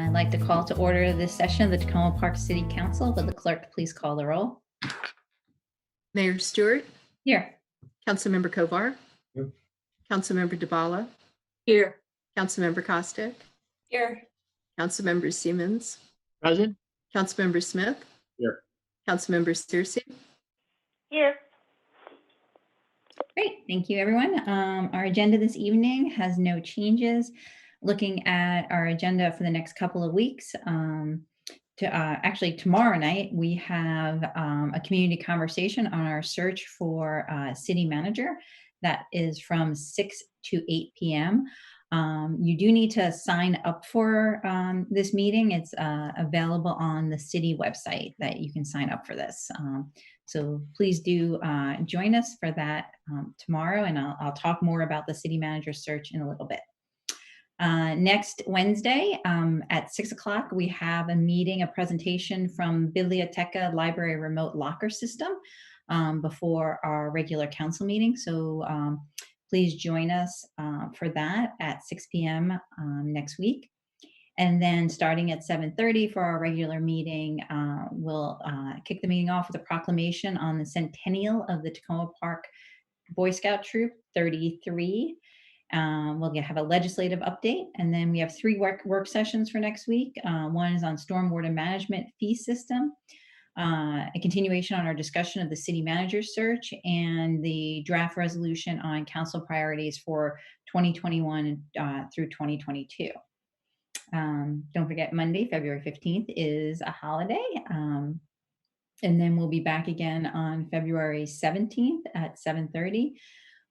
I'd like to call to order this session of the Tacoma Park City Council. Would the clerk please call the roll? Mayor Stewart, Here. Councilmember Kovar, Here. Councilmember DeBala, Here. Councilmember Costick, Here. Councilmember Siemens, Present. Councilmember Smith, Here. Councilmember Searcy. Here. Great, thank you, everyone. Our agenda this evening has no changes. Looking at our agenda for the next couple of weeks, actually tomorrow night, we have a community conversation on our search for city manager. That is from 6 to 8 p.m. You do need to sign up for this meeting. It's available on the city website that you can sign up for this. So please do join us for that tomorrow, and I'll talk more about the city manager search in a little bit. Next Wednesday at 6 o'clock, we have a presentation from Biblioteca Library Remote Locker System before our regular council meeting. So please join us for that at 6 p.m. Next week. And then starting at 7:30 for our regular meeting, we'll kick the meeting off with a proclamation on the centennial of the Tacoma Park Boy Scout Troop 33. We'll have a legislative update, and then we have three work sessions for next week. One is on stormwater management fee system, a continuation on our discussion of the city manager search, and the draft resolution on council priorities for 2021 through 2022. Don't forget, Monday, February 15th is a holiday. And then we'll be back again on February 17th at 7:30.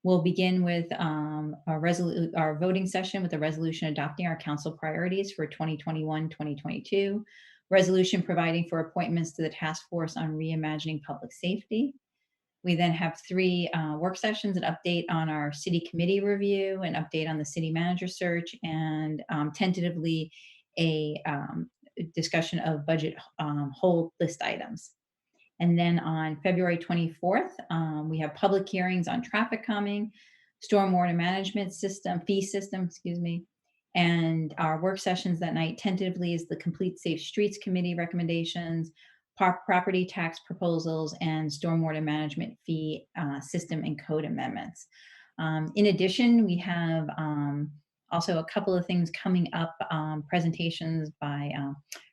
We'll begin with our voting session with a resolution adopting our council priorities for 2021-2022, resolution providing for appointments to the task force on reimagining public safety. We then have three work sessions, an update on our city committee review, an update on the city manager search, and tentatively a discussion of budget hold list items. And then on February 24th, we have public hearings on traffic calming, stormwater management system, fee system, excuse me. And our work sessions that night tentatively is the Complete Safe Streets Committee recommendations, property tax proposals, and stormwater management fee system and code amendments. In addition, we have also a couple of things coming up, presentations by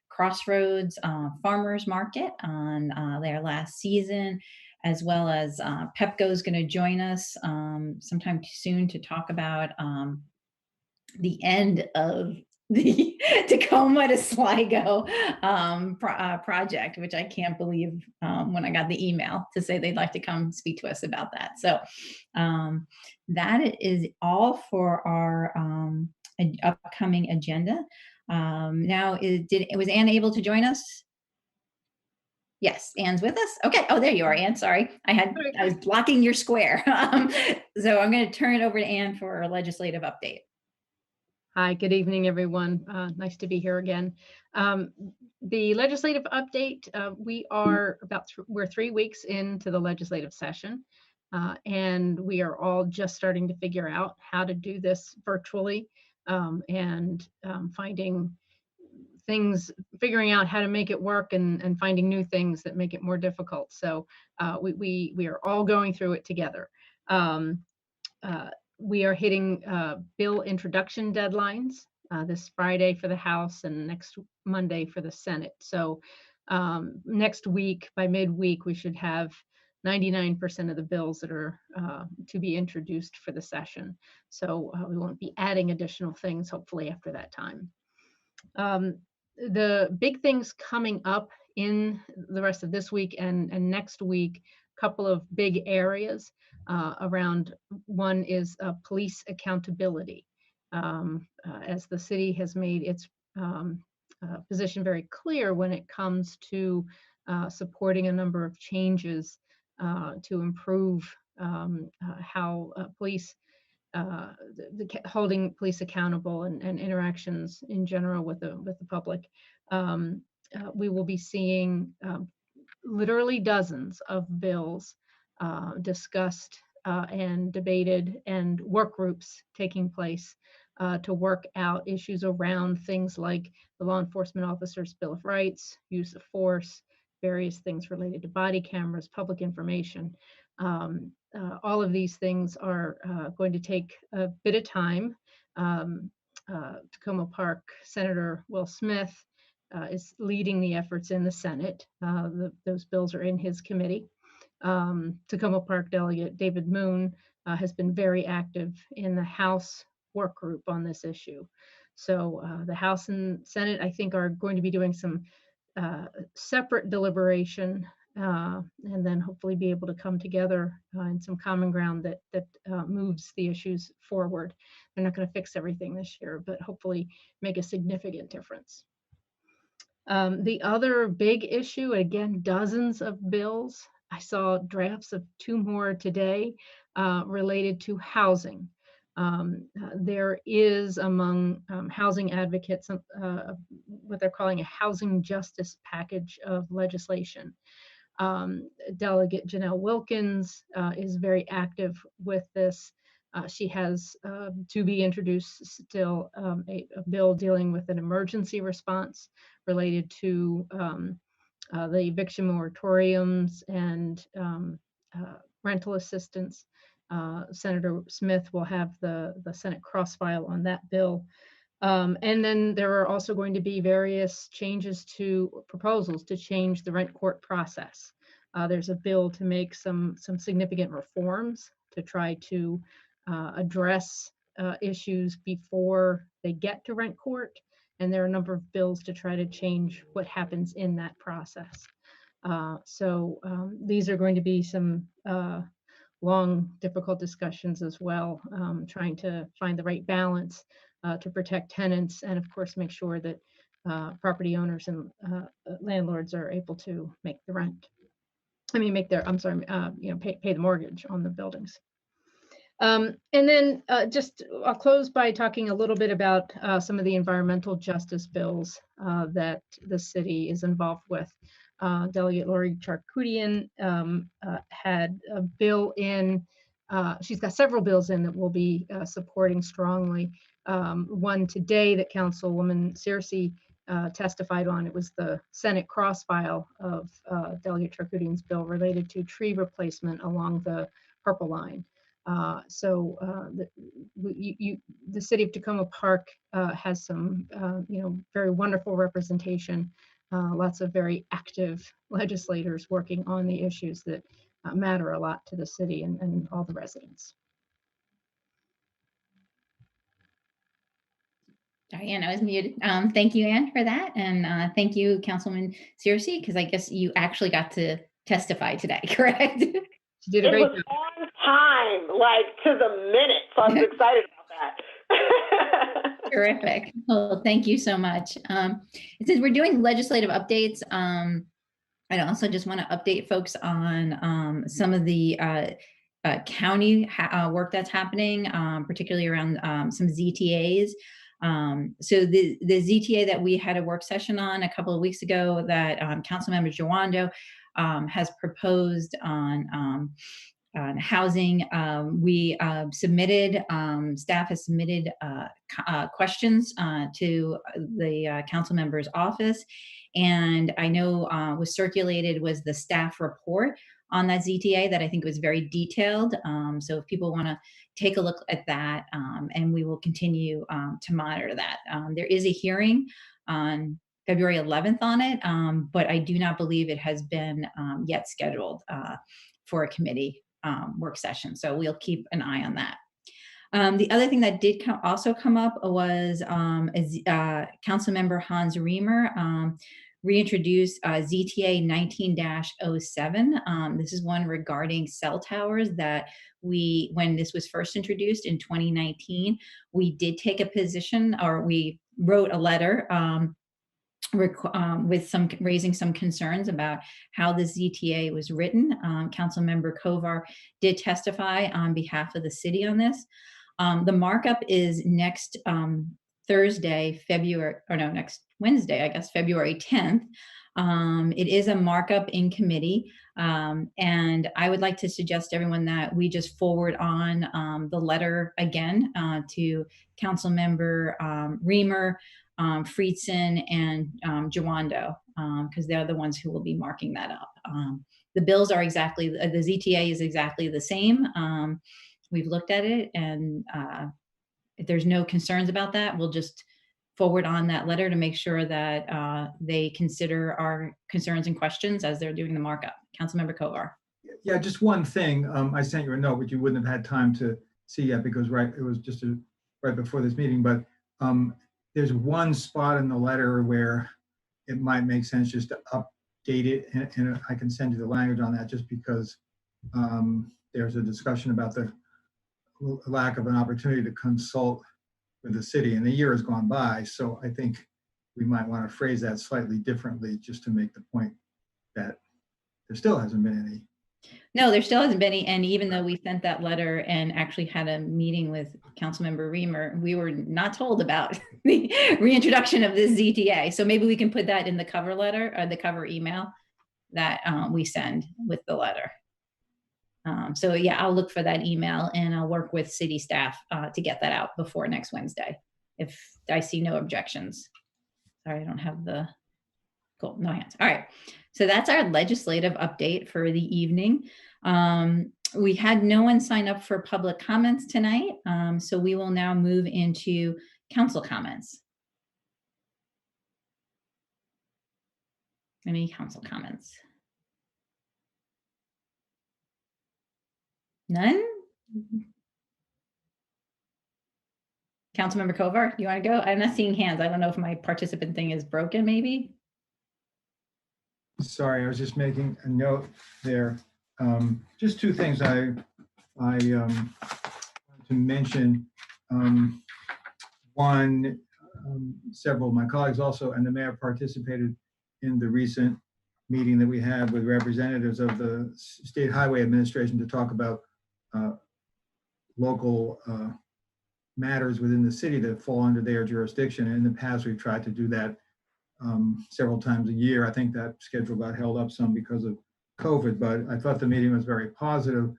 Crossroads Farmers Market on their last season, as well as Pepco is going to join us sometime soon to talk about the end of the Tacoma to Sligo project, which I can't believe when I got the email to say they'd like to come speak to us about that. So that is all for our upcoming agenda. Now, was Anne able to join us? Yes, Anne's with us. Okay. Oh, there you are, Anne. Sorry, I was blocking your square. So I'm going to turn it over to Anne for a legislative update. Hi, good evening, everyone. Nice to be here again. The legislative update, we're 3 weeks into the legislative session, and we are all just starting to figure out how to do this virtually, and figuring out how to make it work, and finding new things that make it more difficult. So we are all going through it together. We are hitting bill introduction deadlines this Friday for the House and next Monday for the Senate. So next week, by midweek, we should have 99% of the bills that are to be introduced for the session. So we won't be adding additional things, hopefully, after that time. The big things coming up in the rest of this week and next week, couple of big areas around. One is police accountability, as the city has made its position very clear when it comes to supporting a number of changes to improve how police, holding police accountable and interactions in general with the public. We will be seeing literally dozens of bills discussed and debated, and work groups taking place to work out issues around things like the law enforcement officer's Bill of Rights, use of force, various things related to body cameras, public information. All of these things are going to take a bit of time. Tacoma Park Senator Will Smith is leading the efforts in the Senate. Those bills are in his committee. Tacoma Park Delegate David Moon has been very active in the House work group on this issue. So the House and Senate, I think, are going to be doing some separate deliberation and then hopefully be able to come together in some common ground that moves the issues forward. They're not going to fix everything this year, but hopefully make a significant difference. The other big issue, again, dozens of bills. I saw drafts of 2 more today related to housing. There is among housing advocates what they're calling a housing justice package of legislation. Delegate Janelle Wilkins is very active with this. She has to be introduced still a bill dealing with an emergency response related to the eviction moratoriums and rental assistance. Senator Smith will have the Senate cross-file on that bill. And then there are also going to be various proposals to change the rent court process. There's a bill to make some significant reforms to try to address issues before they get to rent court. And there are a number of bills to try to change what happens in that process. So these are going to be some long, difficult discussions as well, trying to find the right balance to protect tenants and, of course, make sure that property owners and landlords are able to make the rent. Make their, pay the mortgage on the buildings. And then I'll close by talking a little bit about some of the environmental justice bills that the city is involved with. Delegate Lori Charkoudian had a bill in, she's got several bills in that we'll be supporting strongly. One today that Councilwoman Searcy testified on, it was the Senate cross-file of Delegate Charkoudian's bill related to tree replacement along the Purple Line. The city of Tacoma Park has some, very wonderful representation, lots of very active legislators working on the issues that matter a lot to the city and all the residents. Diane, I was muted. Thank you, Anne, for that. And thank you, Councilwoman Searcy, because I guess you actually got to testify today, correct? She did a great job. It was on time, like to the minute. So I was excited about that. Terrific. Well, thank you so much. Since we're doing legislative updates, I also just want to update folks on some of the county work that's happening, particularly around some ZTAs. So the ZTA that we had a work session on a couple of weeks ago that Councilmember Jawando has proposed on housing. We submitted, staff has submitted questions to the council member's office. And I know was circulated was the staff report on that ZTA that I think was very detailed. So if people want to take a look at that, and we will continue to monitor that. There is a hearing on February 11th on it, but I do not believe it has been yet scheduled for a committee work session. So we'll keep an eye on that. The other thing that did also come up was Councilmember Hans Remer reintroduced ZTA 19-07. This is one regarding cell towers that when this was first introduced in 2019, we did take a position, or we wrote a letter with raising some concerns about how the ZTA was written. Councilmember Kovar did testify on behalf of the city on this. The markup is next Thursday, next Wednesday, I guess, February 10th. It is a markup in committee. And I would like to suggest to everyone that we just forward on the letter again to Councilmember Reamer, Friedson, and Jawando, because they're the ones who will be marking that up. The bills are exactly, the ZTA is exactly the same. We've looked at it, and if there's no concerns about that, we'll just forward on that letter to make sure that they consider our concerns and questions as they're doing the markup. Councilmember Kovar. Yeah, just one thing. I sent you a note, which you wouldn't have had time to see yet because it was just right before this meeting. But there's one spot in the letter where it might make sense just to update it, and I can send you the language on that just because there's a discussion about the lack of an opportunity to consult with the city, and the year has gone by. So I think we might want to phrase that slightly differently just to make the point that there still hasn't been any. No, there still hasn't been any. And even though we sent that letter and actually had a meeting with Councilmember Reamer, we were not told about the reintroduction of this ZTA. So maybe we can put that in the cover letter or the cover email that we send with the letter. So yeah, I'll look for that email and I'll work with city staff to get that out before next Wednesday, if I see no objections. Sorry, I don't have the, cool, no hands. All right, so that's our legislative update for the evening. We had no one sign up for public comments tonight, so we will now move into council comments. Any council comments? None? Councilmember Kovar, you want to go? I'm not seeing hands. I don't know if my participant thing is broken, maybe. Sorry, I was just making a note there. Just two things I wanted to mention. One, several of my colleagues also and the mayor participated in the recent meeting that we had with representatives of the State Highway Administration to talk about local matters within the city that fall under their jurisdiction. And in the past, we've tried to do that several times a year. I think that schedule got held up some because of COVID, but I thought the meeting was very positive.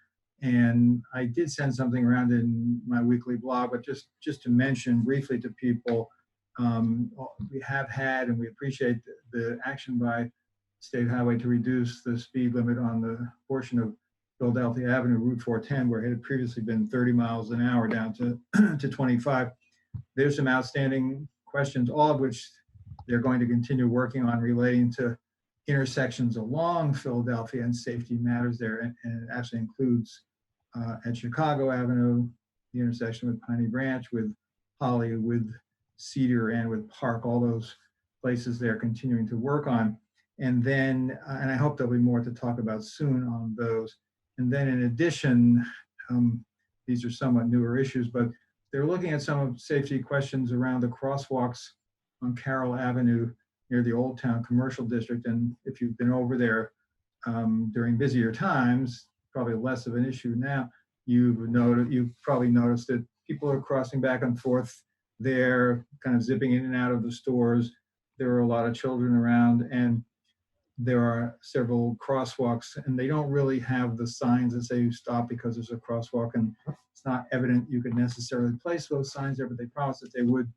And I did send something around in my weekly blog, but just to mention briefly to people, we have had, and we appreciate the action by State Highway to reduce the speed limit on the portion of Philadelphia Avenue, Route 410, where it had previously been 30 miles an hour down to 25. There's some outstanding questions, all of which they're going to continue working on relating to intersections along Philadelphia and safety matters there. And it actually includes at Chicago Avenue, the intersection with Piney Branch, with Holly, with Cedar, and with Park, all those places they're continuing to work on. And then, and I hope there'll be more to talk about soon on those. And then in addition, these are somewhat newer issues, but they're looking at some of safety questions around the crosswalks on Carroll Avenue near the Old Town Commercial District. And if you've been over there during busier times, probably less of an issue now, you've probably noticed that people are crossing back and forth there, kind of zipping in and out of the stores. There are a lot of children around, and there are several crosswalks, and they don't really have the signs that say stop because there's a crosswalk, and it's not evident you could necessarily place those signs there, but they promised that they would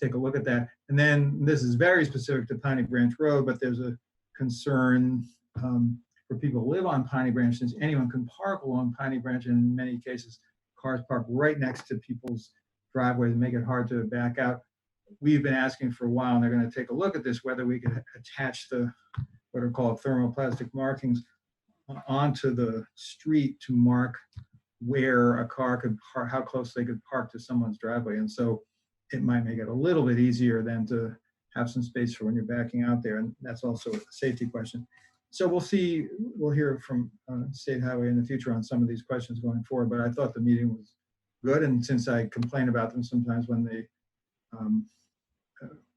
take a look at that. And then this is very specific to Piney Branch Road, but there's a concern for people who live on Piney Branch, since anyone can park along Piney Branch, and in many cases, cars park right next to people's driveways and make it hard to back out. We've been asking for a while, and they're going to take a look at this, whether we could attach the what are called thermoplastic markings onto the street to mark where a car could park, how close they could park to someone's driveway. And so it might make it a little bit easier than to have some space for when you're backing out there. And that's also a safety question. So we'll hear from State Highway in the future on some of these questions going forward. But I thought the meeting was good. And since I complain about them sometimes when they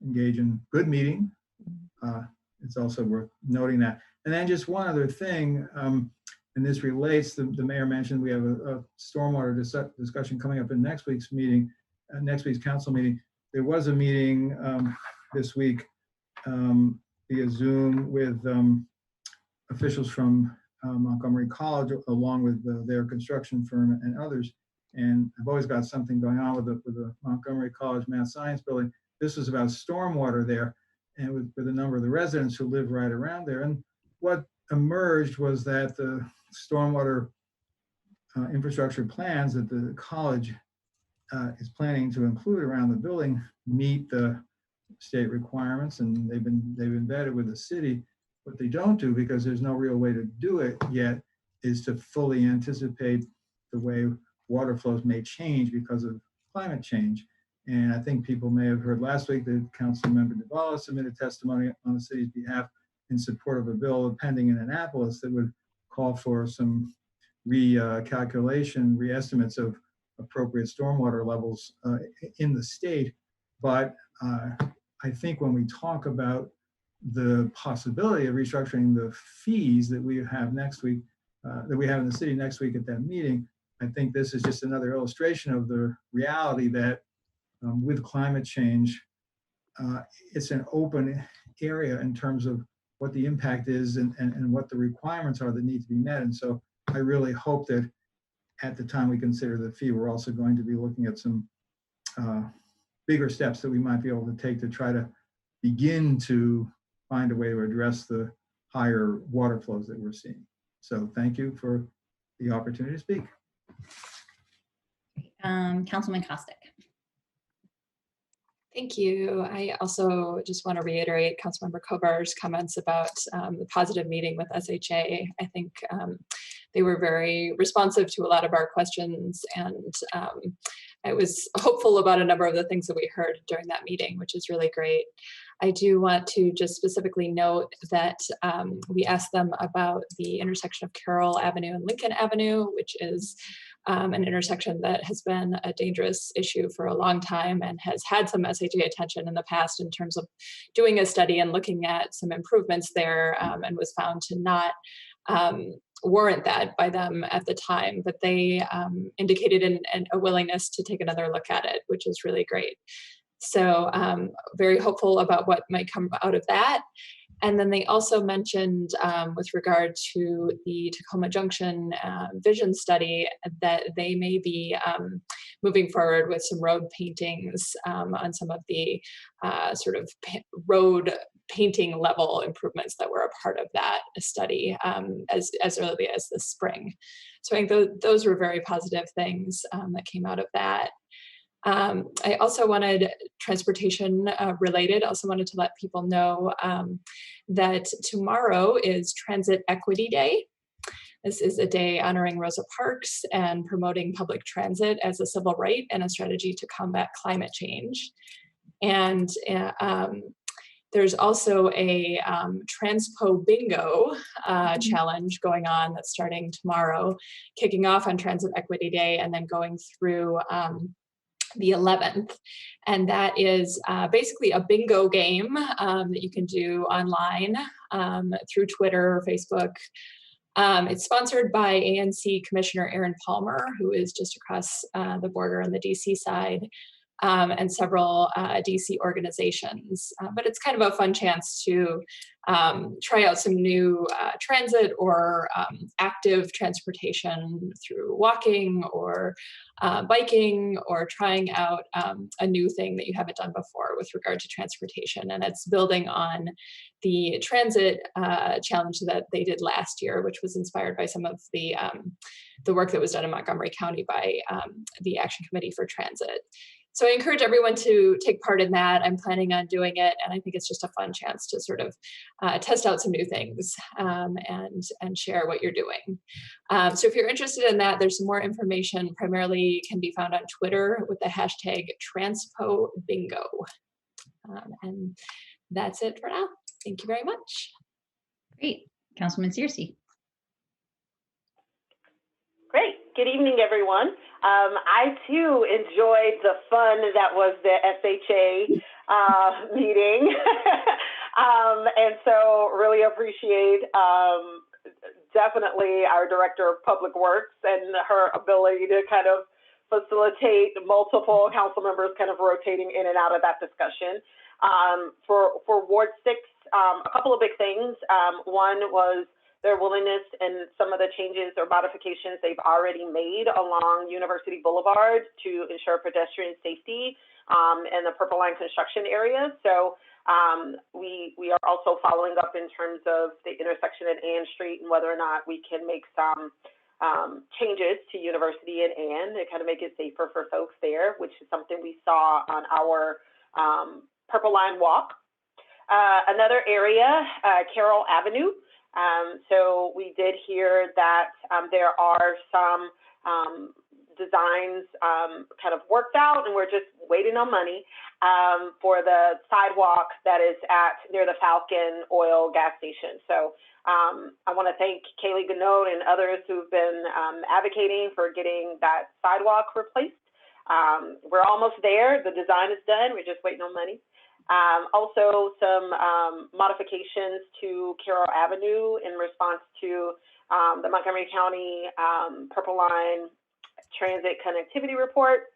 engage in good meeting, it's also worth noting that. And then just one other thing, and this relates, the mayor mentioned we have a stormwater discussion coming up in next week's meeting, next week's council meeting. There was a meeting this week via Zoom with officials from Montgomery College, along with their construction firm and others. And I've always got something going on with the Montgomery College Math Science Building. This was about stormwater there, and with a number of the residents who live right around there. And what emerged was that the stormwater infrastructure plans that the college is planning to include around the building meet the state requirements, and they've been vetted with the city. What they don't do, because there's no real way to do it yet, is to fully anticipate the way water flows may change because of climate change. And I think people may have heard last week that Councilmember Duvall submitted testimony on the city's behalf in support of a bill pending in Annapolis that would call for some recalculation, reestimates of appropriate stormwater levels in the state. But I think when we talk about the possibility of restructuring the fees that we have next week, that we have in the city next week at that meeting, I think this is just another illustration of the reality that with climate change, it's an open area in terms of what the impact is and what the requirements are that need to be met. And so I really hope that at the time we consider the fee, we're also going to be looking at some bigger steps that we might be able to take to try to begin to find a way to address the higher water flows that we're seeing. So thank you for the opportunity to speak. Councilman Costick. Thank you. I also just want to reiterate Councilmember Kovar's comments about the positive meeting with SHA. I think they were very responsive to a lot of our questions, and I was hopeful about a number of the things that we heard during that meeting, which is really great. I do want to just specifically note that we asked them about the intersection of Carroll Avenue and Lincoln Avenue, which is an intersection that has been a dangerous issue for a long time and has had some SHA attention in the past in terms of doing a study and looking at some improvements there, and was found to not warrant that by them at the time, but they indicated a willingness to take another look at it, which is really great. So very hopeful about what might come out of that. And then they also mentioned with regard to the Tacoma Junction vision study that they may be moving forward with some road paintings on some of the sort of road painting level improvements that were a part of that study as early as this spring. So I think those were very positive things that came out of that. I also wanted transportation related, also wanted to let people know that tomorrow is Transit Equity Day. This is a day honoring Rosa Parks and promoting public transit as a civil right and a strategy to combat climate change. And there's also a Transpo Bingo challenge going on that's starting tomorrow, kicking off on Transit Equity Day and then going through the 11th. And that is basically a bingo game that you can do online through Twitter or Facebook. It's sponsored by ANC Commissioner Aaron Palmer, who is just across the border on the DC side, and several DC organizations. But it's kind of a fun chance to try out some new transit or active transportation through walking or biking, or trying out a new thing that you haven't done before with regard to transportation. And it's building on the transit challenge that they did last year, which was inspired by some of the work that was done in Montgomery County by the Action Committee for Transit. So I encourage everyone to take part in that. I'm planning on doing it, and I think it's just a fun chance to sort of test out some new things and share what you're doing. So if you're interested in that, there's some more information, primarily can be found on Twitter with the hashtag TranspoBingo. And that's it for now. Thank you very much. Great. Councilman Searcy. Great. Good evening, everyone. I too enjoyed the fun that was the SHA meeting. And so really appreciate definitely our Director of Public Works and her ability to kind of facilitate multiple council members kind of rotating in and out of that discussion. For Ward 6, a couple of big things. One was their willingness and some of the changes or modifications they've already made along University Boulevard to ensure pedestrian safety in the Purple Line construction area. So we are also following up in terms of the intersection at Ann Street and whether or not we can make some changes to University and Ann to kind of make it safer for folks there, which is something we saw on our Purple Line walk. Another area, Carroll Avenue. So we did hear that there are some designs kind of worked out, and we're just waiting on money for the sidewalk that is near the Falcon Oil gas station. So I want to thank Kaylee Ganode and others who've been advocating for getting that sidewalk replaced. We're almost there. The design is done. We're just waiting on money. Also, some modifications to Carroll Avenue in response to the Montgomery County Purple Line Transit Connectivity Report.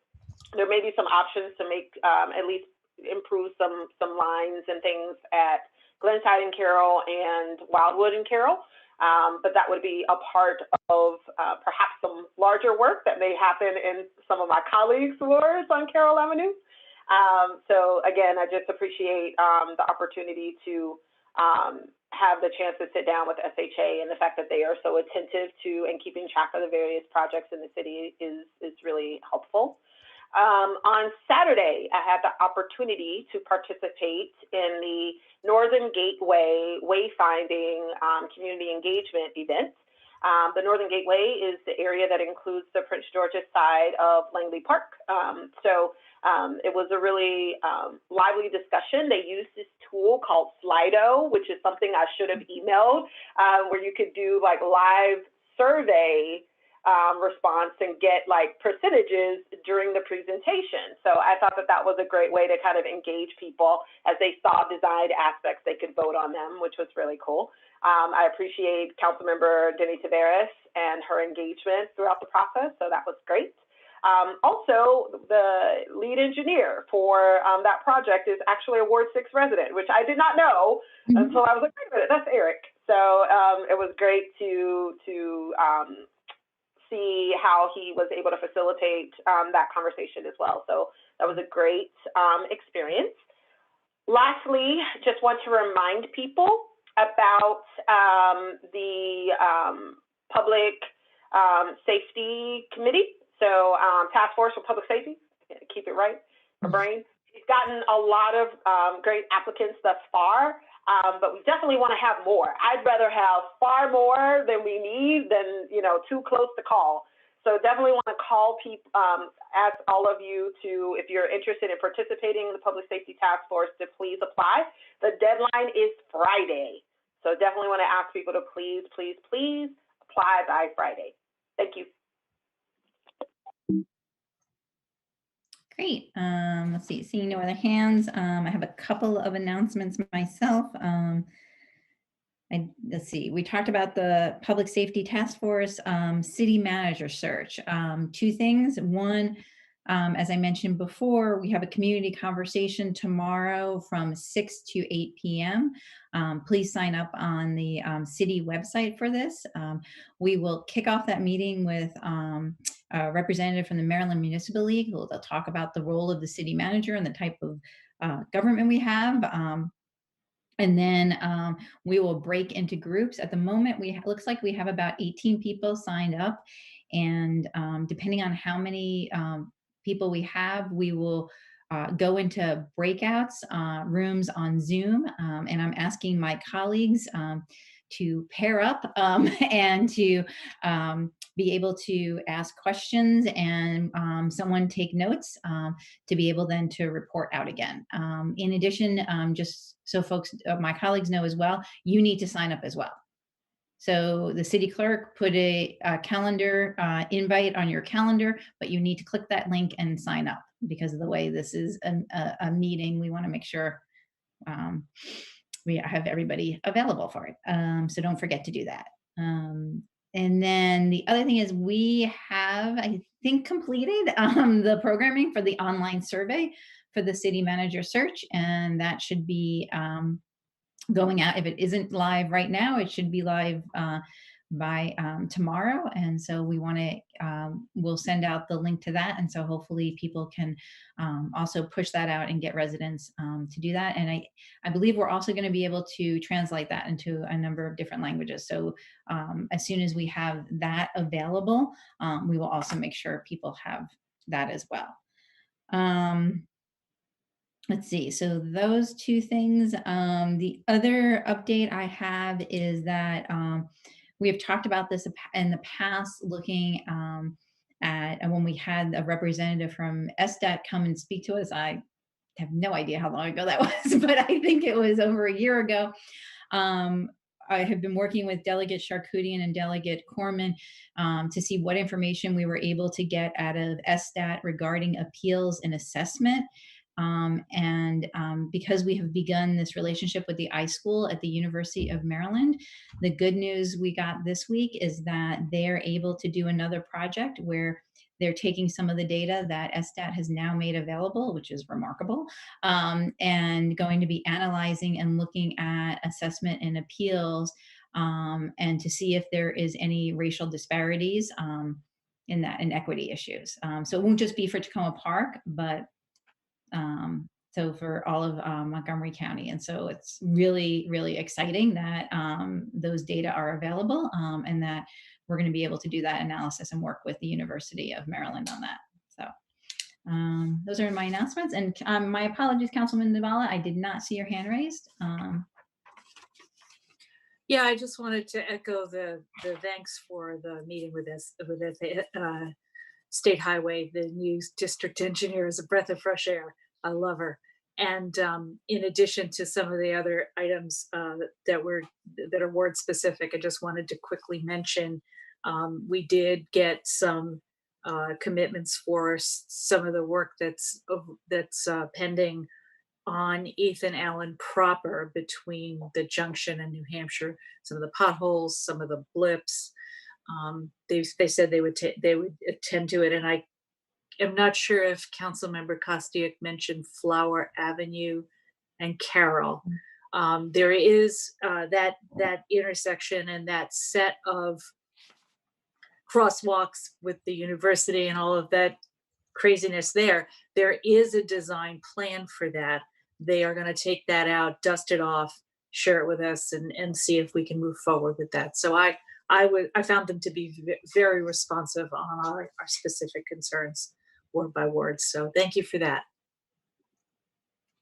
There may be some options to make at least improve some lines and things at Glenside and Carroll and Wildwood and Carroll. But that would be a part of perhaps some larger work that may happen in some of my colleagues' wards on Carroll Avenue. So again, I just appreciate the opportunity to have the chance to sit down with SHA, and the fact that they are so attentive to and keeping track of the various projects in the city is really helpful. On Saturday, I had the opportunity to participate in the Northern Gateway Wayfinding Community Engagement event. The Northern Gateway is the area that includes the Prince George's side of Langley Park. It was a really lively discussion. They used this tool called Slido, which is something I should have emailed, where you could do like live survey response and get like percentages during the presentation. So I thought that that was a great way to kind of engage people as they saw design aspects, they could vote on them, which was really cool. I appreciate Councilmember Denny Taveras and her engagement throughout the process, so that was great. Also, the lead engineer for that project is actually a Ward 6 resident, which I did not know until I was like, wait a minute, that's Eric. So it was great to see how he was able to facilitate that conversation as well. So that was a great experience. Lastly, just want to remind people about the Public Safety Committee. So Task Force for Public Safety, keep it right, my brain. He's gotten a lot of great applicants thus far, but we definitely want to have more. I'd rather have far more than we need than, too close to call. So definitely want to call people, ask all of you to, if you're interested in participating in the Public Safety Task Force, to please apply. The deadline is Friday. So definitely want to ask people to please, please, please apply by Friday. Thank you. Great. Let's see, seeing no other hands. I have a couple of announcements myself. Let's see, we talked about the Public Safety Task Force City Manager search. Two things. One, as I mentioned before, we have a community conversation tomorrow from 6 to 8 p.m. Please sign up on the city website for this. We will kick off that meeting with a representative from the Maryland Municipal League. They'll talk about the role of the city manager and the type of government we have. And then we will break into groups. At the moment, looks like we have about 18 people signed up. And depending on how many people we have, we will go into breakouts rooms on Zoom. And I'm asking my colleagues to pair up and to be able to ask questions and someone take notes to be able then to report out again. In addition, just so folks, my colleagues know as well, you need to sign up as well. So the city clerk put a calendar invite on your calendar, but you need to click that link and sign up because of the way this is a meeting. We want to make sure we have everybody available for it. So don't forget to do that. And then the other thing is we have, I think, completed the programming for the online survey for the city manager search, and that should be going out. If it isn't live right now, it should be live by tomorrow. And so we want to, we'll send out the link to that. And so hopefully people can also push that out and get residents to do that. And I believe we're also going to be able to translate that into a number of different languages. So as soon as we have that available, we will also make sure people have that as well. Let's see. So those two things. The other update I have is that we have talked about this in the past, looking at when we had a representative from SDAT come and speak to us. I have no idea how long ago that was, but I think it was over a year ago. I have been working with Delegate Charkoudian and Delegate Corman to see what information we were able to get out of SDAT regarding appeals and assessment. Because we have begun this relationship with the iSchool at the University of Maryland, the good news we got this week is that they're able to do another project where they're taking some of the data that SDAT has now made available, which is remarkable, and going to be analyzing and looking at assessment and appeals, and to see if there is any racial disparities in equity issues. So it won't just be for Tacoma Park, but so for all of Montgomery County. And so it's really, really exciting that those data are available, and that we're going to be able to do that analysis and work with the University of Maryland on that. So those are my announcements. And my apologies, Councilman Navala, I did not see your hand raised. Yeah, I just wanted to echo the thanks for the meeting with State Highway. The new district engineer is a breath of fresh air. I love her. And in addition to some of the other items that are ward specific, I just wanted to quickly mention we did get some commitments for some of the work that's pending on Ethan Allen proper between the junction and New Hampshire. Some of the potholes, some of the blips. They said they would attend to it, and I am not sure if Councilmember Kostiuk mentioned Flower Avenue and Carroll. There is that intersection and that set of crosswalks with the university and all of that craziness there. There is a design plan for that. They are going to take that out, dust it off, share it with us, and see if we can move forward with that. So I found them to be very responsive on our specific concerns, word by word. So thank you for that.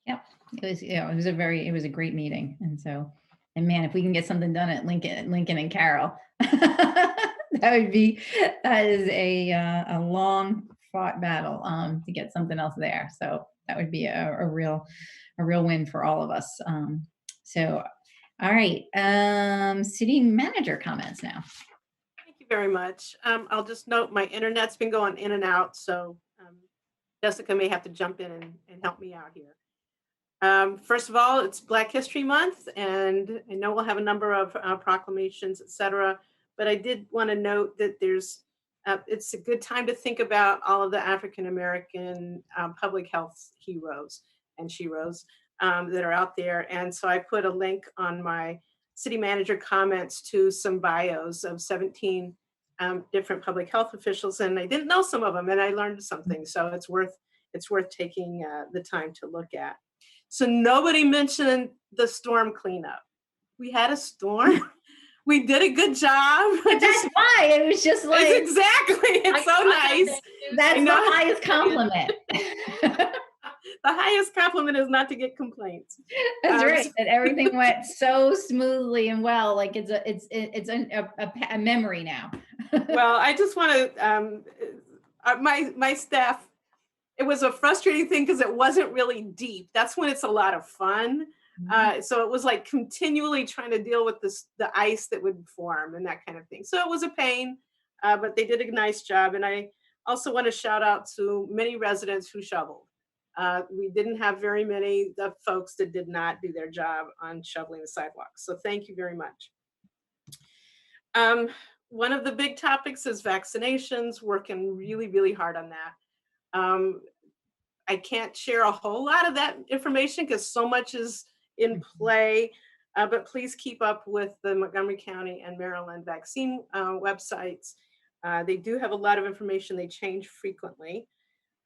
Yep, it was a great meeting. And so, and man, if we can get something done at Lincoln and Carroll, that is a long fought battle to get something else there. So that would be a real win for all of us. So, all right, city manager comments now. Thank you very much. I'll just note my internet's been going in and out, so Jessica may have to jump in and help me out here. First of all, it's Black History Month, and I know we'll have a number of proclamations, etc. But I did want to note that it's a good time to think about all of the African American public health heroes and sheroes that are out there. And so I put a link on my city manager comments to some bios of 17 different public health officials, and I didn't know some of them, and I learned something. So it's worth taking the time to look at. So nobody mentioned the storm cleanup. We had a storm. We did a good job. That's why it was just like exactly. It's so nice. That's the highest compliment. The highest compliment is not to get complaints. That's right. That everything went so smoothly and well. Like it's a memory now. Well, I just want to my staff. It was a frustrating thing because it wasn't really deep. That's when it's a lot of fun. So it was like continually trying to deal with the ice that would form and that kind of thing. So it was a pain, but they did a nice job. And I also want to shout out to many residents who shoveled. We didn't have very many of folks that did not do their job on shoveling the sidewalks. So thank you very much. One of the big topics is vaccinations, working really, really hard on that. I can't share a whole lot of that information because so much is in play. But please keep up with the Montgomery County and Maryland vaccine websites. They do have a lot of information. They change frequently.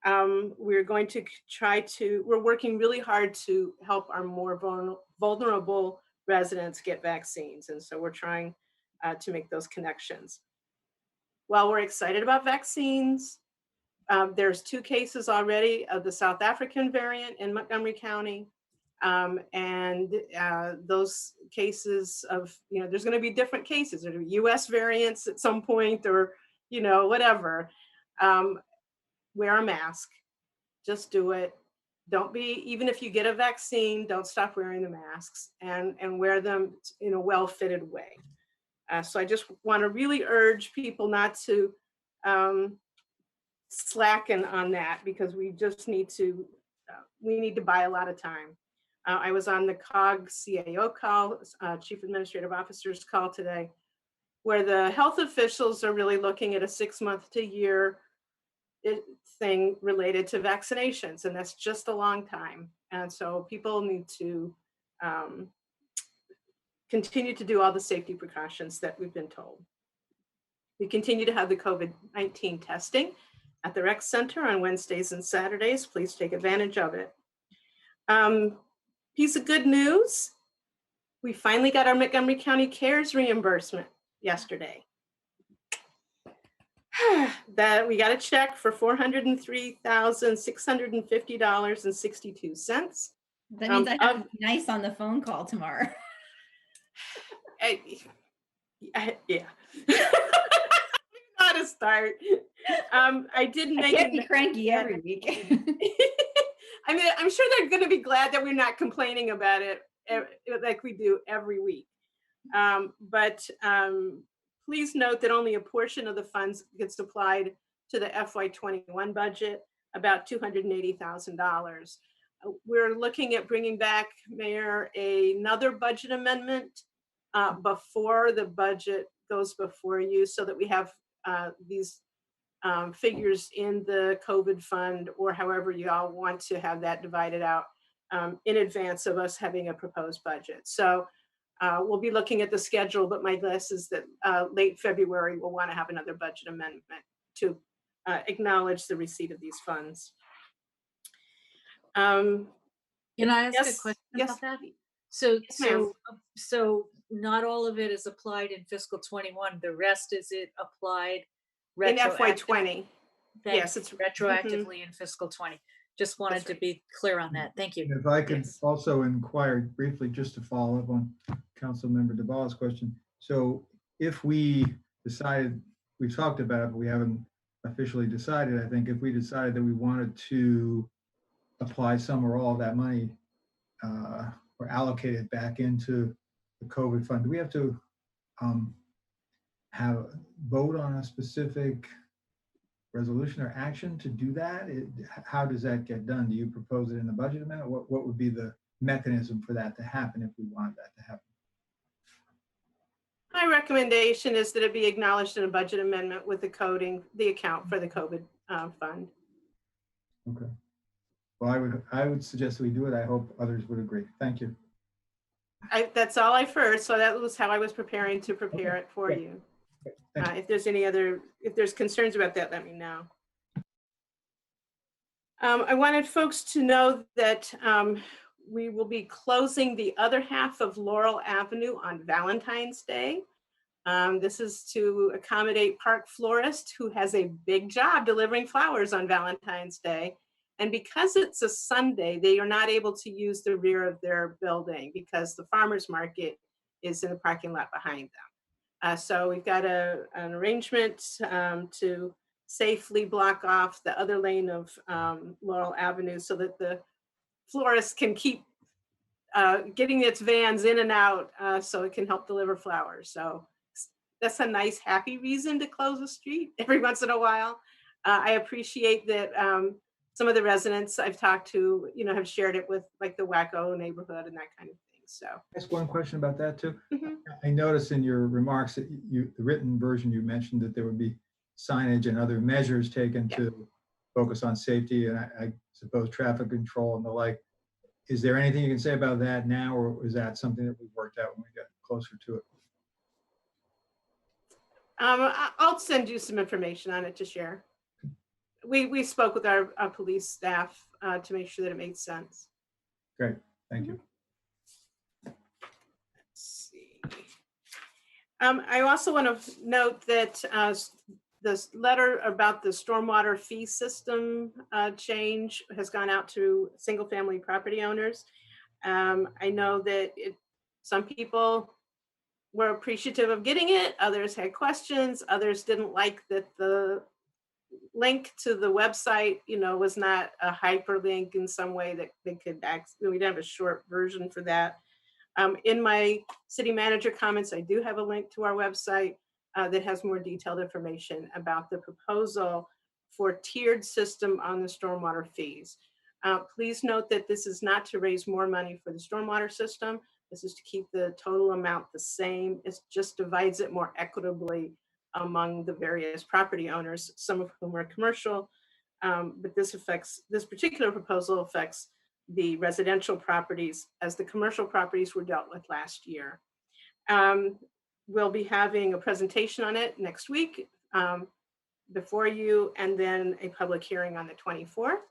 We're going to we're working really hard to help our more vulnerable residents get vaccines. And so we're trying to make those connections. While we're excited about vaccines, there's 2 cases already of the South African variant in Montgomery County. Those cases of, there's going to be different cases. There'll be US variants at some point, or, whatever. Wear a mask. Just do it. Even if you get a vaccine, don't stop wearing the masks, and wear them in a well-fitted way. So I just want to really urge people not to slacken on that, because we just need to buy a lot of time. I was on the COG CAO call, Chief Administrative Officer's call today, where the health officials are really looking at a 6-month to year thing related to vaccinations, and that's just a long time. And so people need to continue to do all the safety precautions that we've been told. We continue to have the COVID-19 testing at the rec center on Wednesdays and Saturdays. Please take advantage of it. Piece of good news, we finally got our Montgomery County CARES reimbursement yesterday. That we got a check for $403,650.62. That means I have to be nice on the phone call tomorrow. Yeah. How to start. I didn't make can't be cranky every week. I mean, I'm sure they're going to be glad that we're not complaining about it like we do every week. Please note that only a portion of the funds gets applied to the FY21 budget, about $280,000. We're looking at bringing back, Mayor, another budget amendment before the budget goes before you, so that we have these figures in the COVID fund, or however you all want to have that divided out in advance of us having a proposed budget. So we'll be looking at the schedule, but my guess is that late February we'll want to have another budget amendment to acknowledge the receipt of these funds. Can I ask Yes, a question yes. about that? Yes, ma'am. So not all of it is applied in fiscal 21. The rest, is it applied In retroactive- FY20. Thank Yes, you, it's retroactively in fiscal 20. Just wanted That's to right. be clear on that. Thank you. If I could Yes. also inquire briefly, just to follow up on Councilmember DeBall's question. So if we decided, we talked about it, but we haven't officially decided, I think if we decided that we wanted to apply some or all of that money or allocate it back into the COVID fund, do we have to have a vote on a specific resolution or action to do that? How does that get done? Do you propose it in the budget amendment? What would be the mechanism for that to happen if we wanted that to happen? My recommendation is that it be acknowledged in a budget amendment with the account for the COVID fund. Okay. Well, I would suggest we do it. I hope others would agree. Thank you. That's all I've heard, so that was how I was preparing to prepare it for Okay. you. Thank If there's concerns about that, let me know. I wanted folks to know that we will be closing the other half of Laurel Avenue on Valentine's Day. This is to accommodate Park Florist, who has a big job delivering flowers on Valentine's Day. And because it's a Sunday, they are not able to use the rear of their building because the farmer's market is in the parking lot behind them. So we've got an arrangement to safely block off the other lane of Laurel Avenue so that the florist can keep getting its vans in and out so it can help deliver flowers. So that's a nice, happy reason to close a street every once in a while. I appreciate that some of the residents I've talked to, have shared it with like the Wacko neighborhood and that kind of thing. So. Ask one question about that too. Mhm. I noticed in your remarks that the written version, you mentioned that there would be signage and other measures taken Yeah. to focus on safety and I suppose traffic control and the like. Is there anything you can say about that now, or is that something that we worked out when we get closer to it? I'll send you some information on it to share. We spoke with our police staff to make sure that it made sense. Great, thank you. Let's see. I also want to note that this letter about the stormwater fee system change has gone out to single-family property owners. I know that some people were appreciative of getting it. Others had questions. Others didn't like that the link to the website, was not a hyperlink in some way that they could access. We'd have a short version for that. In my city manager comments, I do have a link to our website that has more detailed information about the proposal for tiered system on the stormwater fees. Please note that this is not to raise more money for the stormwater system. This is to keep the total amount the same. It just divides it more equitably among the various property owners, some of whom are commercial. But this particular proposal affects the residential properties as the commercial properties were dealt with last year. We'll be having a presentation on it next week before you, and then a public hearing on the 24th.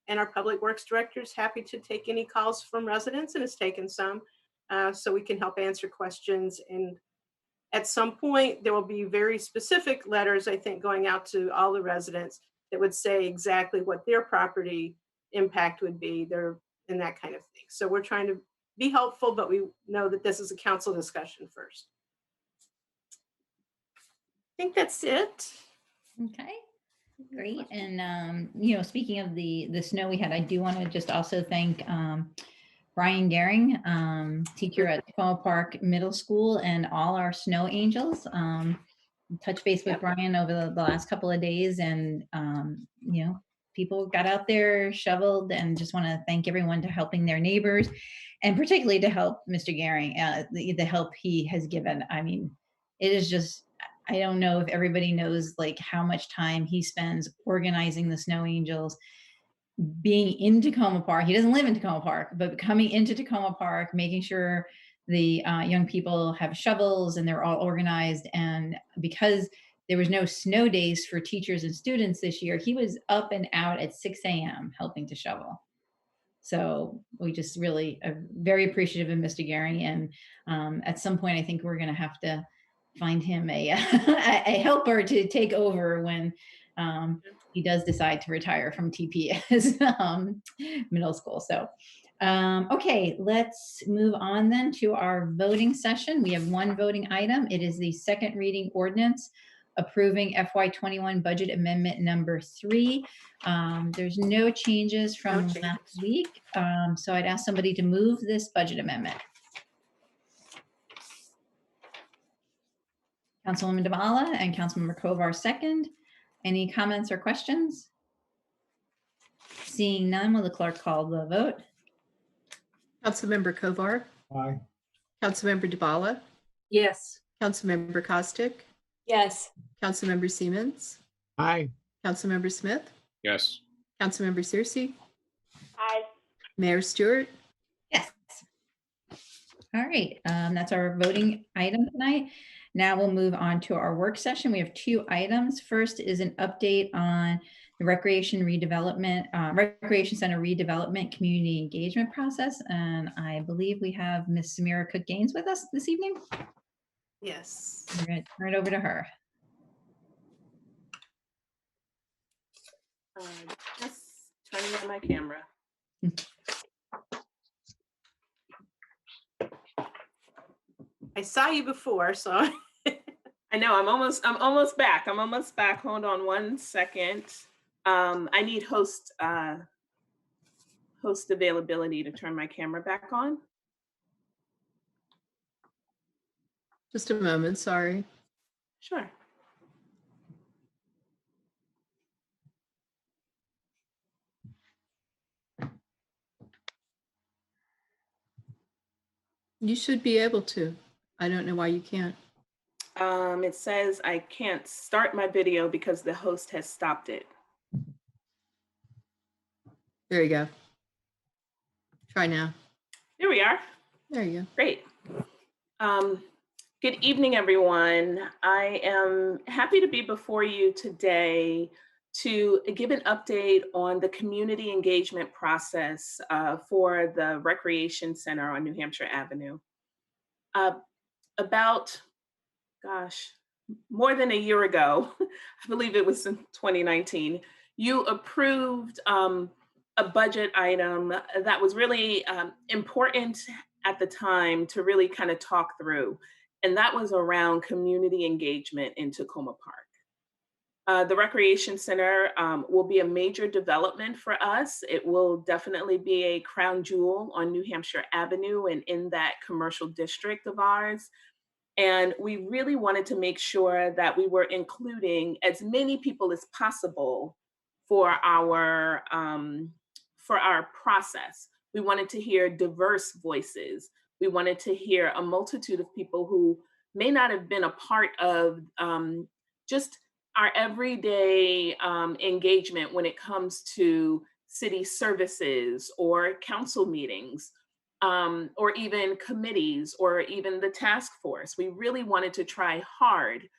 And our Public Works Director is happy to take any calls from residents and has taken some, so we can help answer questions. And at some point, there will be very specific letters, I think, going out to all the residents that would say exactly what their property impact would be there and that kind of thing. So we're trying to be helpful, but we know that this is a council discussion first. I think that's it. Okay, great. And, speaking of the snow we had, I do want to just also thank Brian Gehring, teacher at Tacoma Park Middle School, and all our snow angels. Touch base with Brian over the last couple of days, and, people got out there, shoveled, and just want to thank everyone to helping their neighbors, and particularly to help Mr. Gehring, the help he has given. I mean, it is just, I don't know if everybody knows like how much time he spends organizing the snow angels, being in Tacoma Park. He doesn't live in Tacoma Park, but coming into Tacoma Park, making sure the young people have shovels and they're all organized. And because there was no snow days for teachers and students this year, he was up and out at 6 a.m. helping to shovel. So we just really are very appreciative of Mr. Gehring. And at some point, I think we're going to have to find him a helper to take over when he does decide to retire from TPS middle school. So, okay, let's move on then to our voting session. We have one voting item. It is the second reading ordinance approving FY21 budget amendment number 3. There's no changes from last week. So I'd ask somebody to move this budget amendment. Councilwoman Dabala and Councilmember Kovar second. Any comments or questions? Seeing none, will the clerk call the vote? Councilmember Kovar, Aye. Councilmember Dabala, Yes. Councilmember Costick, Yes. Councilmember Siemens, Aye. Councilmember Smith, Yes. Councilmember Searcy, Aye. Mayor Stewart. Yes. All right, that's our voting item tonight. Now we'll move on to our work session. We have 2 items. First is an update on the Recreation Center redevelopment community engagement process. And I believe we have Ms. Samira Cook-Gaines with us this evening. Yes. We're going to turn it over to her. Just turning on my camera. I saw you before, so. I know I'm almost back. Hold on one second. I need host availability to turn my camera back on. Just a moment, sorry. Sure. You should be able to. I don't know why you can't. It says I can't start my video because the host has stopped it. There you go. Try now. There we are. There you Great. Good evening, everyone. I am happy to be before you today to give an update on the community engagement process for the Recreation Center on New Hampshire Avenue. About, gosh, more than a year ago, I believe it was in 2019, you approved a budget item that was really important at the time to really kind of talk through, and that was around community engagement in Tacoma Park. The Recreation Center will be a major development for us. It will definitely be a crown jewel on New Hampshire Avenue and in that commercial district of ours. And we really wanted to make sure that we were including as many people as possible for our process. We wanted to hear diverse voices. We wanted to hear a multitude of people who may not have been a part of just our everyday engagement when it comes to city services or council meetings, or even committees, or even the task force. We really wanted to try hard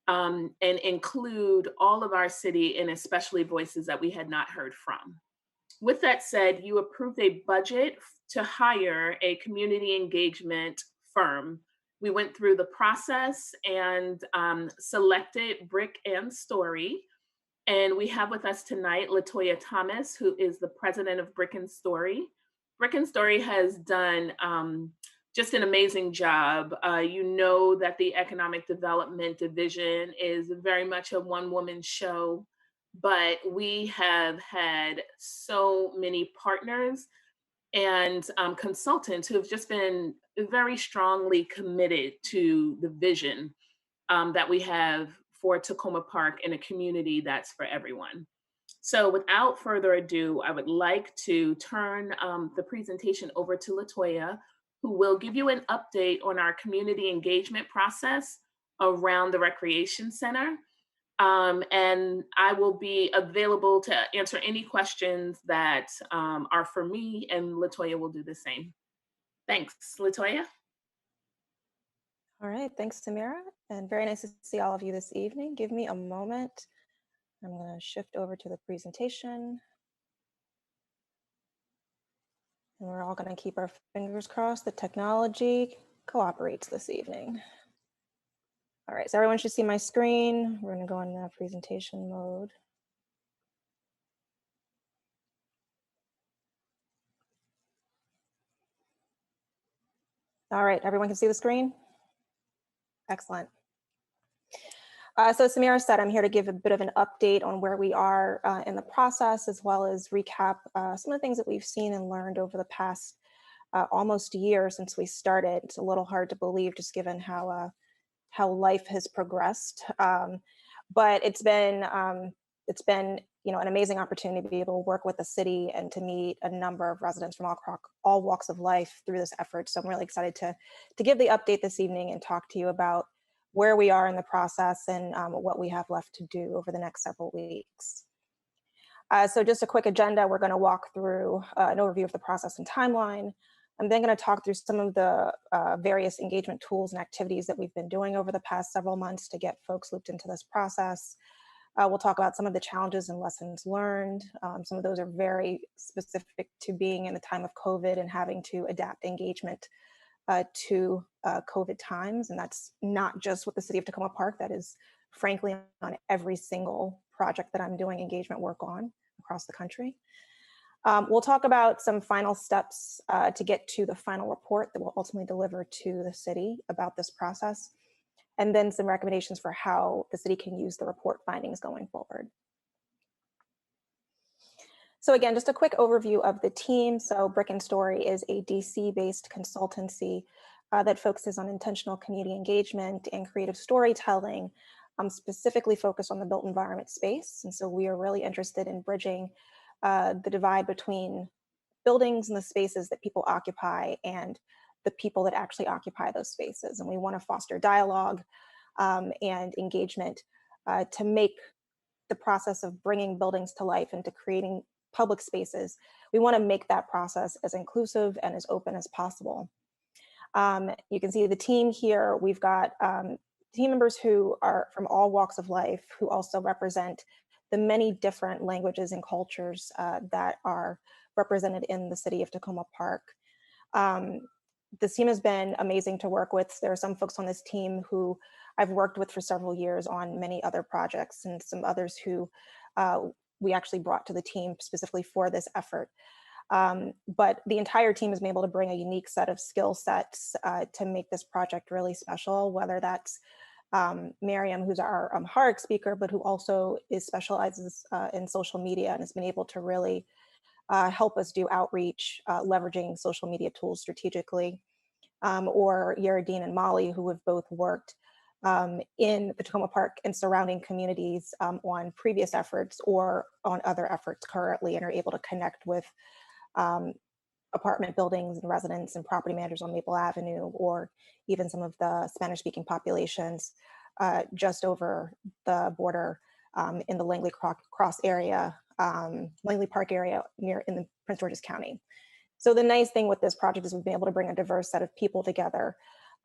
and include all of our city, and especially voices that we had not heard from. With that said, you approved a budget to hire a community engagement firm. We went through the process and selected Brick and Story. And we have with us tonight Latoya Thomas, who is the president of Brick and Story. Brick and Story has done just an amazing job. You know that the Economic Development Division is very much a one-woman show, but we have had so many partners and consultants who have just been very strongly committed to the vision that we have for Tacoma Park in a community that's for everyone. So without further ado, I would like to turn the presentation over to Latoya, who will give you an update on our community engagement process around the Recreation Center. And I will be available to answer any questions that are for me, and Latoya will do the same. Thanks, Latoya. All right, thanks, Samira, and very nice to see all of you this evening. Give me a moment. I'm going to shift over to the presentation. And we're all going to keep our fingers crossed the technology cooperates this evening. All right, so everyone should see my screen. We're going to go in presentation mode. All right, everyone can see the screen? Excellent. So as Samira said, I'm here to give a bit of an update on where we are in the process, as well as recap some of the things that we've seen and learned over the past almost year since we started. It's a little hard to believe just given how life has progressed. But it's been an amazing opportunity to be able to work with the city and to meet a number of residents from all walks of life through this effort. So I'm really excited to give the update this evening and talk to you about where we are in the process and what we have left to do over the next several weeks. So just a quick agenda, we're going to walk through an overview of the process and timeline. I'm then going to talk through some of the various engagement tools and activities that we've been doing over the past several months to get folks looped into this process. We'll talk about some of the challenges and lessons learned. Some of those are very specific to being in the time of COVID and having to adapt engagement to COVID times. And that's not just with the City of Tacoma Park, that is frankly on every single project that I'm doing engagement work on across the country. We'll talk about some final steps to get to the final report that we'll ultimately deliver to the city about this process, and then some recommendations for how the city can use the report findings going forward. So again, just a quick overview of the team. So Brick and Story is a DC-based consultancy that focuses on intentional community engagement and creative storytelling, specifically focused on the built environment space. And so we are really interested in bridging the divide between buildings and the spaces that people occupy and the people that actually occupy those spaces. And we want to foster dialogue and engagement to make the process of bringing buildings to life and to creating public spaces, we want to make that process as inclusive and as open as possible. You can see the team here. We've got team members who are from all walks of life, who also represent the many different languages and cultures that are represented in the city of Tacoma Park. This team has been amazing to work with. There are some folks on this team who I've worked with for several years on many other projects, and some others who we actually brought to the team specifically for this effort. But the entire team has been able to bring a unique set of skill sets to make this project really special, whether that's Miriam, who's our Amharic speaker, but who also specializes in social media and has been able to really help us do outreach, leveraging social media tools strategically, or Yaradine and Molly, who have both worked in the Tacoma Park and surrounding communities on previous efforts or on other efforts currently, and are able to connect with apartment buildings and residents and property managers on Maple Avenue, or even some of the Spanish-speaking populations just over the border in the Langley Cross area, Langley Park area in the Prince George's County. So the nice thing with this project is we've been able to bring a diverse set of people together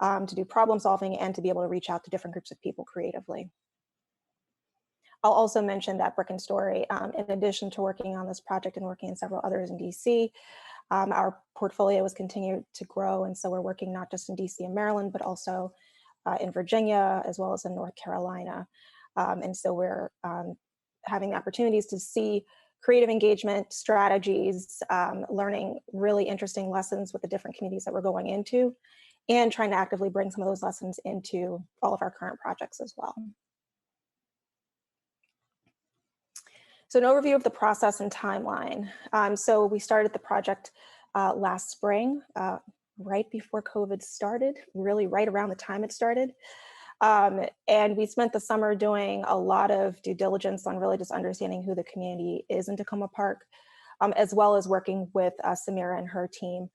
to do problem solving and to be able to reach out to different groups of people creatively. I'll also mention that Brick and Story, in addition to working on this project and working in several others in DC, our portfolio has continued to grow. And so we're working not just in DC and Maryland, but also in Virginia, as well as in North Carolina. And so we're having the opportunities to see creative engagement strategies, learning really interesting lessons with the different communities that we're going into, and trying to actively bring some of those lessons into all of our current projects as well. So an overview of the process and timeline. So we started the project last spring, right before COVID started, really right around the time it started. And we spent the summer doing a lot of due diligence on really just understanding who the community is in Tacoma Park, as well as working with Samira and her team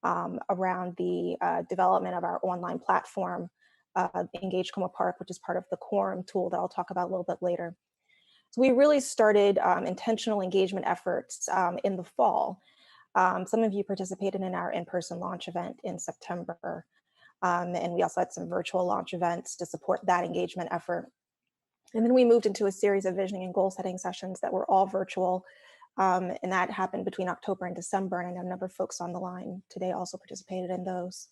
around the development of our online platform, Engage Tacoma Park, which is part of the Quorum tool that I'll talk about a little bit later. So we really started intentional engagement efforts in the fall. Some of you participated in our in-person launch event in September. And we also had some virtual launch events to support that engagement effort. And then we moved into a series of visioning and goal setting sessions that were all virtual. And that happened between October and December. And I know a number of folks on the line today also participated in those.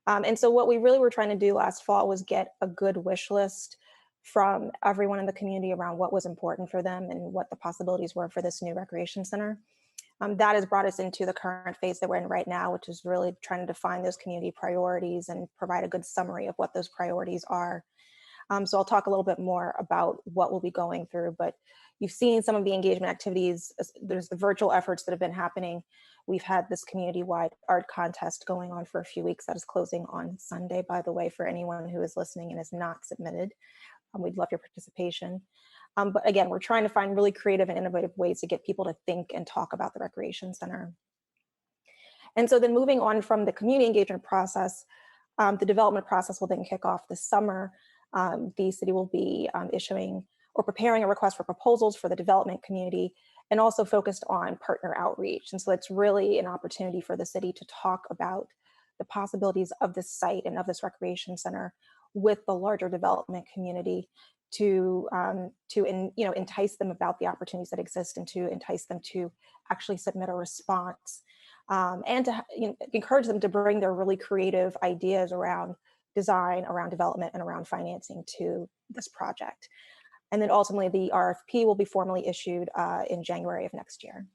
And so what we really were trying to do last fall was get a good wish list from everyone in the community around what was important for them and what the possibilities were for this new recreation center. That has brought us into the current phase that we're in right now, which is really trying to define those community priorities and provide a good summary of what those priorities are. So I'll talk a little bit more about what we'll be going through, but you've seen some of the engagement activities. There's the virtual efforts that have been happening. We've had this community-wide art contest going on for a few weeks that is closing on Sunday, by the way, for anyone who is listening and has not submitted. We'd love your participation. But again, we're trying to find really creative and innovative ways to get people to think and talk about the Recreation Center. And so then moving on from the community engagement process, the development process will then kick off this summer. The city will be issuing or preparing a request for proposals for the development community, and also focused on partner outreach. And so it's really an opportunity for the city to talk about the possibilities of this site and of this recreation center with the larger development community to entice them about the opportunities that exist and to entice them to actually submit a response, and to encourage them to bring their really creative ideas around design, around development, and around financing to this project. And then ultimately the RFP will be formally issued in January of next year.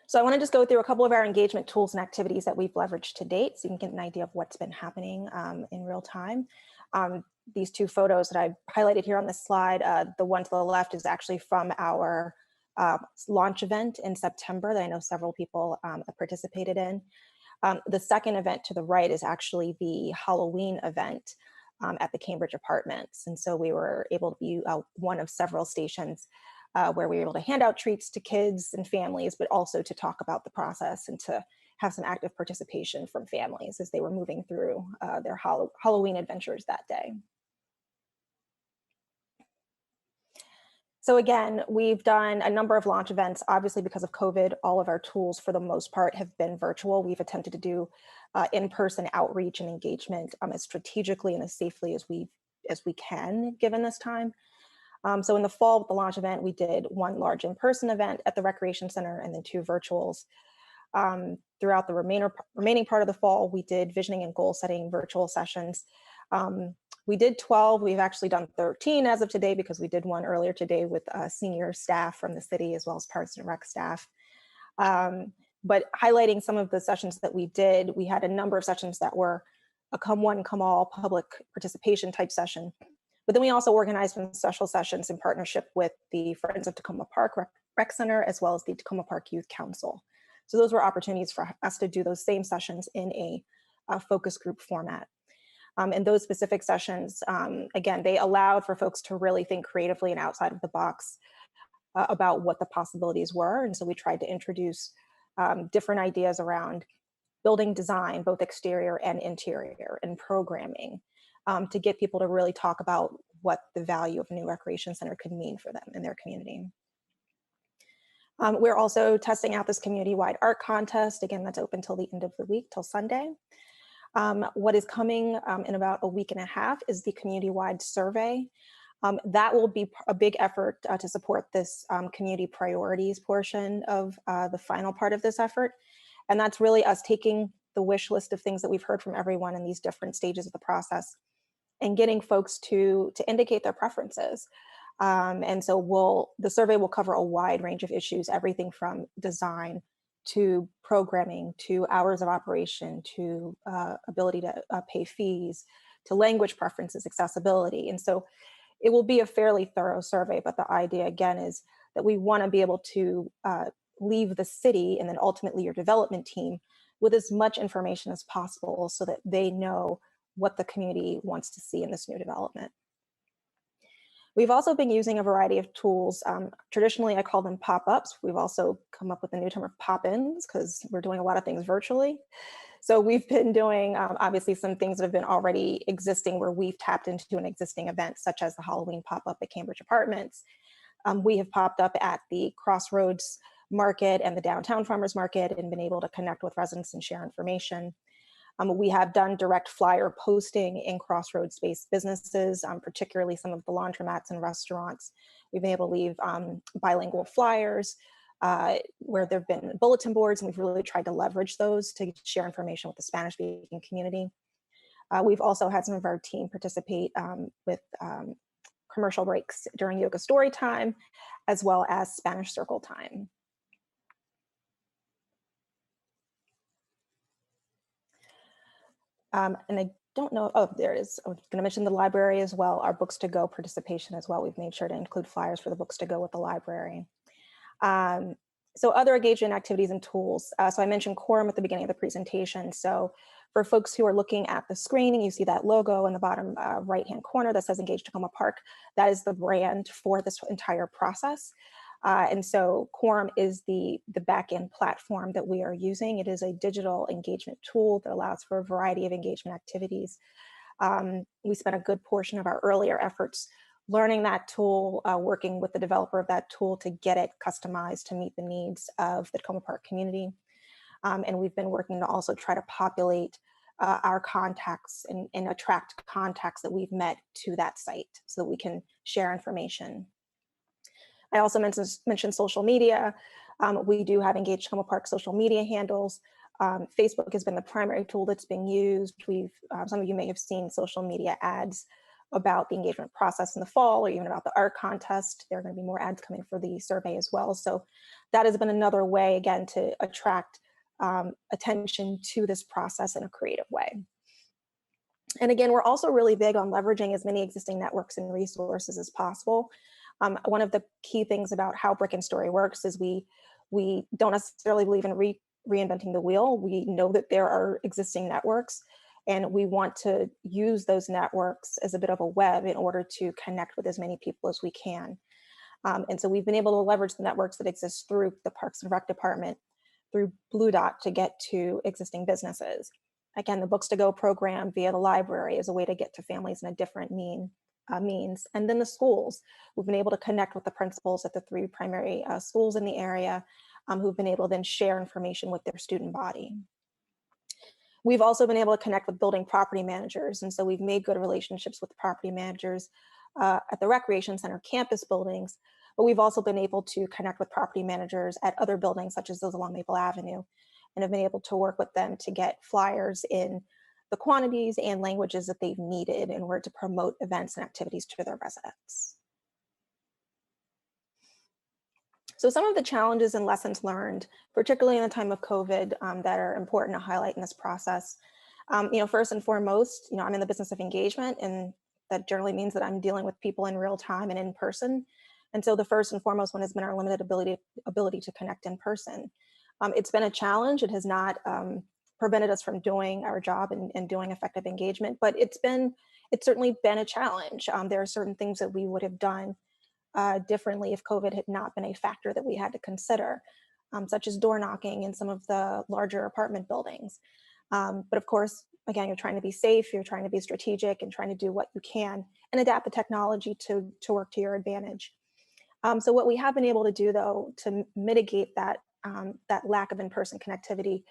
So I want to just go through a couple of our engagement tools and activities that we've leveraged to date, so you can get an idea of what's been happening in real time. These two photos that I highlighted here on this slide, the one to the left is actually from our launch event in September that I know several people participated in. The second event to the right is actually the Halloween event at the Cambridge Apartments. And so we were able to be one of several stations where we were able to hand out treats to kids and families, but also to talk about the process and to have some active participation from families as they were moving through their Halloween adventures that day. So again, we've done a number of launch events. Obviously, because of COVID, all of our tools for the most part have been virtual. We've attempted to do in-person outreach and engagement as strategically and as safely as we can, given this time. So in the fall with the launch event, we did one large in-person event at the Recreation Center and then 2 virtuals. Throughout the remaining part of the fall, we did visioning and goal setting virtual sessions. We did 12. We've actually done 13 as of today because we did one earlier today with senior staff from the city as well as Parks and Rec staff. But highlighting some of the sessions that we did, we had a number of sessions that were a come one, come all public participation type session. But then we also organized some special sessions in partnership with the Friends of Tacoma Park Rec Center as well as the Tacoma Park Youth Council. So those were opportunities for us to do those same sessions in a focus group format. And those specific sessions, again, they allowed for folks to really think creatively and outside of the box about what the possibilities were. And so we tried to introduce different ideas around building design, both exterior and interior, and programming to get people to really talk about what the value of a new recreation center could mean for them in their community. We're also testing out this community-wide art contest. Again, that's open till the end of the week, till Sunday. What is coming in about a week and a half is the community-wide survey. That will be a big effort to support this community priorities portion of the final part of this effort. And that's really us taking the wish list of things that we've heard from everyone in these different stages of the process and getting folks to indicate their preferences. And so the survey will cover a wide range of issues, everything from design to programming, to hours of operation, to ability to pay fees, to language preferences, accessibility. And so it will be a fairly thorough survey, but the idea again is that we want to be able to leave the city and then ultimately your development team with as much information as possible so that they know what the community wants to see in this new development. We've also been using a variety of tools. Traditionally, I call them pop-ups. We've also come up with a new term of pop-ins because we're doing a lot of things virtually. So we've been doing obviously some things that have been already existing where we've tapped into an existing event, such as the Halloween pop-up at Cambridge Apartments. We have popped up at the Crossroads Market and the Downtown Farmers Market and been able to connect with residents and share information. We have done direct flyer posting in Crossroads-based businesses, particularly some of the laundromats and restaurants. We've been able to leave bilingual flyers where there have been bulletin boards, and we've really tried to leverage those to share information with the Spanish-speaking community. We've also had some of our team participate with commercial breaks during yoga story time, as well as Spanish circle time. And I don't know, oh, there it is. I was going to mention the library as well, our Books to Go participation as well. We've made sure to include flyers for the Books to Go with the library. So other engagement activities and tools. So I mentioned Quorum at the beginning of the presentation. So for folks who are looking at the screen, and you see that logo in the bottom right-hand corner that says Engage Tacoma Park, that is the brand for this entire process. And so Quorum is the back-end platform that we are using. It is a digital engagement tool that allows for a variety of engagement activities. We spent a good portion of our earlier efforts learning that tool, working with the developer of that tool to get it customized to meet the needs of the Tacoma Park community. And we've been working to also try to populate our contacts and attract contacts that we've met to that site so that we can share information. I also mentioned social media. We do have Engage Tacoma Park social media handles. Facebook has been the primary tool that's being used. Some of you may have seen social media ads about the engagement process in the fall, or even about the art contest. There are going to be more ads coming for the survey as well. So that has been another way, again, to attract attention to this process in a creative way. And again, we're also really big on leveraging as many existing networks and resources as possible. One of the key things about how Brick and Story works is we don't necessarily believe in reinventing the wheel. We know that there are existing networks, and we want to use those networks as a bit of a web in order to connect with as many people as we can. And so we've been able to leverage the networks that exist through the Parks and Rec Department, through Blue Dot, to get to existing businesses. Again, the Books to Go program via the library is a way to get to families in a different means. And then the schools, we've been able to connect with the principals at the 3 primary schools in the area, who've been able to then share information with their student body. We've also been able to connect with building property managers. And so we've made good relationships with property managers at the recreation center campus buildings, but we've also been able to connect with property managers at other buildings, such as those along Maple Avenue, and have been able to work with them to get flyers in the quantities and languages that they've needed in order to promote events and activities to their residents. So some of the challenges and lessons learned, particularly in the time of COVID, that are important to highlight in this process. First and foremost, I'm in the business of engagement, and that generally means that I'm dealing with people in real time and in person. And so the first and foremost one has been our limited ability to connect in person. It's been a challenge. It has not prevented us from doing our job and doing effective engagement, but it's certainly been a challenge. There are certain things that we would have done differently if COVID had not been a factor that we had to consider, such as door knocking in some of the larger apartment buildings. But of course, again, you're trying to be safe, you're trying to be strategic and trying to do what you can and adapt the technology to work to your advantage. So what we have been able to do, though, to mitigate that lack of in-person connectivity,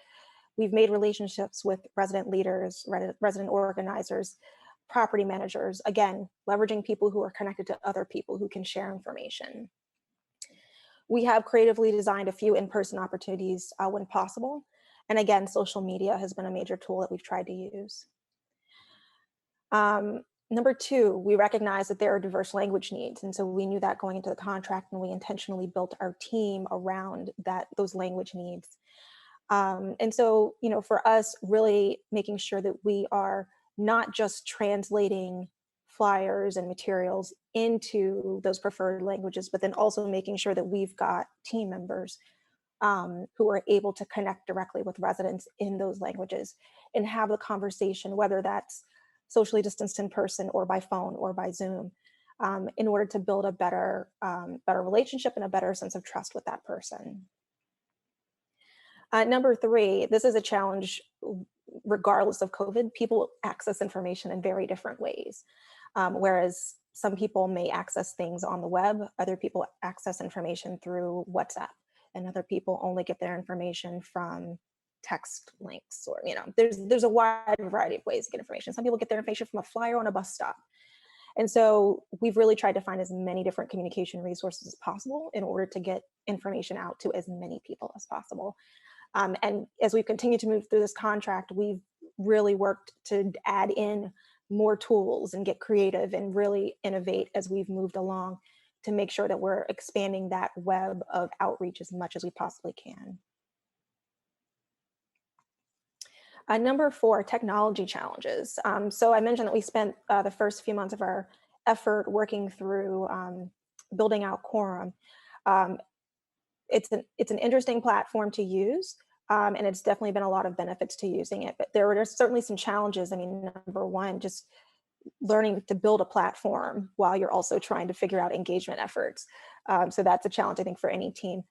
we've made relationships with resident leaders, resident organizers, property managers, again, leveraging people who are connected to other people who can share information. We have creatively designed a few in-person opportunities when possible. And again, social media has been a major tool that we've tried to use. Number 2, we recognize that there are diverse language needs. And so we knew that going into the contract, and we intentionally built our team around those language needs. And so, for us, really making sure that we are not just translating flyers and materials into those preferred languages, but then also making sure that we've got team members who are able to connect directly with residents in those languages and have the conversation, whether that's socially distanced in person or by phone or by Zoom, in order to build a better relationship and a better sense of trust with that person. Number 3, this is a challenge regardless of COVID. People access information in very different ways. Whereas some people may access things on the web, other people access information through WhatsApp, and other people only get their information from text links, or there's a wide variety of ways to get information. Some people get their information from a flyer on a bus stop. And so we've really tried to find as many different communication resources as possible in order to get information out to as many people as possible. And as we continue to move through this contract, we've really worked to add in more tools and get creative and really innovate as we've moved along to make sure that we're expanding that web of outreach as much as we possibly can. Number 4, technology challenges. So I mentioned that we spent the first few months of our effort working through building out Quorum. It's an interesting platform to use, and it's definitely been a lot of benefits to using it. But there were certainly some challenges. I mean, number 1, just learning to build a platform while you're also trying to figure out engagement efforts. So that's a challenge, I think, for any team.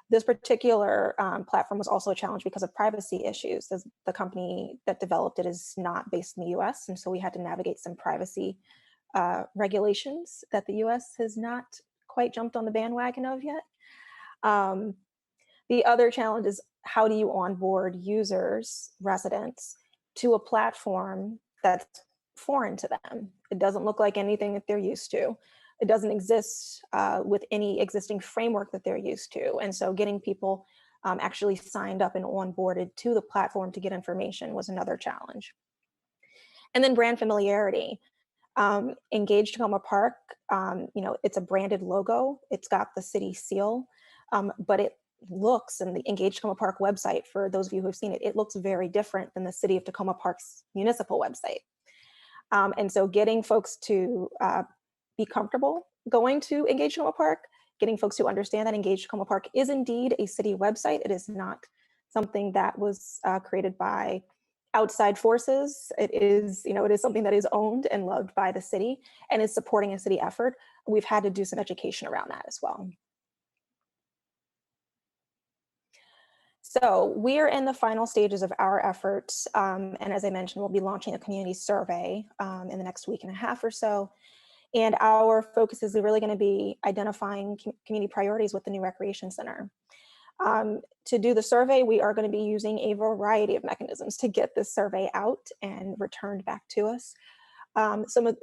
This particular platform was also a challenge because of privacy issues. The company that developed it is not based in the US, and so we had to navigate some privacy regulations that the US has not quite jumped on the bandwagon of yet. The other challenge is, how do you onboard users, residents, to a platform that's foreign to them? It doesn't look like anything that they're used to. It doesn't exist with any existing framework that they're used to. And so getting people actually signed up and onboarded to the platform to get information was another challenge. And then brand familiarity. Engage Tacoma Park, it's a branded logo. It's got the city seal, but it looks, and the Engage Tacoma Park website, for those of you who have seen it, it looks very different than the City of Tacoma Park's municipal website. And so getting folks to be comfortable going to Engage Tacoma Park, getting folks to understand that Engage Tacoma Park is indeed a city website. It is not something that was created by outside forces. It is, it is something that is owned and loved by the city and is supporting a city effort. We've had to do some education around that as well. So we are in the final stages of our efforts. And as I mentioned, we'll be launching a community survey in the next week and a half or so. And our focus is really going to be identifying community priorities with the new recreation center. To do the survey, we are going to be using a variety of mechanisms to get this survey out and returned back to us.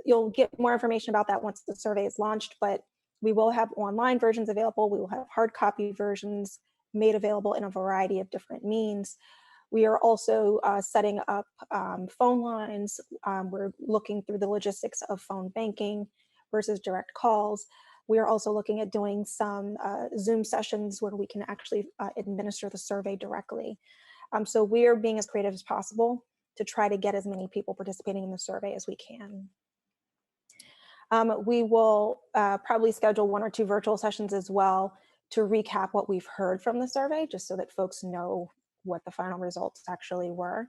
You'll get more information about that once the survey is launched, but we will have online versions available. We will have hard copy versions made available in a variety of different means. We are also setting up phone lines. We're looking through the logistics of phone banking versus direct calls. We are also looking at doing some Zoom sessions where we can actually administer the survey directly. So we are being as creative as possible to try to get as many people participating in the survey as we can. We will probably schedule 1 or 2 virtual sessions as well to recap what we've heard from the survey, just so that folks know what the final results actually were.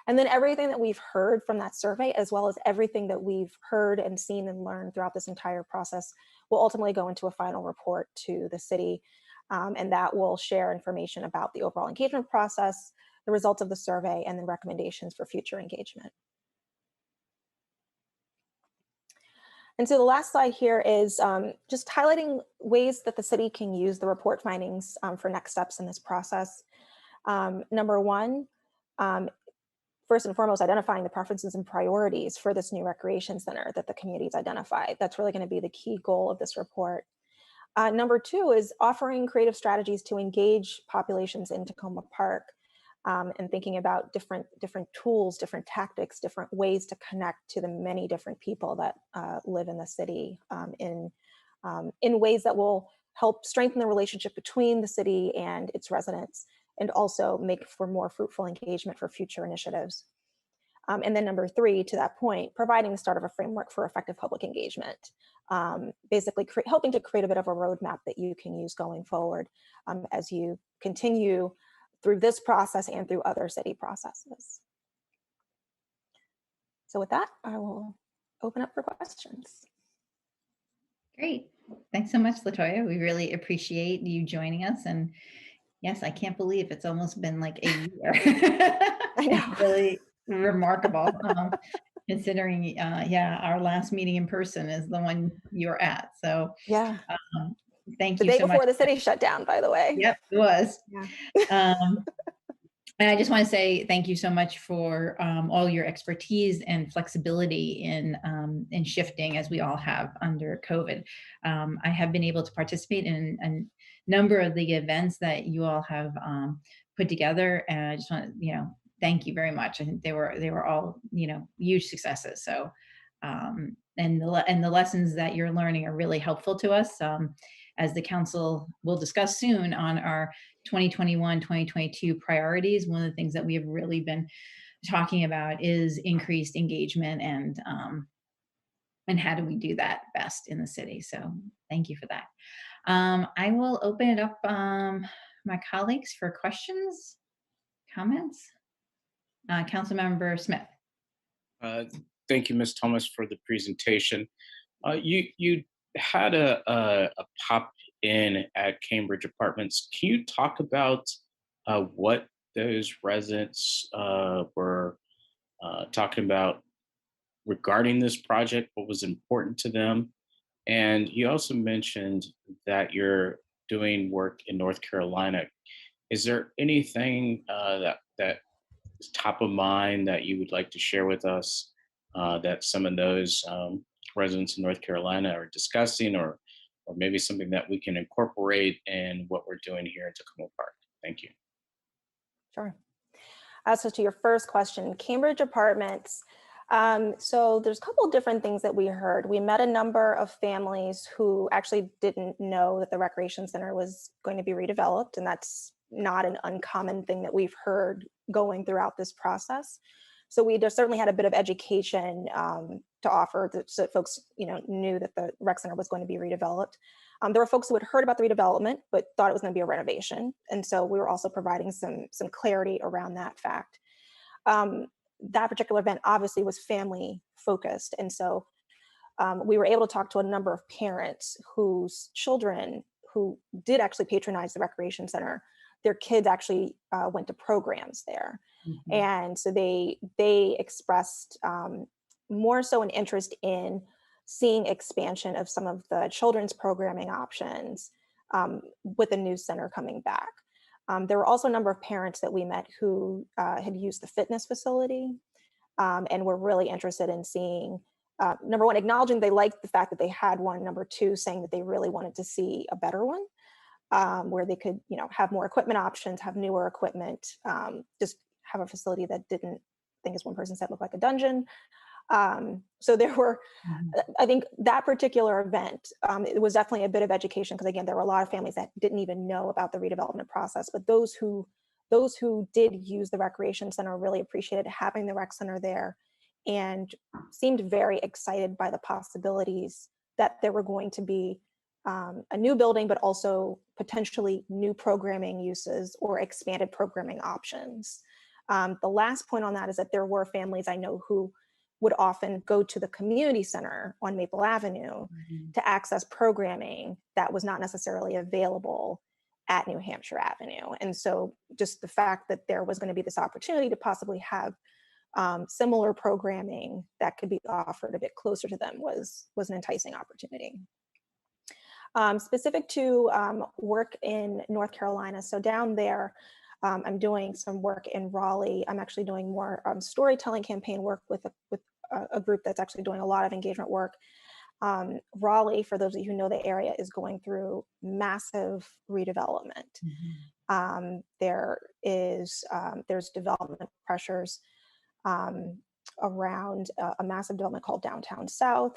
And then everything that we've heard from that survey, as well as everything that we've heard and seen and learned throughout this entire process, will ultimately go into a final report to the city. And that will share information about the overall engagement process, the results of the survey, and the recommendations for future engagement. And so the last slide here is just highlighting ways that the city can use the report findings for next steps in this process. Number one, first and foremost, identifying the preferences and priorities for this new recreation center that the community's identified. That's really going to be the key goal of this report. Number two is offering creative strategies to engage populations in Takoma Park, and thinking about different tools, different tactics, different ways to connect to the many different people that live in the city in ways that will help strengthen the relationship between the city and its residents, and also make for more fruitful engagement for future initiatives. And then number three, to that point, providing the start of a framework for effective public engagement, basically helping to create a bit of a roadmap that you can use going forward as you continue through this process and through other city processes. So with that, I will open up for questions. Great. Thanks so much, LaToya. We really appreciate you joining us. And yes, I can't believe it's almost been like a year. I know. It's really remarkable, considering, yeah, our last meeting in person is the one you're at. So yeah, thank the you day so much. before the city shut down, by the way. Yep, it was. Yeah. And I just want to say thank you so much for all your expertise and flexibility in shifting, as we all have under COVID. I have been able to participate in a number of the events that you all have put together, and I just want to, thank you very much. I think they were all, huge successes. So, and the lessons that you're learning are really helpful to us. As the council will discuss soon on our 2021-2022 priorities, one of the things that we have really been talking about is increased engagement and how do we do that best in the city. So thank you for that. I will open it up, my colleagues, for questions, comments. Councilmember Smith. Thank you, Ms. Thomas, for the presentation. You had a pop-in at Cambridge Apartments. Can you talk about what those residents were talking about regarding this project, what was important to them? And you also mentioned that you're doing work in North Carolina. Is there anything that is top of mind that you would like to share with us that some of those residents in North Carolina are discussing, or maybe something that we can incorporate in what we're doing here in Takoma Park? Thank you. Sure. So to your first question, Cambridge Apartments. So there's a couple of different things that we heard. We met a number of families who actually didn't know that the recreation center was going to be redeveloped, and that's not an uncommon thing that we've heard going throughout this process. So we just certainly had a bit of education to offer so that folks, knew that the rec center was going to be redeveloped. There were folks who had heard about the redevelopment, but thought it was going to be a renovation. And so we were also providing some clarity around that fact. That particular event obviously was family focused. And so we were able to talk to a number of parents whose children who did actually patronize the recreation center, their kids actually went to programs there. Mm-hmm. And so they expressed more so an interest in seeing expansion of some of the children's programming options with the news center coming back. There were also a number of parents that we met who had used the fitness facility and were really interested in seeing, number one, acknowledging they liked the fact that they had one, number two, saying that they really wanted to see a better one, where they could, have more equipment options, have newer equipment, just have a facility that didn't, I think as one person said, look like a dungeon. So there were, I think that particular event, it was definitely a bit of education, because again, there were a lot of families that didn't even know about the redevelopment process, but those who did use the recreation center really appreciated having the rec center there and seemed very excited by the possibilities that there were going to be a new building, but also potentially new programming uses or expanded programming options. The last point on that is that there were families I know who would often go to the community center on Maple Avenue to access programming that was not necessarily available at New Hampshire Avenue. And so just the fact that there was going to be this opportunity to possibly have similar programming that could be offered a bit closer to them was an enticing opportunity. Specific to work in North Carolina, so down there, I'm doing some work in Raleigh. I'm actually doing more storytelling campaign work with a group that's actually doing a lot of engagement work. Raleigh, for those of you who know the area, is going through massive redevelopment. There's development pressures around a massive development called Downtown South,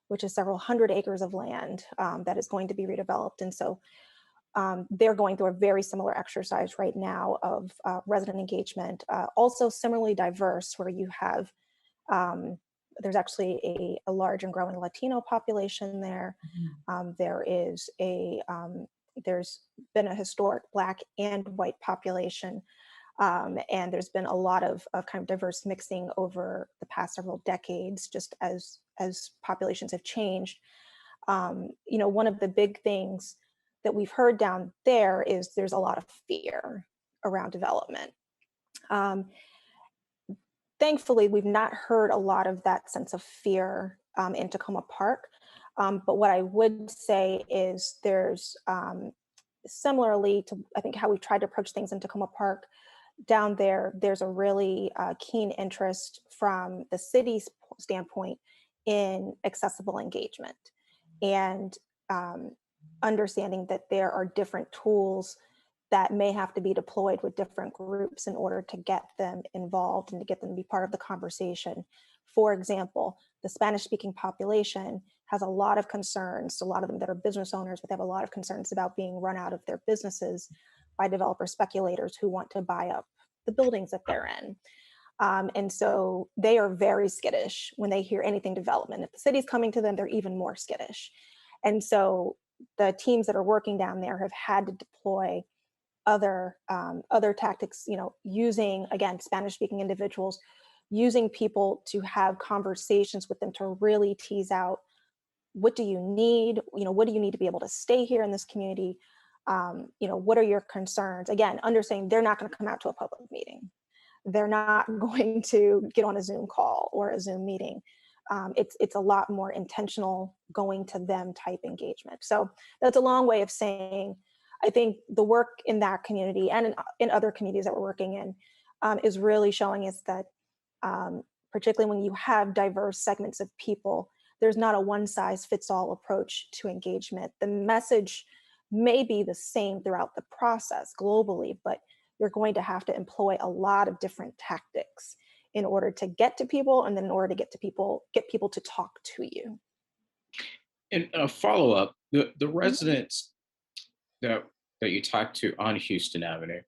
which is several hundred acres of land that is going to be redeveloped. And so they're going through a very similar exercise right now of resident engagement, also similarly diverse, where you have, there's actually a large and growing Latino population there. There's been a historic Black and white population. And there's been a lot of kind of diverse mixing over the past several decades, just as populations have changed. One of the big things that we've heard down there is there's a lot of fear around development. Thankfully, we've not heard a lot of that sense of fear in Takoma Park. But what I would say is there's, similarly to, I think, how we've tried to approach things in Takoma Park, down there's a really keen interest from the city's standpoint in accessible engagement and understanding that there are different tools that may have to be deployed with different groups in order to get them involved and to get them to be part of the conversation. For example, the Spanish-speaking population has a lot of concerns, a lot of them that are business owners, but they have a lot of concerns about being run out of their businesses by developer speculators who want to buy up the buildings that they're in. And so they are very skittish when they hear anything development. If the city's coming to them, they're even more skittish. And so the teams that are working down there have had to deploy other tactics, using, again, Spanish-speaking individuals, using people to have conversations with them to really tease out, what do you need? What do you need to be able to stay here in this community? What are your concerns? Again, understanding they're not going to come out to a public meeting. They're not going to get on a Zoom call or a Zoom meeting. It's a lot more intentional, going to them type engagement. So that's a long way of saying, I think the work in that community and in other communities that we're working in is really showing us that, particularly when you have diverse segments of people, there's not a one-size-fits-all approach to engagement. The message may be the same throughout the process globally, but you're going to have to employ a lot of different tactics in order to get to people, and then in order to get people to talk to you. And a follow-up, the residents that you talked to on Houston Avenue,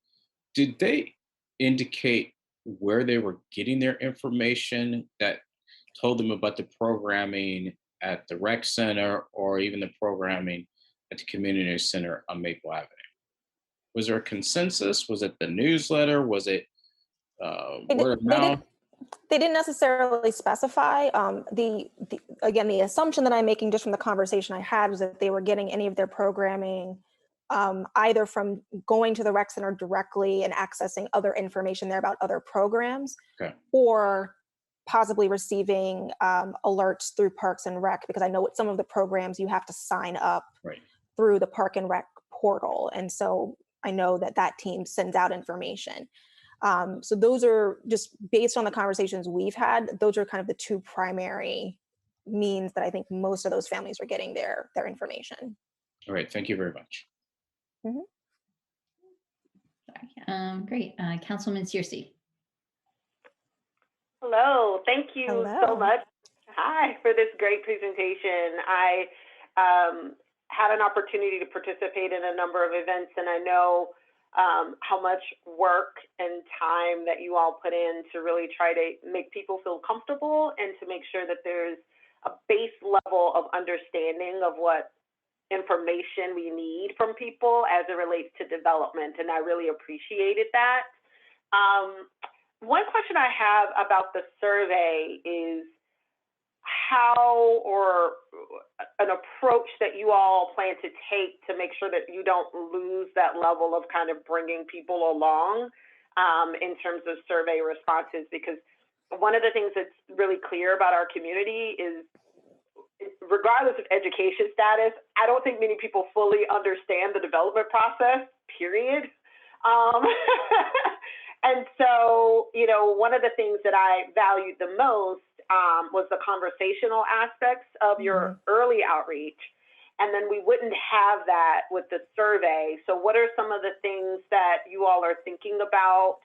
did they indicate where they were getting their information that told them about the programming at the rec center or even the programming at the community center on Maple Avenue? Was there a consensus? Was it the newsletter? Was it word of mouth? They didn't necessarily specify. Again, the assumption that I'm making just from the conversation I had was that they were getting any of their programming either from going to the rec center directly and accessing other information there about other programs, okay, or possibly receiving alerts through Parks and Rec, because I know with some of the programs you have to sign up Right. through the Park and Rec portal. And so I know that that team sends out information. So those are just based on the conversations we've had, those are kind of the two primary means that I think most of those families are getting their information. All right. Thank you very much. Sorry. Great. Councilwoman Searcy. Hello, thank you so Hello. much. Hi, for this great presentation. I had an opportunity to participate in a number of events, and I know how much work and time that you all put in to really try to make people feel comfortable and to make sure that there's a base level of understanding of what information we need from people as it relates to development, and I really appreciated that. One question I have about the survey is how, or an approach that you all plan to take to make sure that you don't lose that level of kind of bringing people along in terms of survey responses, because one of the things that's really clear about our community is, regardless of education status, I don't think many people fully understand the development process, period. And so, you know, one of the things that I valued the most was the conversational aspects of your early outreach. And then we wouldn't have that with the survey. So what are some of the things that you all are thinking about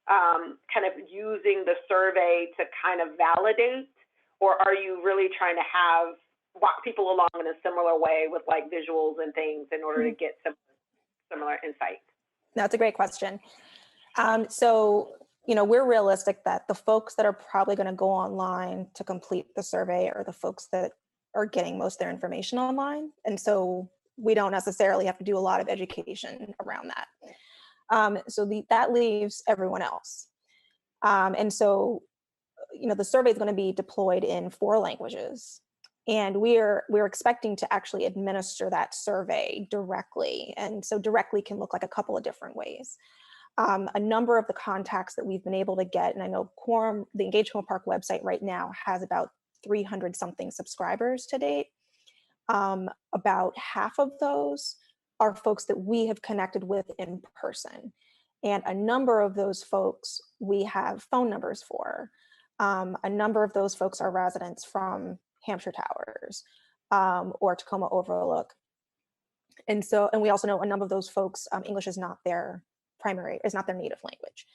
kind of using the survey to kind of validate? Or are you really trying to walk people along in a similar way with like visuals and things in order to get some similar insights? That's a great question. So, you know, we're realistic that the folks that are probably going to go online to complete the survey are the folks that are getting most of their information online. And so we don't necessarily have to do a lot of education around that. So that leaves everyone else. And so, you know, the survey is going to be deployed in 4 languages. And we're expecting to actually administer that survey directly. And so directly can look like a couple of different ways. A number of the contacts that we've been able to get, and I know Quorum, the Engage Home Park website right now has about 300 something subscribers to date. About half of those are folks that we have connected with in person. And a number of those folks we have phone numbers for. A number of those folks are residents from Hampshire Towers or Tacoma Overlook. And we also know a number of those folks, English is not their native language.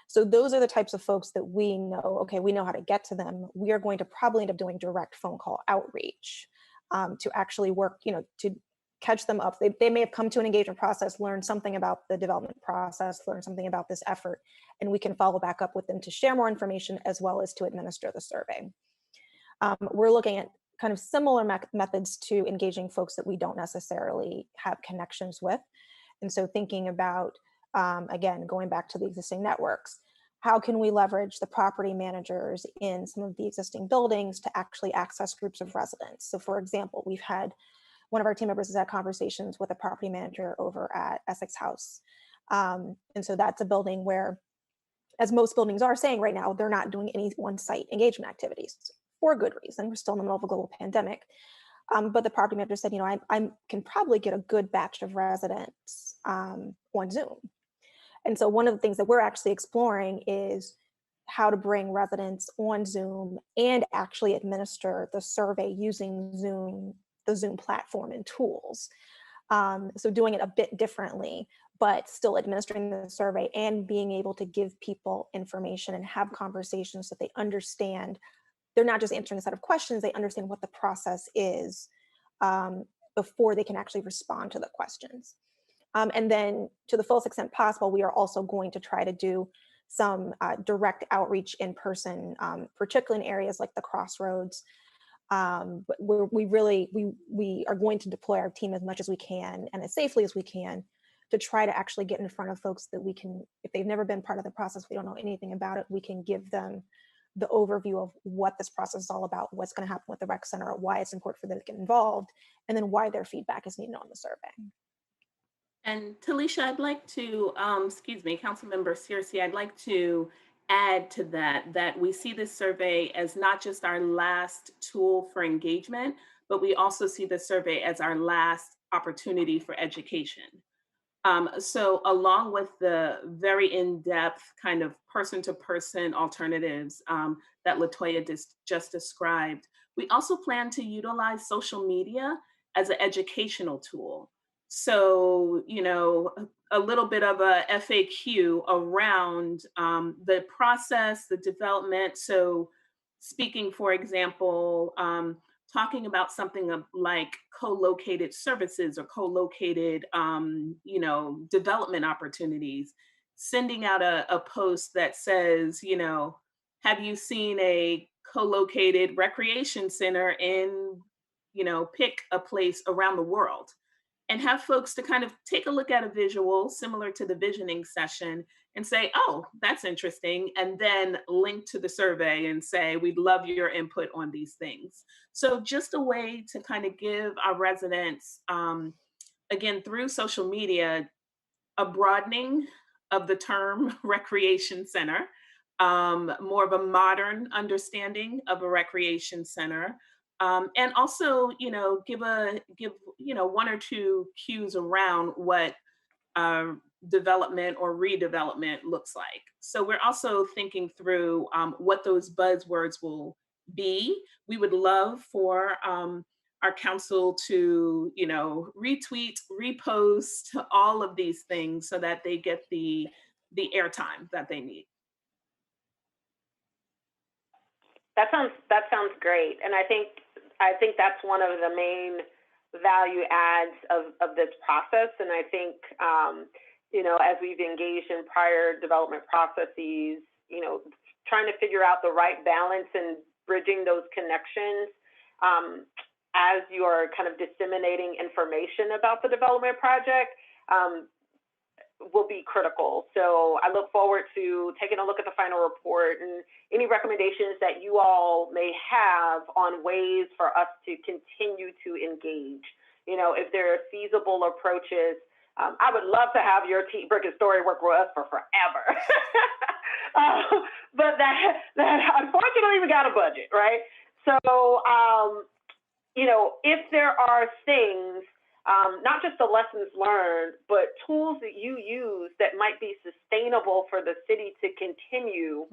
So those are the types of folks that we know, okay, we know how to get to them. We are going to probably end up doing direct phone call outreach to actually work, you know, to catch them up. They may have come to an engagement process, learn something about the development process, learn something about this effort, and we can follow back up with them to share more information as well as to administer the survey. We're looking at kind of similar methods to engaging folks that we don't necessarily have connections with. And so thinking about, again, going back to the existing networks, how can we leverage the property managers in some of the existing buildings to actually access groups of residents? So for example, we've had one of our team members has had conversations with a property manager over at Essex House. And so that's a building where, as most buildings are saying right now, they're not doing any on-site engagement activities for good reason. We're still in the middle of a global pandemic. But the property manager said, you know, I can probably get a good batch of residents on Zoom. And so one of the things that we're actually exploring is how to bring residents on Zoom and actually administer the survey using Zoom, the Zoom platform and tools. So doing it a bit differently, but still administering the survey and being able to give people information and have conversations so that they understand. They're not just answering a set of questions, they understand what the process is before they can actually respond to the questions. And then to the fullest extent possible, we are also going to try to do some direct outreach in person, particularly in areas like the Crossroads. But we are going to deploy our team as much as we can and as safely as we can to try to actually get in front of folks that we can, if they've never been part of the process, we don't know anything about it, we can give them the overview of what this process is all about, what's going to happen with the rec center, why it's important for them to get involved, and then why their feedback is needed on the survey. And Talisha, I'd like to, Councilmember Searcy, I'd like to add to that, that we see this survey as not just our last tool for engagement, but we also see the survey as our last opportunity for education. So along with the very in-depth kind of person-to-person alternatives that Latoya just described, we also plan to utilize social media as an educational tool. So, you know, a little bit of a FAQ around the process, the development. So speaking, for example, talking about something like co-located services or co-located, you know, development opportunities, sending out a post that says, you know, have you seen a co-located recreation center in, you know, pick a place around the world, and have folks to kind of take a look at a visual similar to the visioning session and say, oh, that's interesting. And then link to the survey and say, we'd love your input on these things. So just a way to kind of give our residents, again, through social media, a broadening of the term recreation center, more of a modern understanding of a recreation center, and also, you know, give you know, one or two cues around what development or redevelopment looks like. So we're also thinking through what those buzzwords will be. We would love for our council to, you know, retweet, repost all of these things so that they get the airtime that they need. That sounds great, and I think that's one of the main value adds of this process. And I think you know, as we've engaged in prior development processes, you know, trying to figure out the right balance and bridging those connections as you are kind of disseminating information about the development project will be critical. So I look forward to taking a look at the final report and any recommendations that you all may have on ways for us to continue to engage. You know, if there are feasible approaches, I would love to have your Brick and Story work with us for forever. But that unfortunately we got a budget, right? So, you know, if there are things, not just the lessons learned, but tools that you use that might be sustainable for the city to continue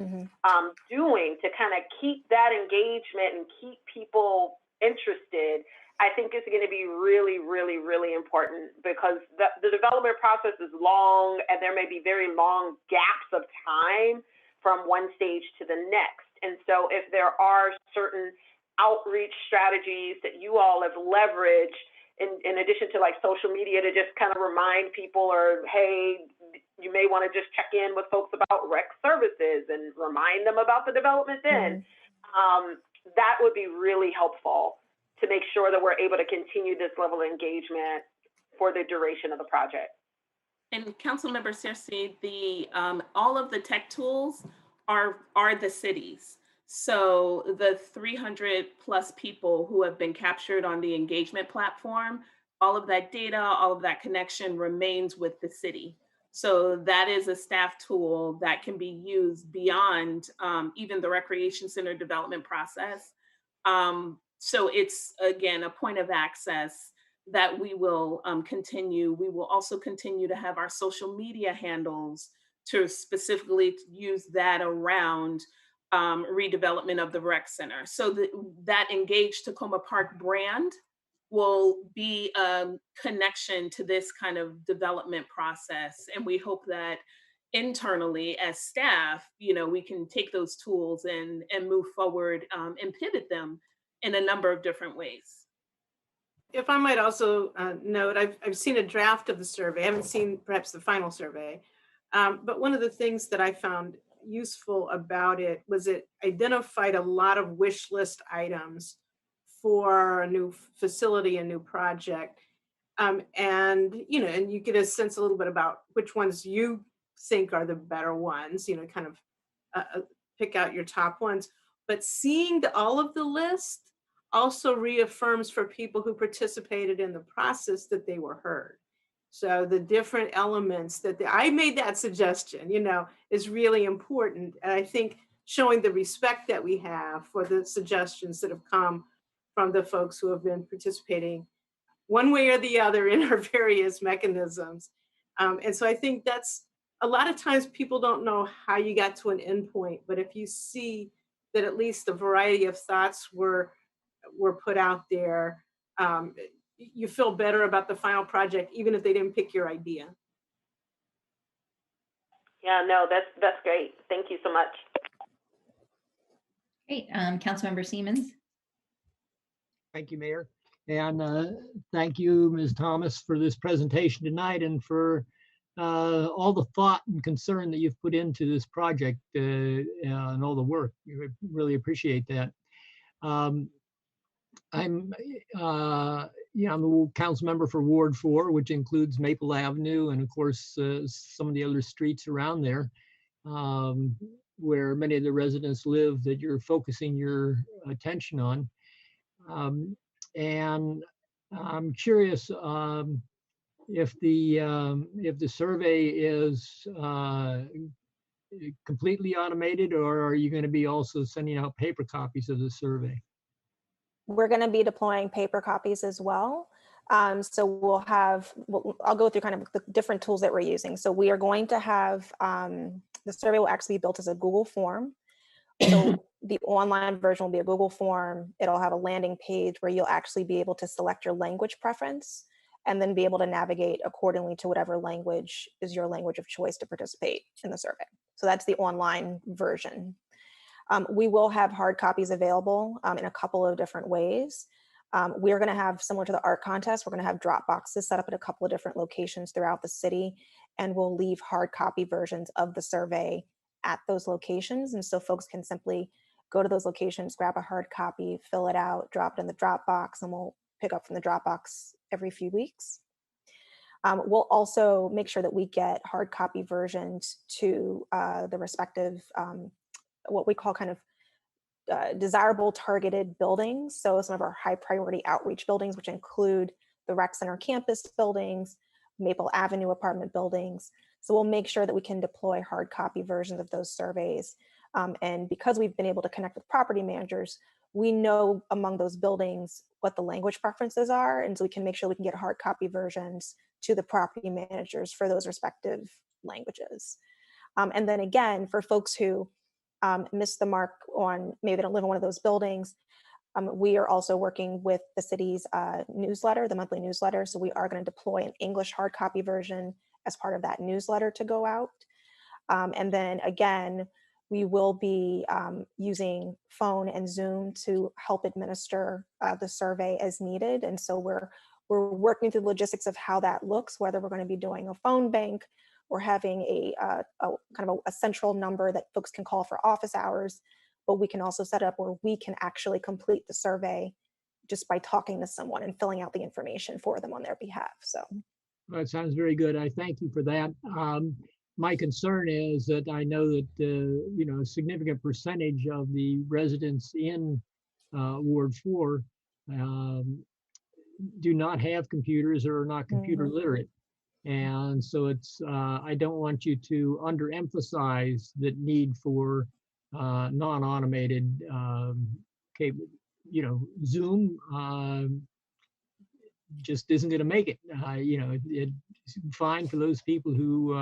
doing to kind of keep that engagement and keep people interested, I think is going to be really, really, really important, because the development process is long and there may be very long gaps of time from one stage to the next. And so if there are certain outreach strategies that you all have leveraged in addition to like social media to just kind of remind people, or hey, you may want to just check in with folks about rec services and remind them about the development then, that would be really helpful to make sure that we're able to continue this level of engagement for the duration of the project. And Councilmember Cersei, the all of the tech tools are the cities. So the 300 plus people who have been captured on the engagement platform, all of that data, all of that connection remains with the city. So that is a staff tool that can be used beyond even the recreation center development process. So it's, again, a point of access that we will continue. We will also continue to have our social media handles to specifically use that around redevelopment of the rec center. So that Engage Tacoma Park brand will be a connection to this kind of development process. And we hope that internally as staff, you know, we can take those tools and move forward and pivot them in a number of different ways. If I might also note, I've seen a draft of the survey. I haven't seen perhaps the final survey. But one of the things that I found useful about it was it identified a lot of wish list items for a new facility, a new project. And, you know, and you get a sense a little bit about which ones you think are the better ones, you know, kind of pick out your top ones. But seeing all of the list also reaffirms for people who participated in the process that they were heard. So the different elements I made that suggestion, is really important. And I think showing the respect that we have for the suggestions that have come from the folks who have been participating one way or the other in our various mechanisms. And so I think that's a lot of times people don't know how you got to an endpoint, but if you see that at least the variety of thoughts were put out there, you feel better about the final project, even if they didn't pick your idea. Yeah, no, that's great. Thank you so much. Great. Councilmember Siemens. Thank you, Mayor. And thank you, Ms. Thomas, for this presentation tonight and for all the thought and concern that you've put into this project and all the work. We really appreciate that. I'm a council member for Ward 4, which includes Maple Avenue and, of course, some of the other streets around there where many of the residents live that you're focusing your attention on. And I'm curious if the survey is completely automated, or are you going to be also sending out paper copies of the survey? We're going to be deploying paper copies as well. So I'll go through kind of the different tools that we're using. So we are going to have, the survey will actually be built as a Google form. So the online version will be a Google form. It'll have a landing page where you'll actually be able to select your language preference and then be able to navigate accordingly to whatever language is your language of choice to participate in the survey. So that's the online version. We will have hard copies available in a couple of different ways. We're going to have, similar to the art contest, we're going to have drop boxes set up at a couple of different locations throughout the city, and we'll leave hard copy versions of the survey at those locations. And so folks can simply go to those locations, grab a hard copy, fill it out, drop it in the Dropbox, and we'll pick up from the Dropbox every few weeks. We'll also make sure that we get hard copy versions to the respective, what we call kind of desirable targeted buildings. So some of our high priority outreach buildings, which include the Rec Center campus buildings, Maple Avenue apartment buildings. So we'll make sure that we can deploy hard copy versions of those surveys. And because we've been able to connect with property managers, we know among those buildings what the language preferences are. And so we can make sure we can get hard copy versions to the property managers for those respective languages. And then again, for folks who missed the mark on, maybe they don't live in one of those buildings, we are also working with the city's newsletter, the monthly newsletter. So we are going to deploy an English hard copy version as part of that newsletter to go out. And then again, we will be using phone and Zoom to help administer the survey as needed. And so we're working through the logistics of how that looks, whether we're going to be doing a phone bank or having a kind of a central number that folks can call for office hours, but we can also set up where we can actually complete the survey just by talking to someone and filling out the information for them on their behalf. So that sounds very good. I thank you for that. My concern is that I know that a significant percentage of the residents in Ward 4 do not have computers or are not computer literate. And so I don't want you to underemphasize the need for non-automated Zoom just isn't going to make it. It's fine for those people who,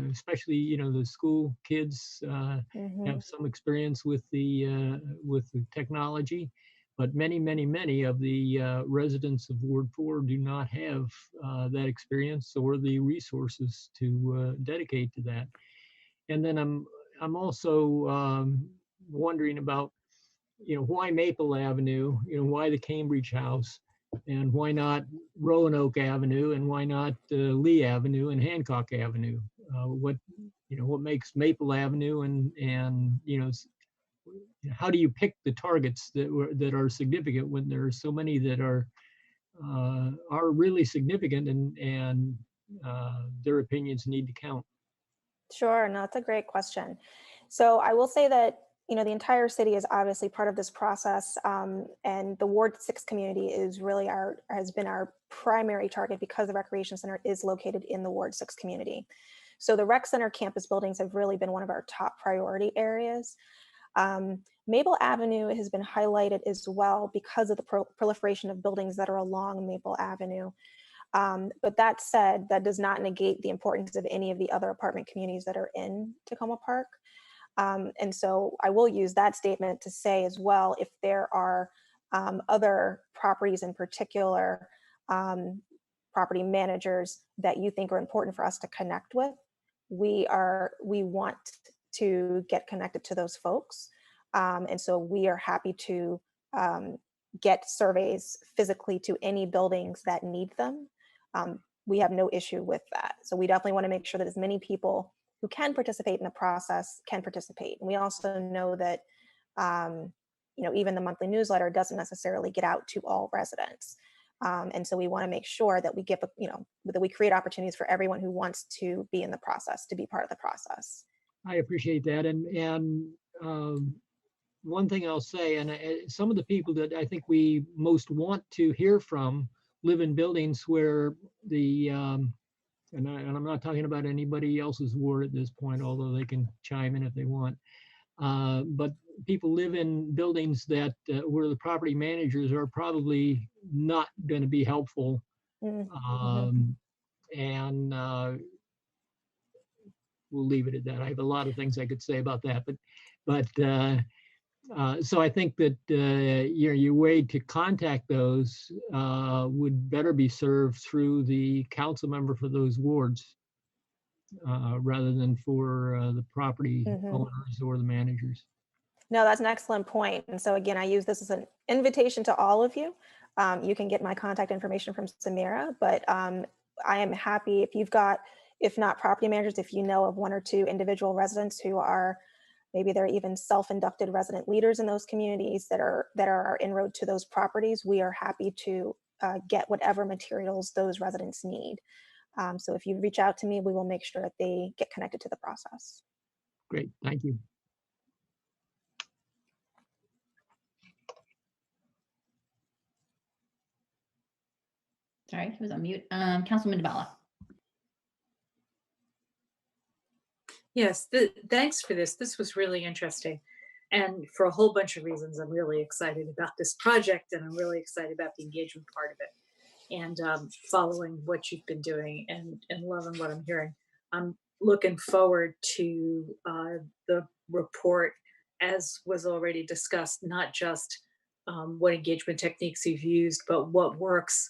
especially the school kids, have some experience with the technology, but many of the residents of Ward 4 do not have that experience or the resources to dedicate to that. And then I'm also wondering about why Maple Avenue, why the Cambridge House, and why not Roanoke Avenue, and why not Lee Avenue and Hancock Avenue? What makes Maple Avenue, and how do you pick the targets that are significant when there are so many that are really significant and their opinions need to count? Sure, no, that's a great question. So I will say that you know, the entire city is obviously part of this process, and the Ward 6 community is really has been our primary target because the Recreation Center is located in the Ward 6 community. So the Rec Center campus buildings have really been one of our top priority areas. Maple Avenue has been highlighted as well because of the proliferation of buildings that are along Maple Avenue. But that said, that does not negate the importance of any of the other apartment communities that are in Tacoma Park. And so I will use that statement to say as well, if there are other properties in particular, property managers that you think are important for us to connect with, we want to get connected to those folks. And so we are happy to get surveys physically to any buildings that need them. We have no issue with that. So we definitely want to make sure that as many people who can participate in the process can participate. And we also know that, you know, even the monthly newsletter doesn't necessarily get out to all residents. And so we want to make sure that we give, you know, that we create opportunities for everyone who wants to be in the process, to be part of the process. I appreciate that. And one thing I'll say, and some of the people that I think we most want to hear from live in buildings where the, and I'm not talking about anybody else's ward at this point, although they can chime in if they want. But people live in buildings that where the property managers are probably not going to be helpful. And we'll leave it at that. I have a lot of things I could say about that, but so I think that your way to contact those would better be served through the council member for those wards, rather than for the property owners or the managers. No, that's an excellent point. And so again, I use this as an invitation to all of you. You can get my contact information from Samira, but I am happy if you've got, if not property managers, if you know of one or two individual residents who are, maybe they're even self-inducted resident leaders in those communities that are our inroad to those properties, we are happy to get whatever materials those residents need. So if you reach out to me, we will make sure that they get connected to the process. Great, thank you. Sorry, I was on mute. Councilman DeBella. Yes, thanks for this. This was really interesting. And for a whole bunch of reasons, I'm really excited about this project, and I'm really excited about the engagement part of it, and following what you've been doing and loving what I'm hearing. I'm looking forward to the report, as was already discussed, not just what engagement techniques you've used, but what works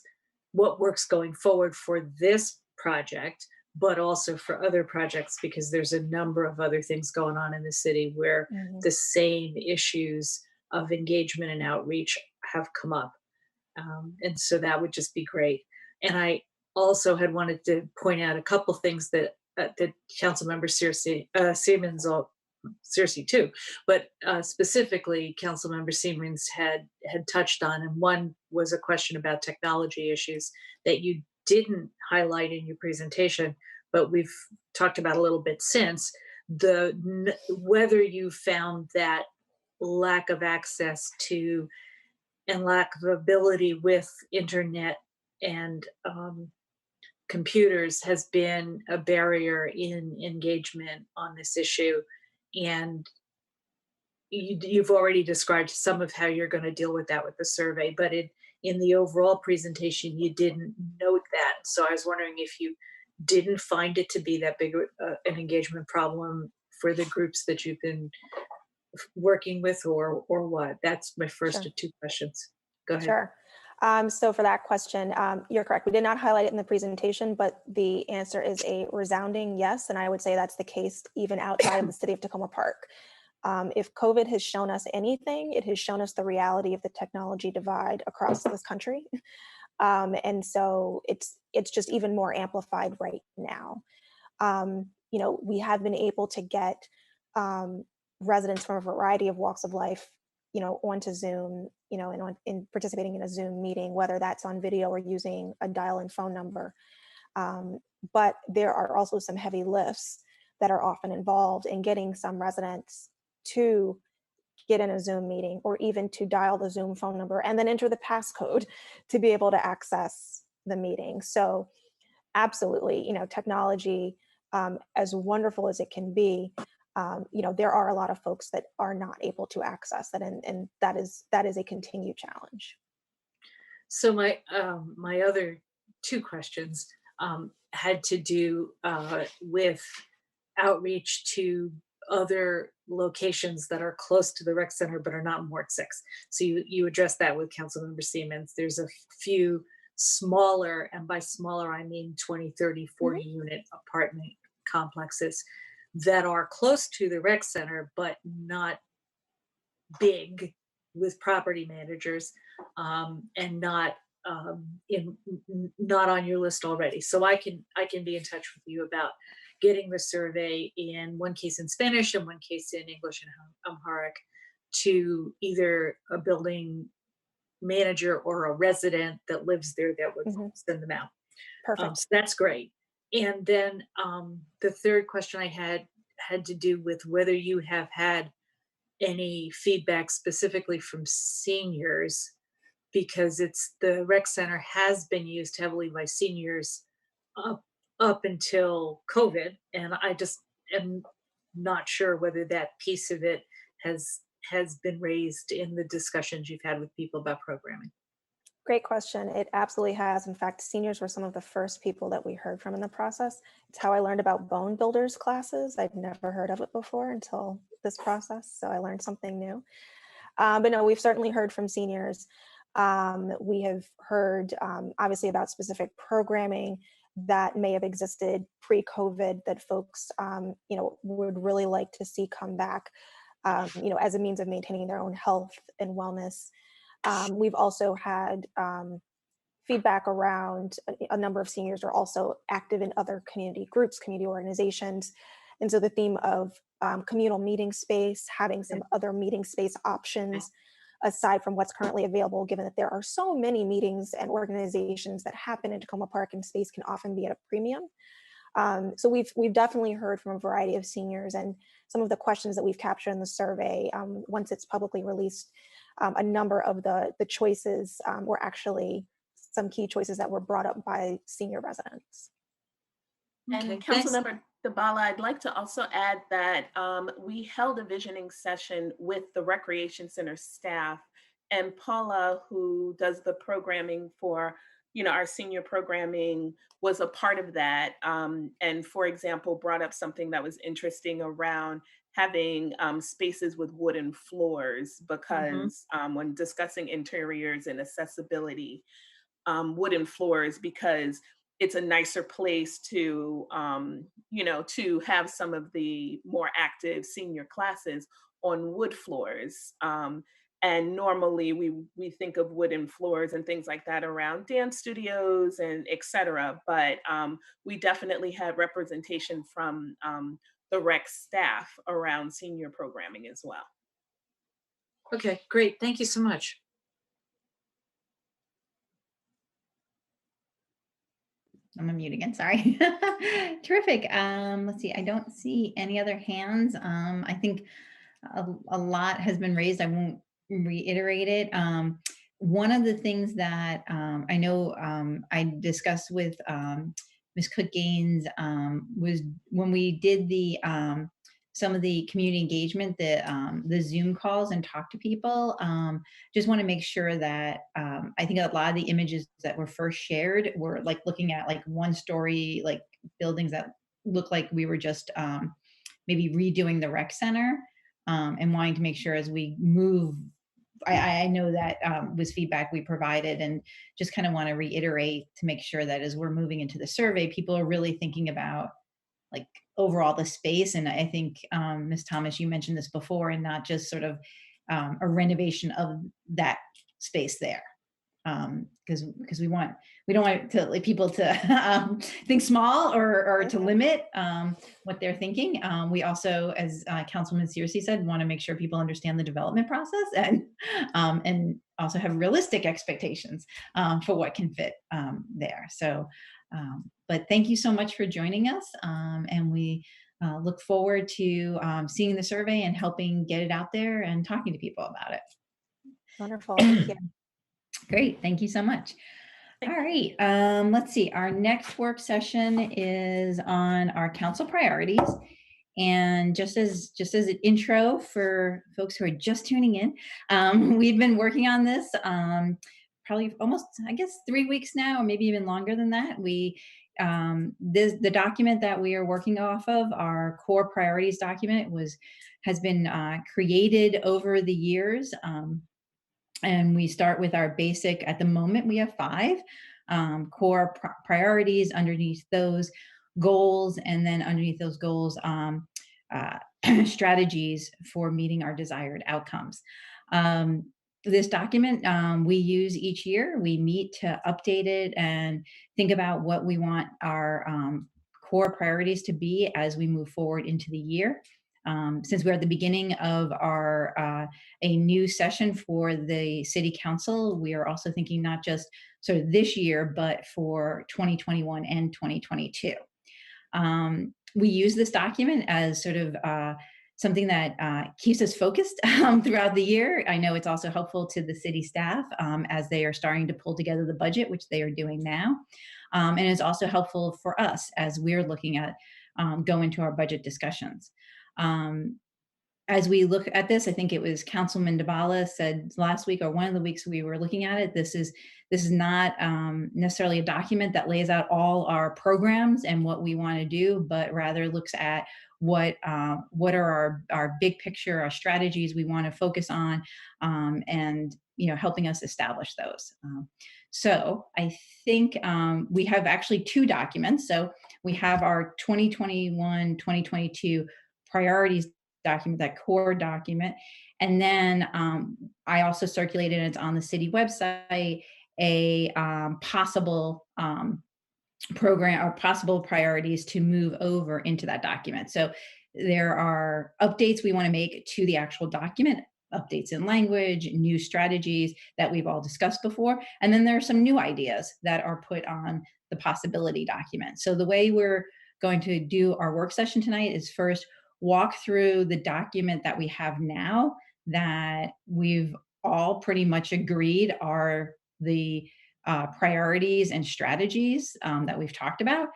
going forward for this project, but also for other projects, because there's a number of other things going on in the city where the same issues of engagement and outreach have come up. And so that would just be great. And I also had wanted to point out a couple things that Councilmember Searcy too, but specifically Councilmember Siemens had touched on, and one was a question about technology issues that you didn't highlight in your presentation, but we've talked about a little bit since, whether you found that lack of access to and lack of ability with internet and computers has been a barrier in engagement on this issue. And you've already described some of how you're going to deal with that with the survey, but in the overall presentation, you didn't note that. So I was wondering if you didn't find it to be that big an engagement problem for the groups that you've been working with, or what? That's my first of two questions. Go ahead. Sure. So for that question, you're correct. We did not highlight it in the presentation, but the answer is a resounding yes. And I would say that's the case even outside of the city of Tacoma Park. If COVID has shown us anything, it has shown us the reality of the technology divide across this country. And so it's just even more amplified right now. You know, we have been able to get residents from a variety of walks of life, you know, onto Zoom, you know, and in participating in a Zoom meeting, whether that's on video or using a dial-in phone number. But there are also some heavy lifts that are often involved in getting some residents to get in a Zoom meeting, or even to dial the Zoom phone number and then enter the passcode to be able to access the meeting. So absolutely, technology, as wonderful as it can be, there are a lot of folks that are not able to access it, and that is a continued challenge. So my other two questions had to do with outreach to other locations that are close to the rec center but are not in Ward 6. So you addressed that with Councilmember Siemens. There's a few smaller, and by smaller I mean 20, 30, 40 unit apartment complexes that are close to the rec center but not big, with property managers, and not not on your list already. So I can be in touch with you about getting the survey, in one case in Spanish and one case in English and Amharic, to either a building manager or a resident that lives there that would send them out. Perfect. So that's great. And then the third question I had to do with whether you have had any feedback specifically from seniors, because the rec center has been used heavily by seniors up until COVID, and I just am not sure whether that piece of it has been raised in the discussions you've had with people about programming. Great question. It absolutely has. In fact, seniors were some of the first people that we heard from in the process. It's how I learned about bone builders classes. I'd never heard of it before until this process, so I learned something new. But no, we've certainly heard from seniors. We have heard obviously about specific programming that may have existed pre-COVID that folks would really like to see come back, as a means of maintaining their own health and wellness. We've also had feedback around a number of seniors are also active in other community groups, community organizations. And so the theme of communal meeting space, having some other meeting space options aside from what's currently available, given that there are so many meetings and organizations that happen in Tacoma Park, and space can often be at a premium. So we've definitely heard from a variety of seniors, and some of the questions that we've captured in the survey, once it's publicly released, a number of the choices were actually some key choices that were brought up by senior residents. And Councilmember Dabala, I'd like to also add that we held a visioning session with the Recreation Center staff, and Paula, who does the programming for our senior programming, was a part of that. And for example, brought up something that was interesting around having spaces with wooden floors, because when discussing interiors and accessibility, wooden floors, because it's a nicer place to, to have some of the more active senior classes on wood floors. And normally we think of wooden floors and things like that around dance studios and et cetera, but we definitely had representation from the rec staff around senior programming as well. Okay, great. Thank you so much. I'm on mute again, sorry. Terrific. Let's see, I don't see any other hands. I think a lot has been raised. I won't reiterate it. One of the things that I know I discussed with Ms. Cook-Gaines was when we did the some of the community engagement, the Zoom calls and talk to people. Just want to make sure that I think a lot of the images that were first shared were like looking at like one-story like buildings that look like we were just maybe redoing the rec center, and wanting to make sure as we move. I know that was feedback we provided, and just kind of want to reiterate to make sure that as we're moving into the survey, people are really thinking about like overall the space. And I think Ms. Thomas, you mentioned this before, and not just sort of a renovation of that space there. Because we don't want to like people to think small or to limit what they're thinking. We also, as Councilman Searcy said, want to make sure people understand the development process and also have realistic expectations for what can fit there. So, but thank you so much for joining us, and we look forward to seeing the survey and helping get it out there and talking to people about it. Wonderful. Thank you. Great. Thank you so much. All right. Let's see. Our next work session is on our council priorities. And just as an intro for folks who are just tuning in, we've been working on this probably almost, I guess, 3 weeks now, or maybe even longer than that. The document that we are working off of, our core priorities document, has been created over the years. And we start with our basic, at the moment, we have 5 core priorities, underneath those goals, and then underneath those goals, strategies for meeting our desired outcomes. This document we use each year. We meet to update it and think about what we want our core priorities to be as we move forward into the year. Since we're at the beginning of a new session for the City Council, we are also thinking not just sort of this year, but for 2021 and 2022. We use this document as sort of something that keeps us focused throughout the year. I know it's also helpful to the city staff as they are starting to pull together the budget, which they are doing now. And it's also helpful for us as we're looking at going to our budget discussions. As we look at this, I think it was Councilman Dabala said last week, or one of the weeks we were looking at it, this is not necessarily a document that lays out all our programs and what we want to do, but rather looks at what are our big picture, our strategies we want to focus on, and helping us establish those. So I think we have actually 2 documents. So we have our 2021-2022 priorities document, that core document. And then I also circulated, and it's on the city website, a possible program or possible priorities to move over into that document. So there are updates we want to make to the actual document, updates in language, new strategies that we've all discussed before. And then there are some new ideas that are put on the possibility document. So the way we're going to do our work session tonight is first walk through the document that we have now that we've all pretty much agreed are the priorities and strategies that we've talked about.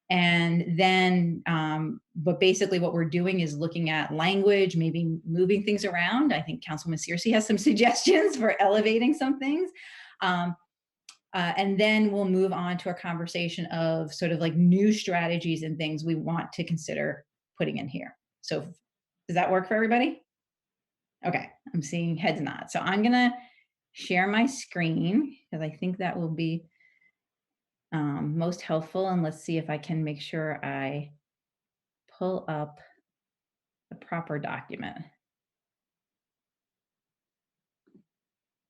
And then, but basically what we're doing is looking at language, maybe moving things around. I think Councilman Searcy has some suggestions for elevating some things. And then we'll move on to a conversation of sort of like new strategies and things we want to consider putting in here. So does that work for everybody? Okay, I'm seeing heads nod. So I'm gonna share my screen because I think that will be most helpful. And let's see if I can make sure I pull up the proper document.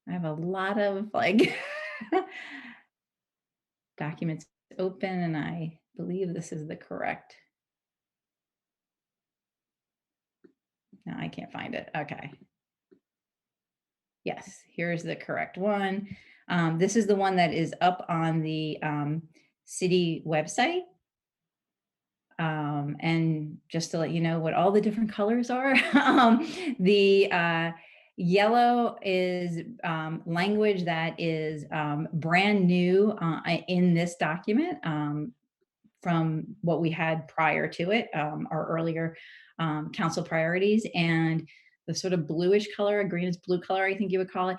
I have a lot of documents open, and I believe this is the correct. No, I can't find it. Okay. Yes, here's the correct one. This is the one that is up on the city website. And just to let you know what all the different colors are, the yellow is language that is brand new in this document from what we had prior to it, our earlier council priorities. And the sort of bluish color, greenish blue color, I think you would call it,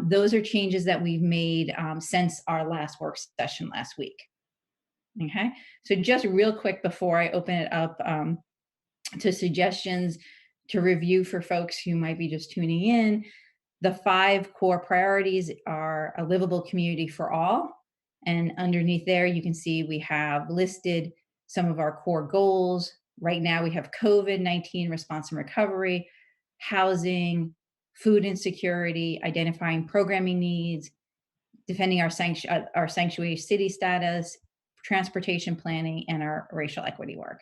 those are changes that we've made since our last work session last week. Okay, so just real quick before I open it up to suggestions to review for folks who might be just tuning in, the 5 core priorities are a livable community for all. And underneath there, you can see we have listed some of our core goals. Right now, we have COVID-19 response and recovery, housing, food insecurity, identifying programming needs, defending our sanctuary city status, transportation planning, and our racial equity work.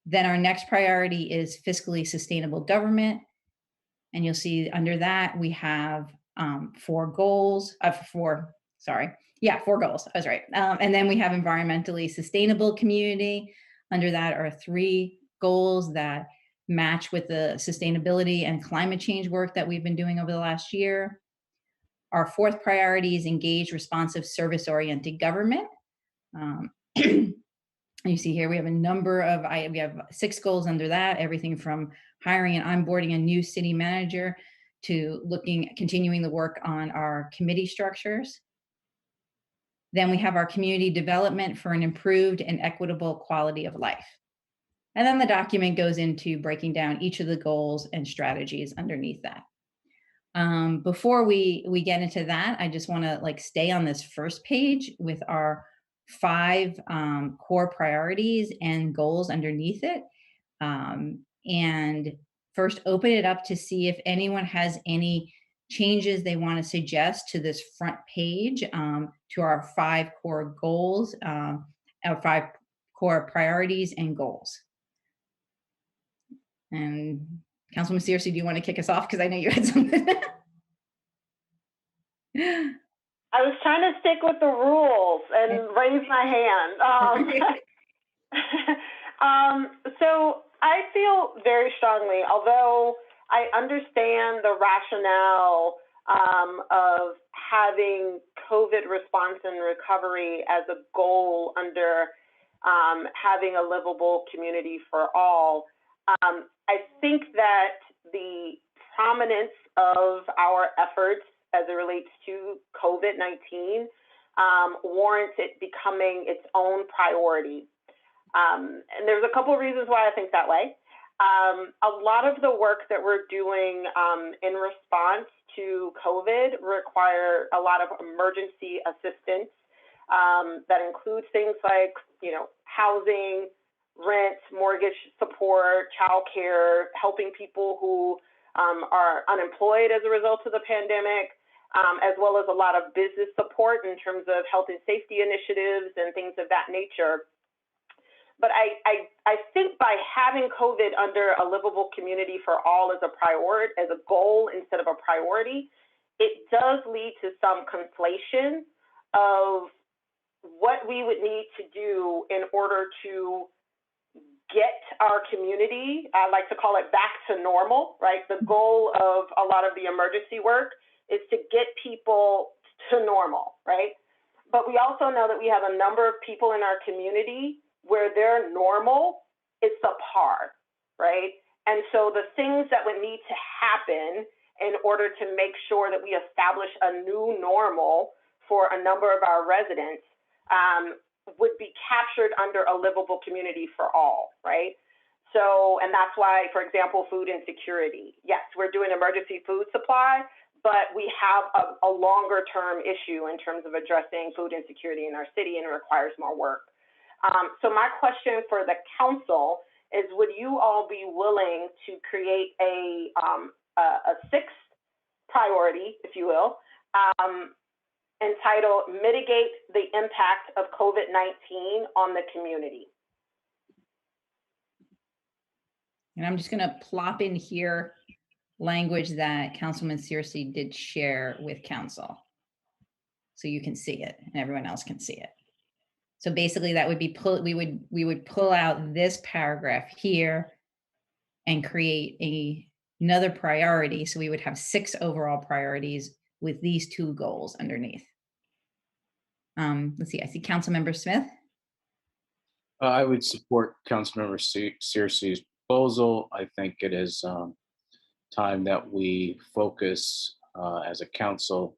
Then our next priority is fiscally sustainable government. And you'll see under that, we have 4 goals, 4 goals, I was right. And then we have environmentally sustainable community. Under that are 3 goals that match with the sustainability and climate change work that we've been doing over the last year. Our fourth priority is engage responsive service-oriented government. You see here, we have a number of, we have 6 goals under that, everything from hiring and onboarding a new city manager to continuing the work on our committee structures. Then we have our community development for an improved and equitable quality of life. And then the document goes into breaking down each of the goals and strategies underneath that. Before we get into that, I just want to stay on this first page with our 5 core priorities and goals underneath it. And first open it up to see if anyone has any changes they want to suggest to this front page, to our 5 core goals, our 5 core priorities and goals. And Councilwoman Searcy, do you want to kick us off? Because I know you had something. I was trying to stick with the rules and raise my hand. So I feel very strongly, although I understand the rationale of having COVID response and recovery as a goal under having a livable community for all. I think that the prominence of our efforts as it relates to COVID-19 warrants it becoming its own priority. And there's a couple of reasons why I think that way. A lot of the work that we're doing in response to COVID require a lot of emergency assistance that includes things like, housing, rent, mortgage support, childcare, helping people who are unemployed as a result of the pandemic, as well as a lot of business support in terms of health and safety initiatives and things of that nature. But I think by having COVID under a livable community for all as a priority, as a goal instead of a priority, it does lead to some conflation of what we would need to do in order to get our community, I like to call it back to normal, right? The goal of a lot of the emergency work is to get people to normal, right? But we also know that we have a number of people in our community where their normal is subpar, right? And so the things that would need to happen in order to make sure that we establish a new normal for a number of our residents would be captured under a livable community for all, right? So, and that's why, for example, food insecurity. Yes, we're doing emergency food supply, but we have a longer term issue in terms of addressing food insecurity in our city, and it requires more work. So my question for the council is, would you all be willing to create a 6th priority, if you will, entitled Mitigate the Impact of COVID-19 on the Community? And I'm just going to plop in here language that Councilwoman Searcy did share with council, so you can see it and everyone else can see it. So basically that would be we would pull out this paragraph here and create another priority. So we would have 6 overall priorities with these 2 goals underneath. Let's see, I see Councilmember Smith. I would support Councilmember Searcy's proposal. I think it is time that we focus as a council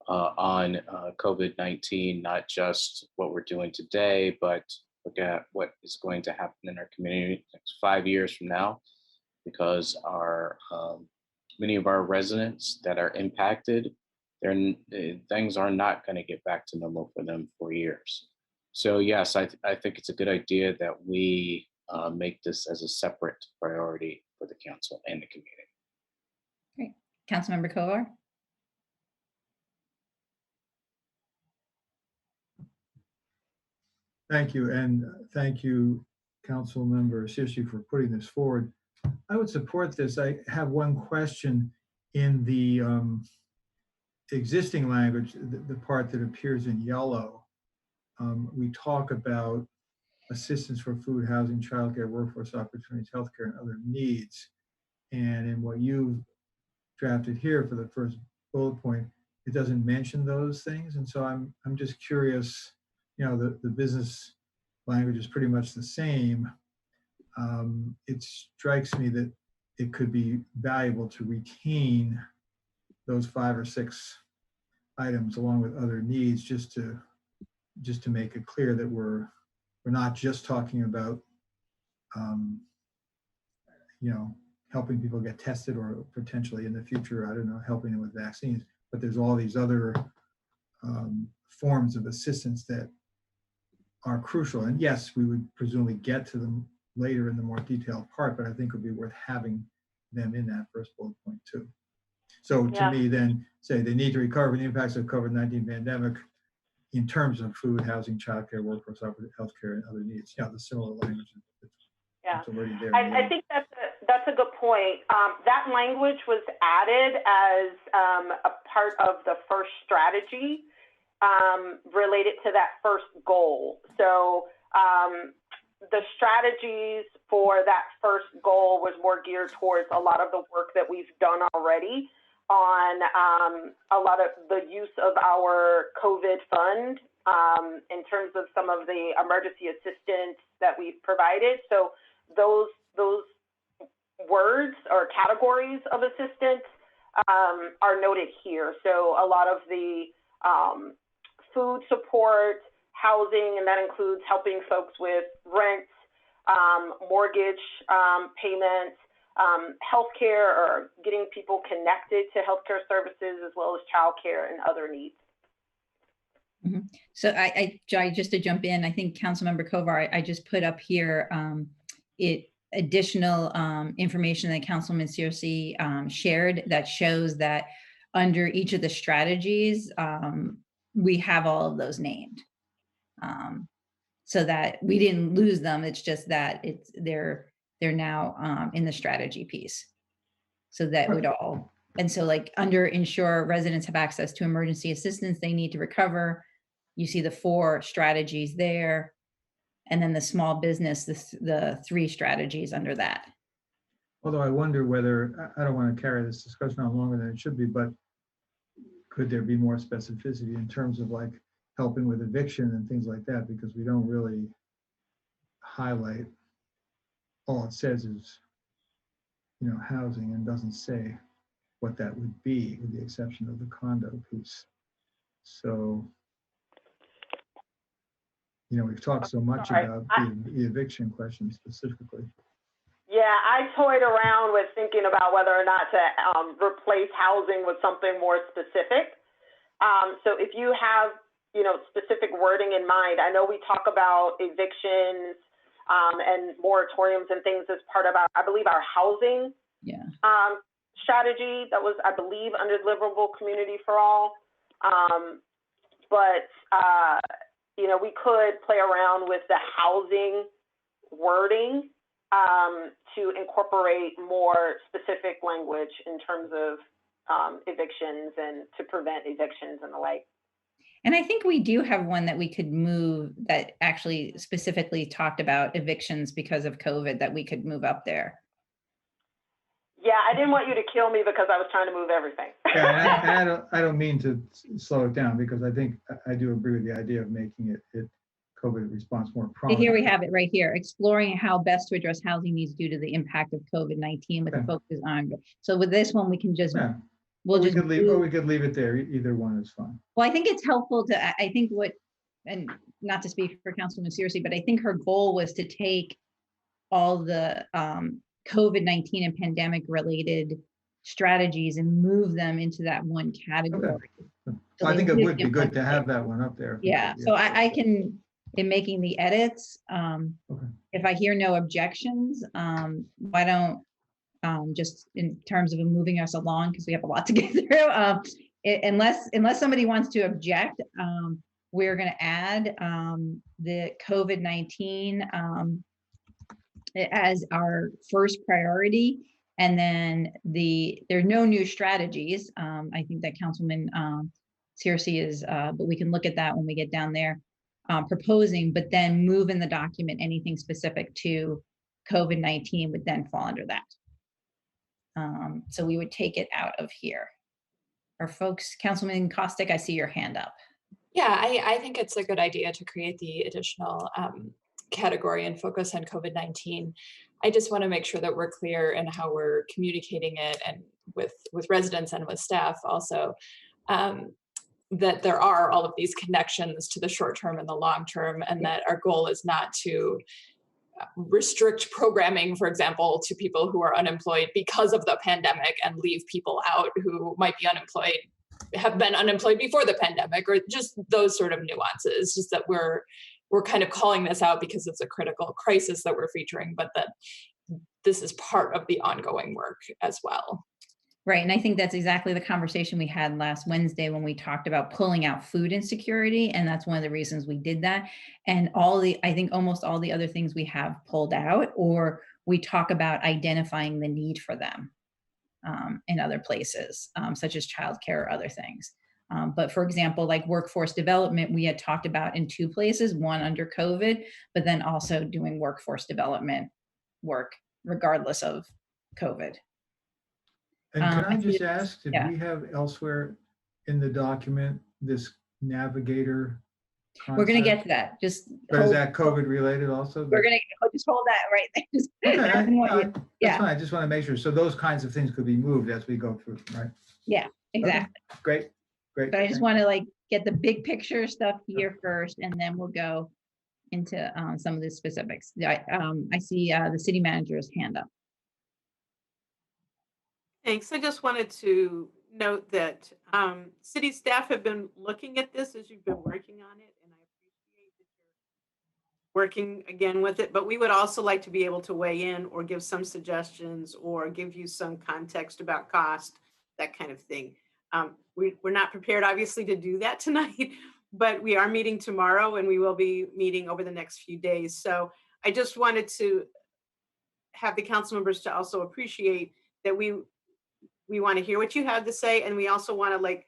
on COVID-19, not just what we're doing today, but look at what is going to happen in our community next 5 years from now, because our many of our residents that are impacted, things are not going to get back to normal for them for years. So yes, I think it's a good idea that we make this as a separate priority for the council and the community. Great. Councilmember Kovar. Thank you, and thank you, Councilmember Searcy, for putting this forward. I would support this. I have one question in the existing language, the part that appears in yellow. We talk about assistance for food, housing, childcare, workforce opportunities, healthcare, and other needs. And in what you drafted here for the first bullet point, it doesn't mention those things. And so I'm just curious, the business language is pretty much the same. It strikes me that it could be valuable to retain those 5 or 6 items along with other needs, just to make it clear that we're not just talking about helping people get tested, or potentially in the future, I don't know, helping them with vaccines, but there's all these other forms of assistance that are crucial. And yes, we would presumably get to them later in the more detailed part, but I think it would be worth having them in that first bullet point too. So to me, then, say they need to recover from the impacts of COVID-19 pandemic in terms of food, housing, childcare, workforce opportunity, healthcare, and other needs. The similar language that's already there. I think that's a good point. That language was added as a part of the first strategy related to that first goal. So the strategies for that first goal was more geared towards a lot of the work that we've done already on a lot of the use of our COVID fund in terms of some of the emergency assistance that we've provided. So those words or categories of assistance are noted here. So a lot of the food support, housing, and that includes helping folks with rent, mortgage payments, healthcare, or getting people connected to healthcare services, as well as childcare and other needs. Mm-hmm. So I just to jump in, I think Councilmember Kovar, I just put up here additional information that Councilman Searcy shared that shows that under each of the strategies, we have all of those named. So that we didn't lose them. It's just that they're now in the strategy piece. So that would all, and so like under ensure residents have access to emergency assistance they need to recover. You see the 4 strategies there. And then the small business, the 3 strategies under that. Although I wonder whether, I don't want to carry this discussion on longer than it should be, but could there be more specificity in terms of like helping with eviction and things like that? Because we don't really highlight, all it says is, housing, and doesn't say what that would be, with the exception of the condo piece. So, we've talked so much about the eviction question specifically. Yeah, I toyed around with thinking about whether or not to replace housing with something more specific. So if you have, specific wording in mind, I know we talk about evictions and moratoriums and things as part of I believe our housing strategy that was, I believe, under deliverable community for all. But we could play around with the housing wording to incorporate more specific language in terms of evictions and to prevent evictions and the like. And I think we do have one that we could move that actually specifically talked about evictions because of COVID that we could move up there. Yeah, I didn't want you to kill me because I was trying to move everything. Yeah, I don't mean to slow it down, because I think I do agree with the idea of making it COVID response more prominent. Here we have it right here, exploring how best to address housing needs due to the impact of COVID-19 with a focus on. So with this one, we can just, we could leave it there. Either one is fine. Well, I think it's helpful to, I think and not to speak for Councilwoman Searcy, but I think her goal was to take all the COVID-19 and pandemic related strategies and move them into that one category. Okay. So I think it would be good to have that one up there. Yeah, so I can, in making the edits, if I hear no objections, why don't, just in terms of moving us along, because we have a lot to get through, unless somebody wants to object, we're going to add the COVID-19 as our first priority. And then there are no new strategies. I think that Councilman Searcy is, but we can look at that when we get down there. proposing, but then move in the document anything specific to COVID-19 would then fall under that. So we would take it out of here. Are folks, Councilman Costick, I see your hand up. Yeah, I think it's a good idea to create the additional category and focus on COVID-19. I just want to make sure that we're clear in how we're communicating it, and with residents and with staff also, that there are all of these connections to the short term and the long term, and that our goal is not to restrict programming, for example, to people who are unemployed because of the pandemic and leave people out who might be unemployed, have been unemployed before the pandemic, or just those sort of nuances. Just that we're kind of calling this out because it's a critical crisis that we're featuring, but that this is part of the ongoing work as well. Right. And I think that's exactly the conversation we had last Wednesday when we talked about pulling out food insecurity. And that's one of the reasons we did that. And I think almost all the other things we have pulled out, or we talk about identifying the need for them in other places, such as childcare or other things. But for example, like workforce development, we had talked about in 2 places, one under COVID, but then also doing workforce development work regardless of COVID. And can I just see- ask, did yeah. we have elsewhere in the document this navigator We're going to get concept? to that. Just But is hold, that COVID related also? we're going to just hold that right there. Just- Okay, I didn't want you- that's yeah. fine. I just want to make sure. So those kinds of things could be moved as we go through, right? Yeah, exactly. Great, great. But I just Thank- want to like get the big picture stuff here first, and then we'll go into some of the specifics. I see the city manager's hand up. Thanks. I just wanted to note that city staff have been looking at this as you've been working on it, and I appreciate that you're working again with it. But we would also like to be able to weigh in or give some suggestions or give you some context about cost, that kind of thing. We're not prepared, obviously, to do that tonight, but we are meeting tomorrow, and we will be meeting over the next few days. So I just wanted to have the council members to also appreciate that we want to hear what you have to say, and we also want to like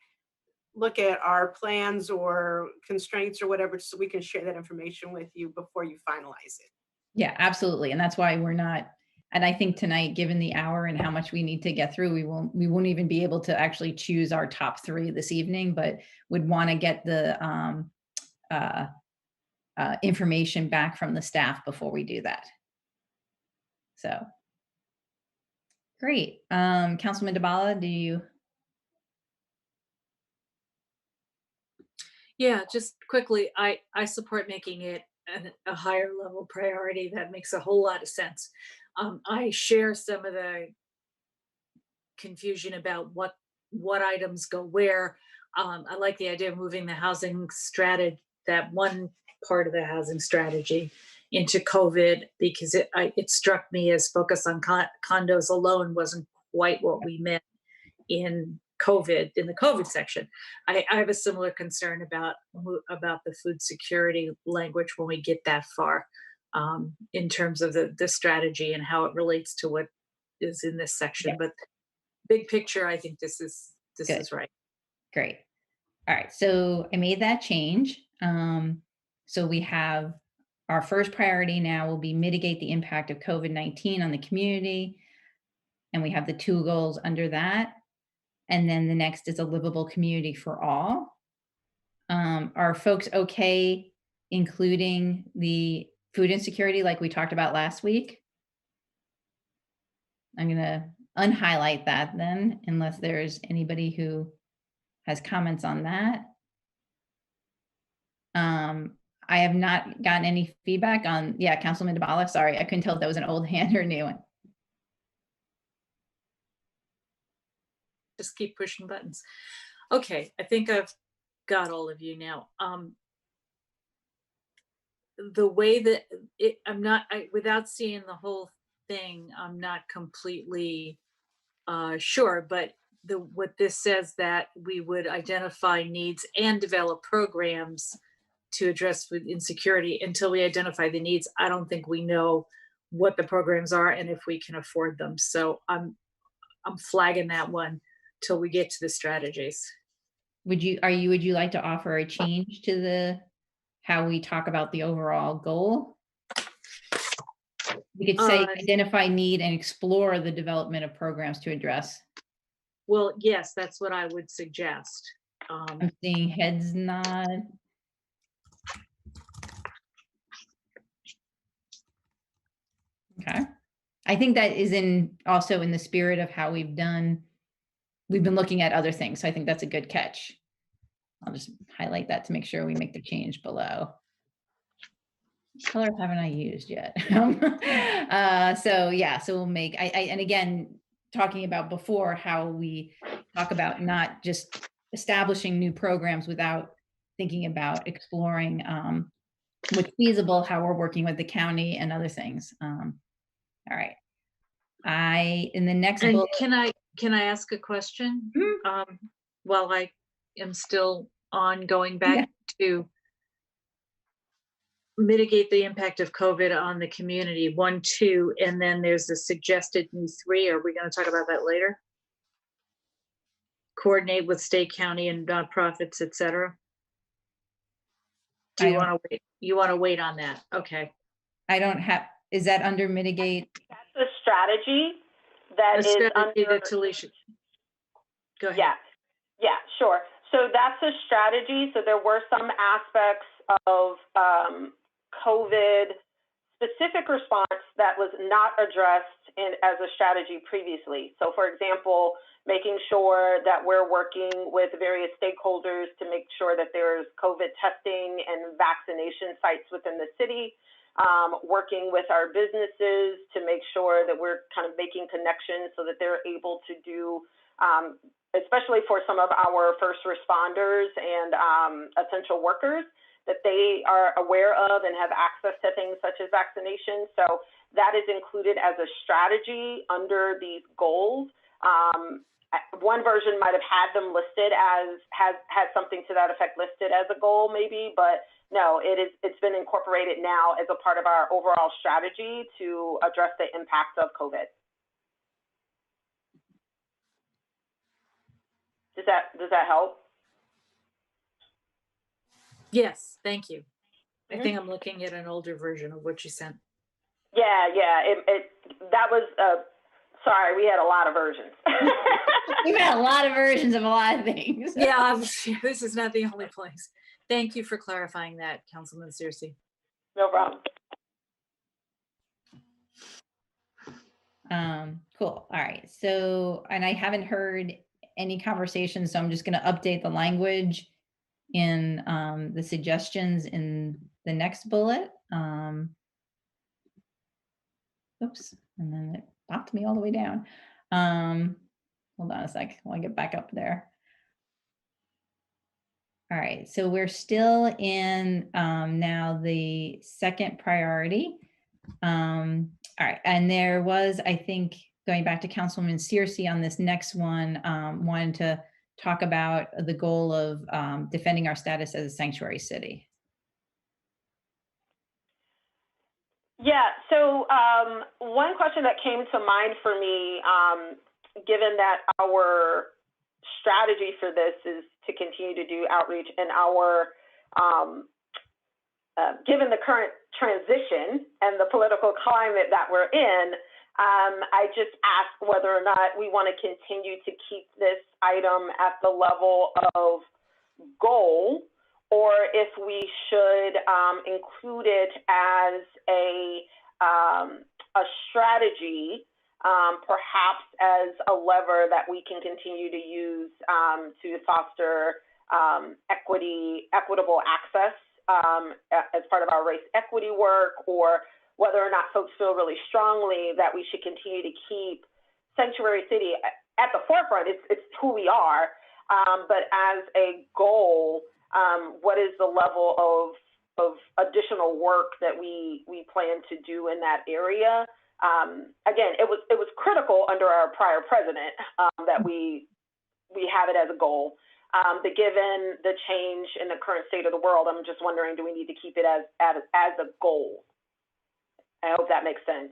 look at our plans or constraints or whatever, so we can share that information with you before you finalize it. Yeah, absolutely. And that's why we're not, and I think tonight, given the hour and how much we need to get through, we won't even be able to actually choose our top 3 this evening, but would want to get the information back from the staff before we do that. So. Great. Councilman Dabala, do you? Yeah, just quickly, I support making it a higher level priority. That makes a whole lot of sense. I share some of the confusion about what items go where. I like the idea of moving the housing strategy, that one part of the housing strategy, into COVID, because it struck me as focus on condos alone wasn't quite what we meant in COVID, in the COVID section. I have a similar concern about the food security language when we get that far, in terms of the strategy and how it relates to what is in this section. Yeah. But big picture, I think this is right. Great. All right. So I made that change. So we have our first priority now will be mitigate the impact of COVID-19 on the community. And we have the 2 goals under that. And then the next is a livable community for all. Are folks okay including the food insecurity like we talked about last week? I'm going to unhighlight that then, unless there's anybody who has comments on that. I have not gotten any feedback on, yeah, Councilman Dabala, sorry, I couldn't tell if that was an old hand or a new one. Just keep pushing buttons. Okay, I think I've got all of you now. The way that without seeing the whole thing, I'm not completely sure, but what this says, that we would identify needs and develop programs to address food insecurity. Until we identify the needs, I don't think we know what the programs are and if we can afford them. So I'm flagging that one till we get to the strategies. Would you like to offer a change to the how we talk about the overall goal. We could say identify need and explore the development of programs to address. Well, yes, that's what I would suggest. I'm seeing heads nod. Okay. I think that is also in the spirit of how we've been looking at other things. So I think that's a good catch. I'll just highlight that to make sure we make the change below. What color haven't I used yet? So yeah, so we'll make, and again, talking about before how we talk about not just establishing new programs without thinking about exploring what's feasible, how we're working with the county and other things. All right. In the next And bullet, can I ask a question? While I am still on going back to mitigate the impact of COVID on the community, 1, 2, and then there's a suggested new 3. Are we going to talk about that later? Coordinate with state, county, and nonprofits, et cetera. Do you want to wait? You want to wait on that? Okay. I don't have, is that under mitigate? That's a strategy that is under Talisha. Go ahead. Yeah, sure. So that's a strategy. So there were some aspects of COVID specific response that was not addressed as a strategy previously. So for example, making sure that we're working with various stakeholders to make sure that there's COVID testing and vaccination sites within the city, working with our businesses to make sure that we're kind of making connections so that they're able to do, especially for some of our first responders and essential workers, that they are aware of and have access to things such as vaccination. So that is included as a strategy under these goals. One version might have had them listed as, had something to that effect listed as a goal maybe, but no, it's been incorporated now as a part of our overall strategy to address the impact of COVID. Does that help? Yes, thank you. I think I'm looking at an older version of what you sent. Yeah. That was, sorry, we had a lot of versions. We've had a lot of versions of a lot of things. Yeah, this is not the only place. Thank you for clarifying that, Councilman Searcy. No problem. Cool. All right. So, and I haven't heard any conversations, so I'm just going to update the language in the suggestions in the next bullet. Oops, and then it popped me all the way down. Hold on a sec, I want to get back up there. All right, so we're still in now the second priority. All right, and there was, I think, going back to Councilwoman Searcy on this next one, wanted to talk about the goal of defending our status as a sanctuary city. Yeah, so one question that came to mind for me, given that our strategy for this is to continue to do outreach and our, given the current transition and the political climate that we're in, I just ask whether or not we want to continue to keep this item at the level of goal, or if we should include it as a strategy, perhaps as a lever that we can continue to use to foster equitable access as part of our race equity work, or whether or not folks feel really strongly that we should continue to keep Sanctuary City at the forefront. It's who we are, but as a goal, what is the level of additional work that we plan to do in that area? Again, it was critical under our prior president that we have it as a goal. But given the change in the current state of the world, I'm just wondering, do we need to keep it as a goal? I hope that makes sense.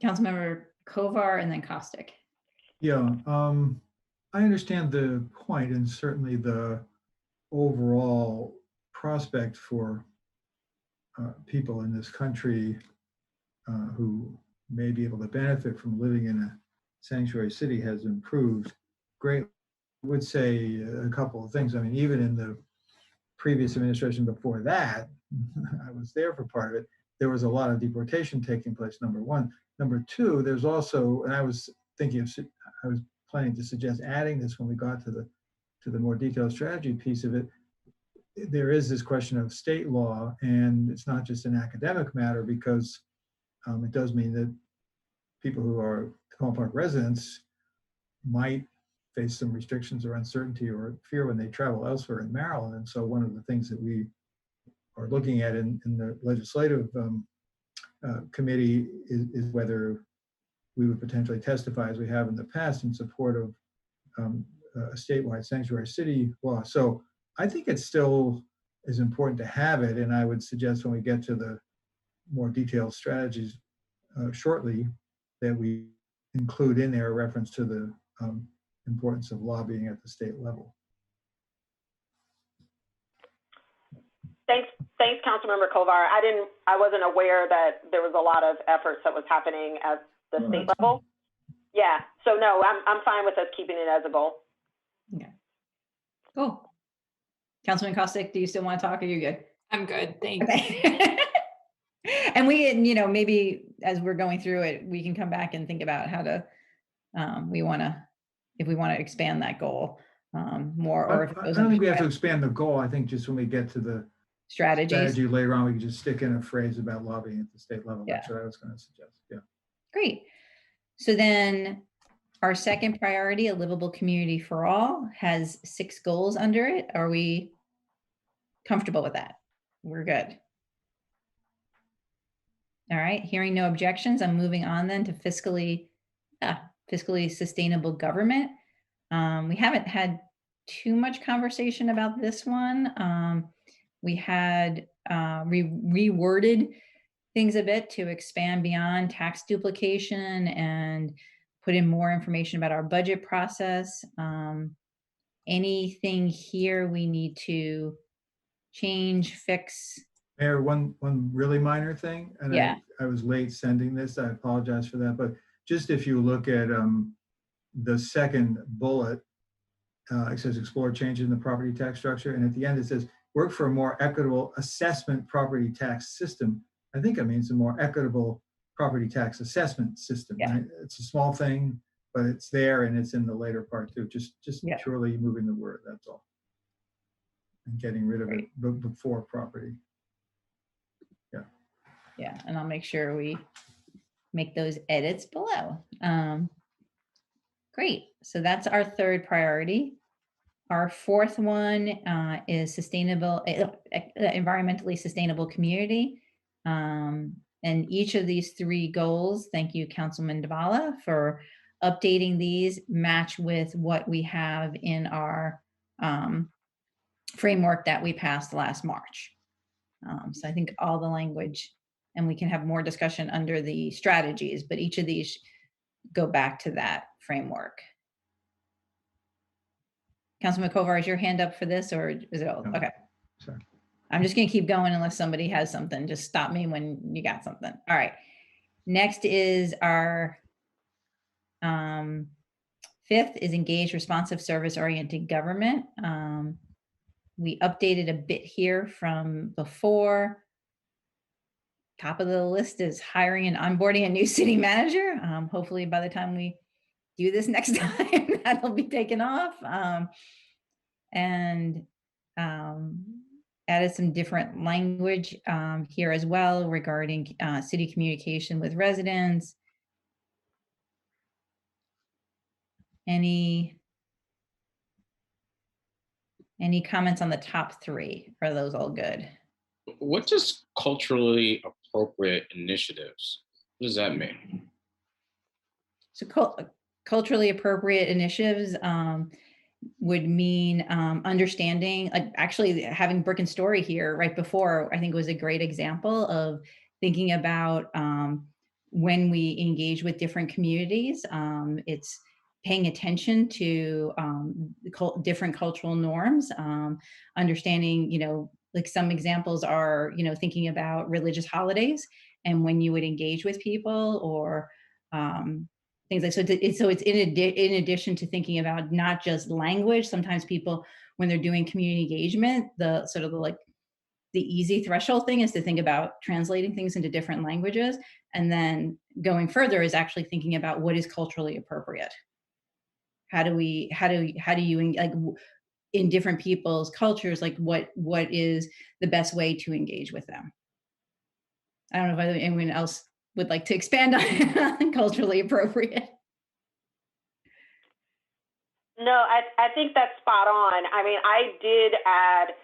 Councilmember Kovar and then Kostick. Yeah, I understand the point, and certainly the overall prospect for people in this country who may be able to benefit from living in a sanctuary city has improved greatly. I would say a couple of things. I mean, even in the previous administration before that, I was there for part of it, there was a lot of deportation taking place, number one. Number two, there's also, and I was planning to suggest adding this when we got to the more detailed strategy piece of it. There is this question of state law, and it's not just an academic matter, because it does mean that people who are Tacoma Park residents might face some restrictions or uncertainty or fear when they travel elsewhere in Maryland. And so one of the things that we are looking at in the legislative committee is whether we would potentially testify, as we have in the past, in support of a statewide sanctuary city law. So I think it still is important to have it, and I would suggest when we get to the more detailed strategies shortly, that we include in there a reference to the importance of lobbying at the state level. Thanks, Councilmember Kovar. I wasn't aware that there was a lot of efforts that was happening at the state level. Yeah, so no, I'm fine with us keeping it as a goal. Okay. Cool. Councilman Kostick, do you still want to talk? Or are you good? I'm good, thanks. Okay. And we, you know, maybe as we're going through it, we can come back and think about how to, if we want to expand that goal more, or if it I goes don't think we have to into expand the goal. I think just when we get to the strategies. strategy later on, we can just stick in a phrase about lobbying at the state level. Yeah. That's what I was going to suggest. Yeah. Great. So then our second priority, a livable community for all, has 6 goals under it. Are we comfortable with that? We're good. All right, hearing no objections, I'm moving on then to fiscally sustainable government. We haven't had too much conversation about this one. We had reworded things a bit to expand beyond tax duplication and put in more information about our budget process. Anything here we need to change, fix? Mayor, one really minor thing, and Yeah. I was late sending this. I apologize for that. But just if you look at the second bullet, it says explore changes in the property tax structure, and at the end it says work for a more equitable assessment property tax system. I think it means a more equitable property tax assessment system. Yeah. Right? It's a small thing, but it's there, and it's in the later part too. Just Yeah. purely moving the word. That's all, and getting rid of Great. it before property. Yeah, and I'll make sure we make those edits below. Great, so that's our third priority. Our fourth one is sustainable, environmentally sustainable community. And each of these 3 goals, thank you, Councilman Dhavala, for updating these, match with what we have in our framework that we passed last March. So I think all the language, and we can have more discussion under the strategies, but each of these go back to that framework. Councilman Kovar, is your hand up for this, or is it all? No. Okay. Sorry. I'm just going to keep going unless somebody has something. Just stop me when you got something. All right. Next is our 5th is engage responsive service-oriented government. We updated a bit here from before. Top of the list is hiring and onboarding a new city manager. Hopefully by the time we do this next time, that'll be taken off. And added some different language here as well regarding city communication with residents. Any comments on the top 3? Are those all good? What does culturally appropriate initiatives? What does that mean? So culturally appropriate initiatives would mean understanding, like actually having Brick and Story here right before, I think was a great example of thinking about when we engage with different communities. It's paying attention to different cultural norms, understanding, like some examples are, thinking about religious holidays and when you would engage with people, or things like so. It's in addition to thinking about not just language. Sometimes people, when they're doing community engagement, the sort of the easy threshold thing is to think about translating things into different languages, and then going further is actually thinking about what is culturally appropriate. How do you like in different people's cultures, like what is the best way to engage with them? I don't know if anyone else would like to expand on culturally appropriate. No, I think that's spot on. I mean, I did add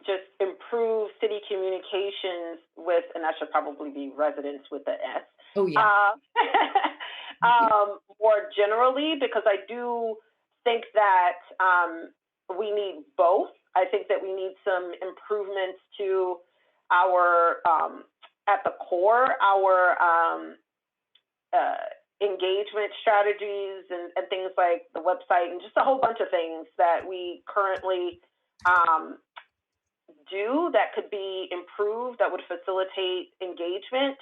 just improve city communications with, and that should probably be residents with the S. Oh, yeah. More generally, because I do think that we need both. I think that we need some improvements to our, at the core, our engagement strategies and things like the website and just a whole bunch of things that we currently do that could be improved, that would facilitate engagement,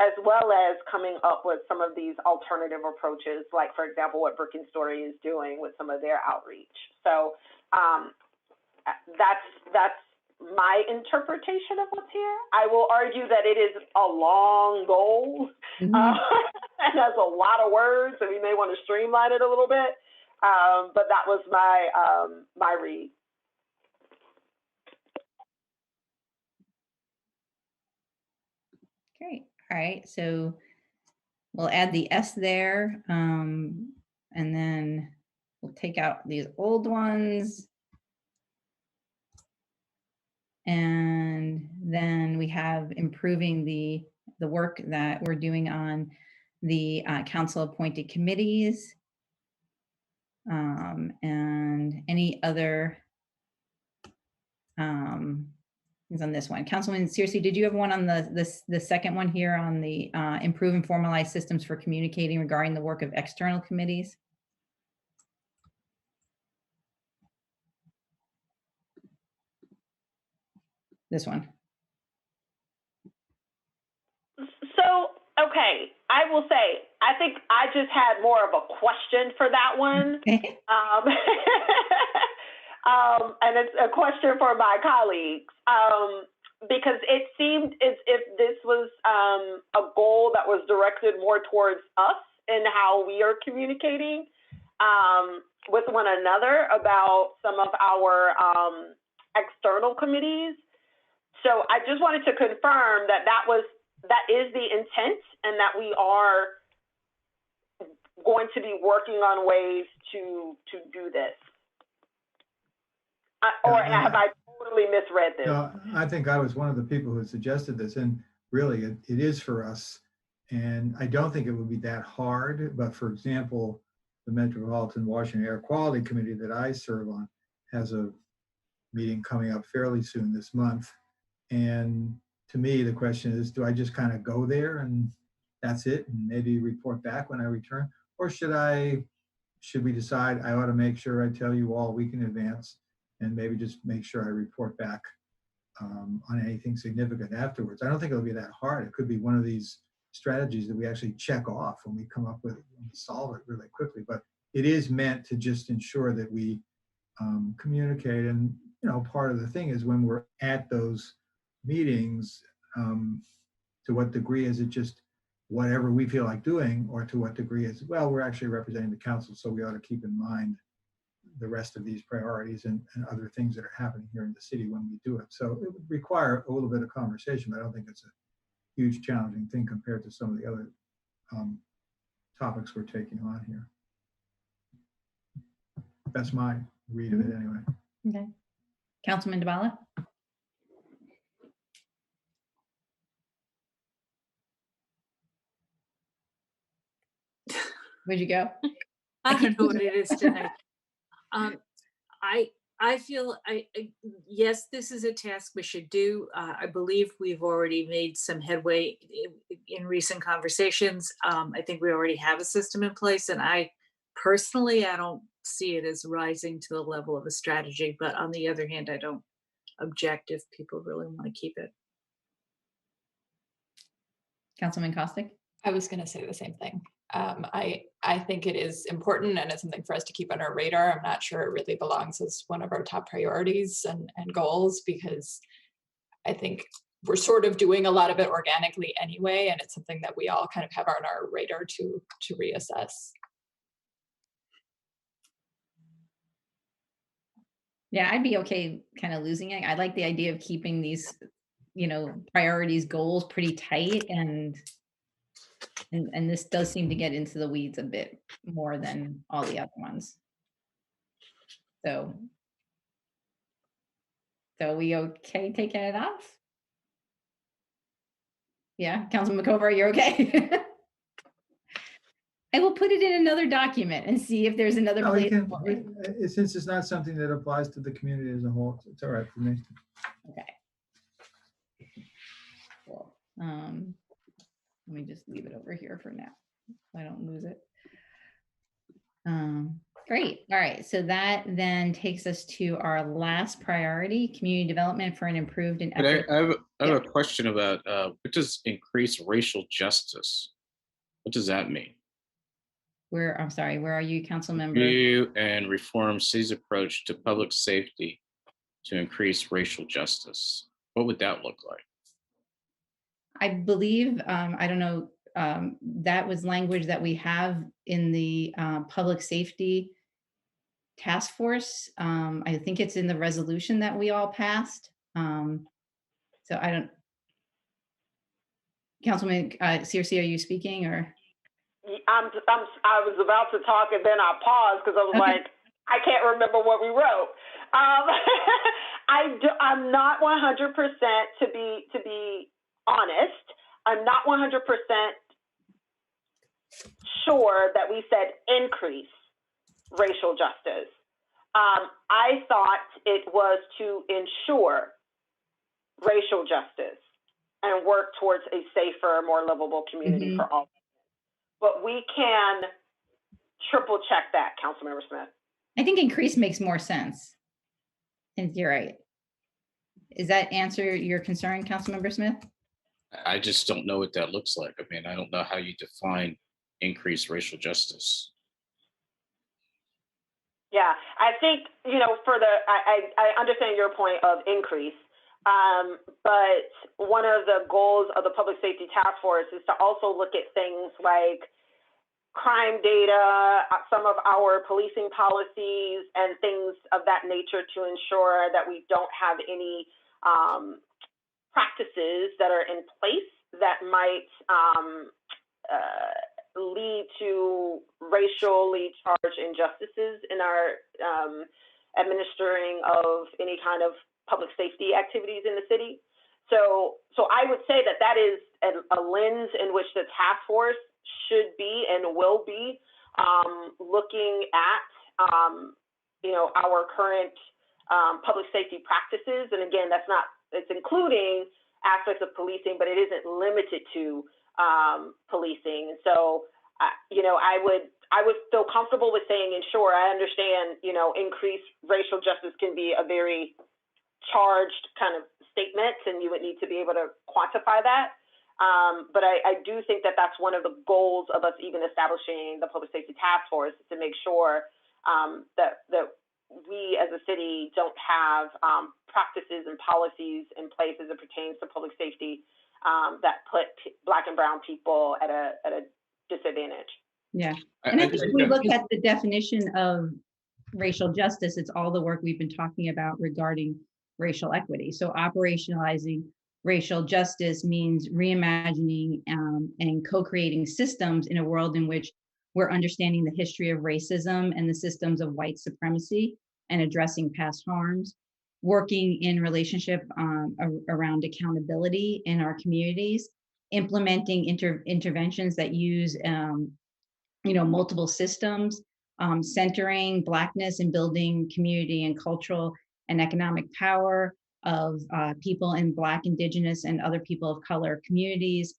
as well as coming up with some of these alternative approaches, like, for example, what Brick and Story is doing with some of their outreach. So that's my interpretation of what's here. I will argue that it is a long goal and has a lot of words, and we may want to streamline it a little bit. But that was my read. Great. All right. So we'll add the S there, and then we'll take out these old ones. And then we have improving the work that we're doing on the council appointed committees, and any other things on this one. Councilman Searcy, did you have one on the second one here on the improve and formalize systems for communicating regarding the work of external committees? This one. So, okay, I will say, I think I just had more of a question for that one. And it's a question for my colleagues, because it seemed as if this was a goal that was directed more towards us and how we are communicating with one another about some of our external committees. So I just wanted to confirm that that is the intent, and that we are going to be working on ways to do this. Or have I totally misread this? No, I think I was one of the people who suggested this, and really it is for us. And I don't think it would be that hard, but for example, the Metropolitan Washington Air Quality Committee that I serve on has a meeting coming up fairly soon this month. And to me, the question is, do I just kind of go there and that's it, and maybe report back when I return? Or should we decide I ought to make sure I tell you all a week in advance, and maybe just make sure I report back on anything significant afterwards? I don't think it'll be that hard. It could be one of these strategies that we actually check off when we come up with it and solve it really quickly. But it is meant to just ensure that we communicate. And, part of the thing is when we're at those meetings, to what degree is it just whatever we feel like doing, or to what degree is, well, we're actually representing the council, so we ought to keep in mind the rest of these priorities and other things that are happening here in the city when we do it. So it would require a little bit of conversation, but I don't think it's a huge challenging thing compared to some of the other topics we're taking on here. That's my read of it anyway. Okay. Councilman Dabala? Where'd you go? I don't know what it is tonight. I feel, yes, this is a task we should do. I believe we've already made some headway in recent conversations. I think we already have a system in place, and I personally, I don't see it as rising to the level of a strategy, but on the other hand, I don't object if people really want to keep it. Councilman Costick? I was going to say the same thing. I think it is important and it's something for us to keep on our radar. I'm not sure it really belongs as one of our top priorities and goals, because I think we're sort of doing a lot of it organically anyway, and it's something that we all kind of have on our radar to reassess. Yeah, I'd be okay kind of losing it. I like the idea of keeping these, priorities, goals pretty tight, and this does seem to get into the weeds a bit more than all the other ones. So we okay taking it off? Yeah, Councilman McCover, you're okay? I will put it in another document and see if there's another No, we place. can, for it. since it's not something that applies to the community as a whole, it's all right for me. Okay. Cool. Let me just leave it over here for now, so I don't lose it. Great. All right. So that then takes us to our last priority, community development for an improved and But I equitable. have a question about what does increase racial justice? What does that mean? I'm sorry, where are you, council member? Review and reform city's approach to public safety to increase racial justice. What would that look like? I believe, I don't know, that was language that we have in the public safety task force. I think it's in the resolution that we all passed. So I don't, Councilman Searcy, are you speaking or? I was about to talk and then I paused because I was Okay. like, I can't remember what we wrote. I'm not 100% to be honest. I'm not 100% sure that we said increase racial justice. I thought it was to ensure racial justice and work towards a safer, more livable community for all. But we can triple check that, Councilmember Smith. I think increase makes more sense. And you're right. Does that answer your concern, Councilmember Smith? I just don't know what that looks like. I mean, I don't know how you define increased racial justice. Yeah, I think, I understand your point of increase, but one of the goals of the Public Safety Task Force is to also look at things like crime data, some of our policing policies, and things of that nature to ensure that we don't have any practices that are in place that might lead to racially charged injustices in our administering of any kind of public safety activities in the city. So I would say that is a lens in which the task force should be and will be looking at, our current public safety practices. And again, it's including aspects of policing, but it isn't limited to policing. And so, I would feel comfortable with saying, ensure. I understand, increased racial justice can be a very charged kind of statement, and you would need to be able to quantify that. But I do think that that's one of the goals of us even establishing the Public Safety Task Force, to make sure that we as a city don't have practices and policies in place as it pertains to public safety that put Black and Brown people at a disadvantage. Yeah. And I think if we look at the definition of racial justice, it's all the work we've been talking about regarding racial equity. So operationalizing racial justice means reimagining and co-creating systems in a world in which we're understanding the history of racism and the systems of white supremacy and addressing past harms, working in relationship around accountability in our communities, implementing interventions that use multiple systems, centering Blackness and building community and cultural and economic power of people in Black, Indigenous, and other people of color communities.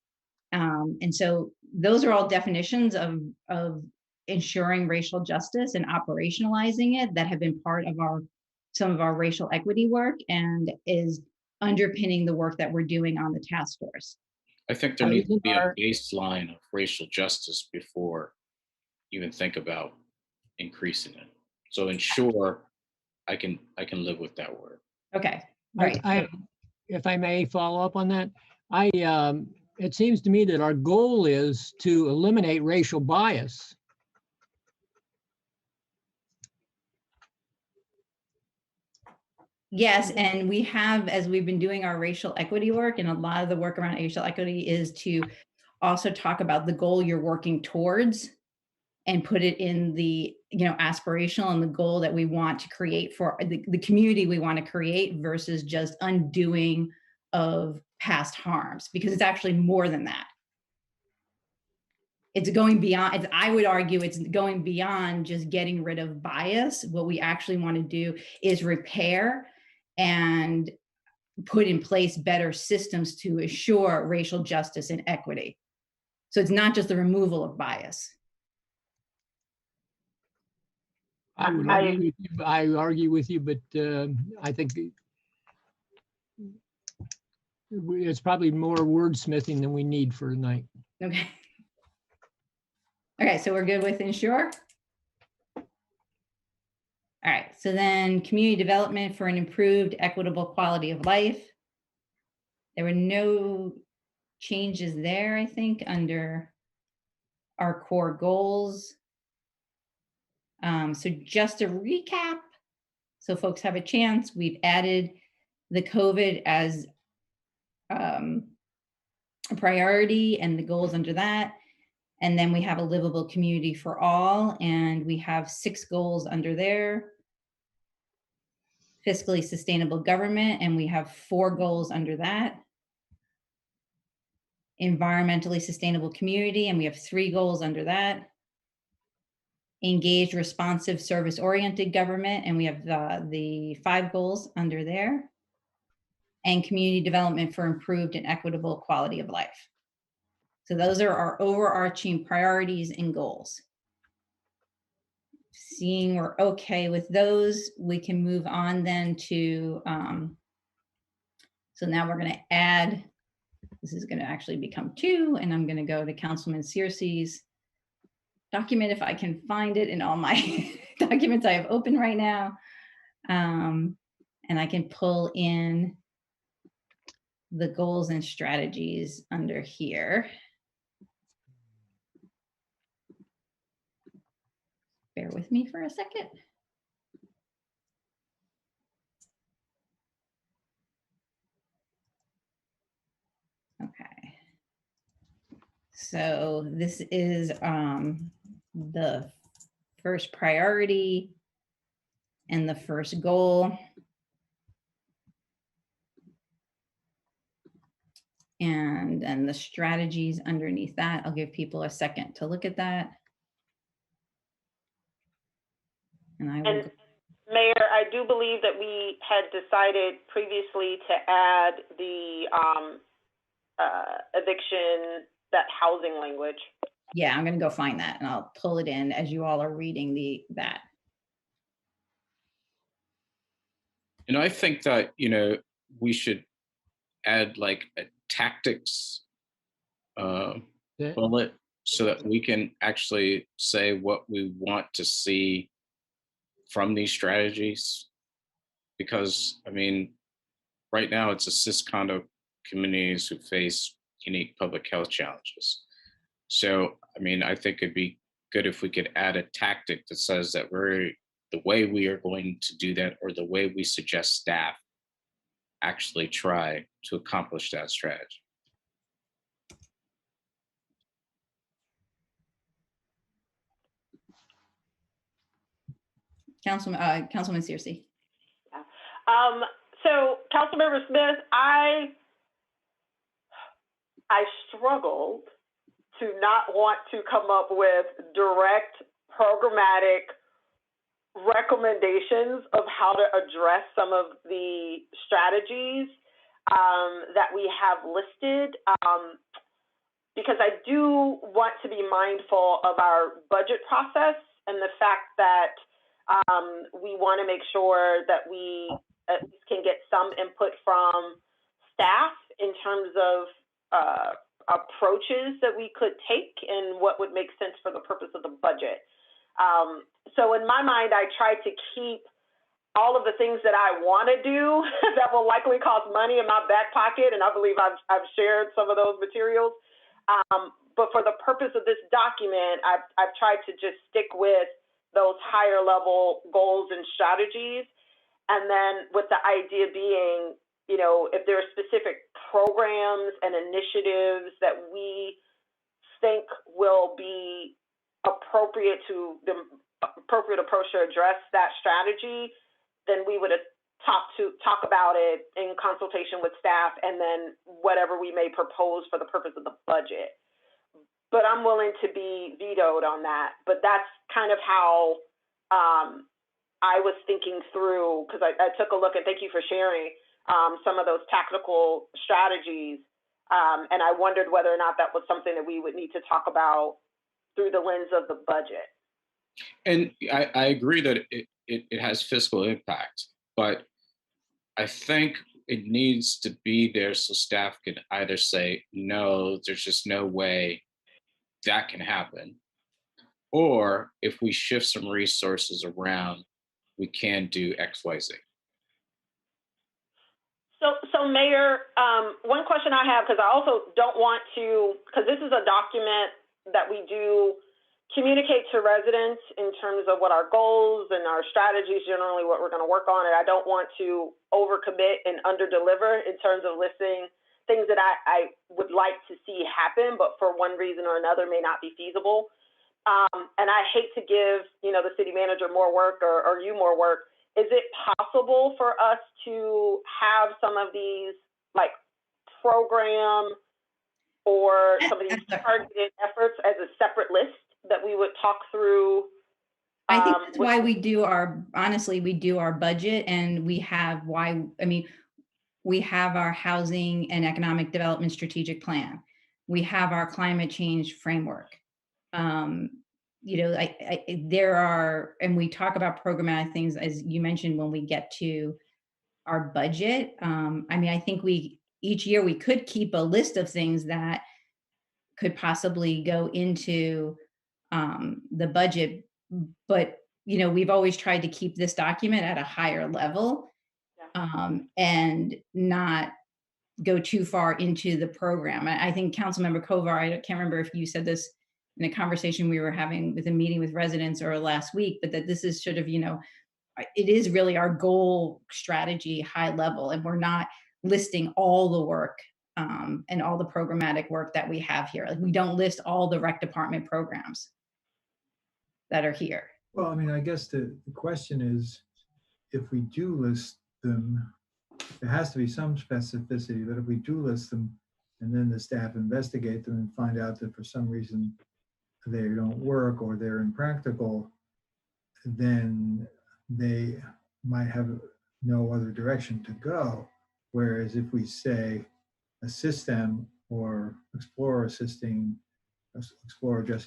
And so those are all definitions of ensuring racial justice and operationalizing it that have been part of some of our racial equity work and is underpinning the work that we're doing on the task force. I think there needs to be a baseline of racial justice before you even think about increasing it. So ensure, I can live with that word. Okay, right. If I may follow up on that, it seems to me that our goal is to eliminate racial bias. Yes, and we have, as we've been doing our racial equity work, and a lot of the work around racial equity is to also talk about the goal you're working towards and put it in the, aspirational and the goal that we want to create for the community we want to create versus just undoing of past harms, because it's actually more than that. It's going beyond, I would argue it's going beyond just getting rid of bias. What we actually want to do is repair and put in place better systems to assure racial justice and equity. So it's not just the removal of bias. I would argue with you, but I think it's probably more wordsmithing than we need for tonight. Okay. Okay, so we're good with ensure? All right, so then community development for an improved equitable quality of life. There were no changes there, I think, under our core goals. So just to recap, so folks have a chance, we've added the COVID as a priority and the goals under that. And then we have a livable community for all, and we have 6 goals under there. Fiscally sustainable government, and we have 4 goals under that. Environmentally sustainable community, and we have 3 goals under that. Engaged, responsive, service-oriented government, and we have the 5 goals under there. And community development for improved and equitable quality of life. So those are our overarching priorities and goals. Seeing we're okay with those, we can move on then to, so now we're going to add, this is going to actually become 2, and I'm going to go to Councilman Searcy's document if I can find it in all my documents I have open right now. And I can pull in the goals and strategies under here. Bear with me for a second. Okay. So this is the first priority and the first goal. And then the strategies underneath that. I'll give people a second to look at that. And Mayor, I do believe that we had decided previously to add the eviction, that housing language. Yeah, I'm going to go find that and I'll pull it in as you all are reading that. I think that, we should add like a tactics bullet so that we can actually say what we want to see from these strategies. Because, right now it's a ciscondo communities who face unique public health challenges. So, I think it'd be good if we could add a tactic that says that the way we are going to do that, or the way we suggest staff actually try to accomplish that strategy. Councilman Searcy. So, Councilmember Smith, I struggled to not want to come up with direct programmatic recommendations of how to address some of the strategies that we have listed. because I do want to be mindful of our budget process and the fact that we want to make sure that we at least can get some input from staff in terms of approaches that we could take and what would make sense for the purpose of the budget. So in my mind, I try to keep all of the things that I want to do that will likely cost money in my back pocket, and I believe I've shared some of those materials. But for the purpose of this document, I've tried to just stick with those higher level goals and strategies. And then with the idea being, you know, if there are specific programs and initiatives that we think will be appropriate to the appropriate approach to address that strategy, then we would talk about it in consultation with staff and then whatever we may propose for the purpose of the budget. But I'm willing to be vetoed on that. But that's kind of how I was thinking through, because I took a look, and thank you for sharing some of those tactical strategies. And I wondered whether or not that was something that we would need to talk about through the lens of the budget. And I agree that it has fiscal impact, but I think it needs to be there so staff can either say, no, there's just no way that can happen. Or if we shift some resources around, we can do X, Y, Z. So Mayor, one question I have, because I also don't want to, because this is a document that we do communicate to residents in terms of what our goals and our strategies, generally what we're going to work on. And I don't want to overcommit and underdeliver in terms of listing things that I would like to see happen, but for one reason or another may not be feasible. And I hate to give, you know, the city manager more work or you more work. Is it possible for us to have some of these like program or some of these targeted efforts as a separate list that we would talk through? I think that's why we do honestly, we do our budget, and we have we have our housing and economic development strategic plan. We have our climate change framework. You know, there are, and we talk about programmatic things, as you mentioned, when we get to our budget. I think each year we could keep a list of things that could possibly go into the budget, but you know, we've always tried to keep this document at a higher level, and not go too far into the program. I think Councilmember Kovar, I can't remember if you said this in a conversation we were having with a meeting with residents or last week, but that this is sort of, you know, it is really our goal strategy high level, and we're not listing all the work and all the programmatic work that we have here. Like, we don't list all the rec department programs that are here. Well, I mean, I guess the question is, if we do list them, there has to be some specificity, but if we do list them and then the staff investigate them and find out that for some reason they don't work or they're impractical, then they might have no other direction to go. Whereas if we say assist them or explore addressing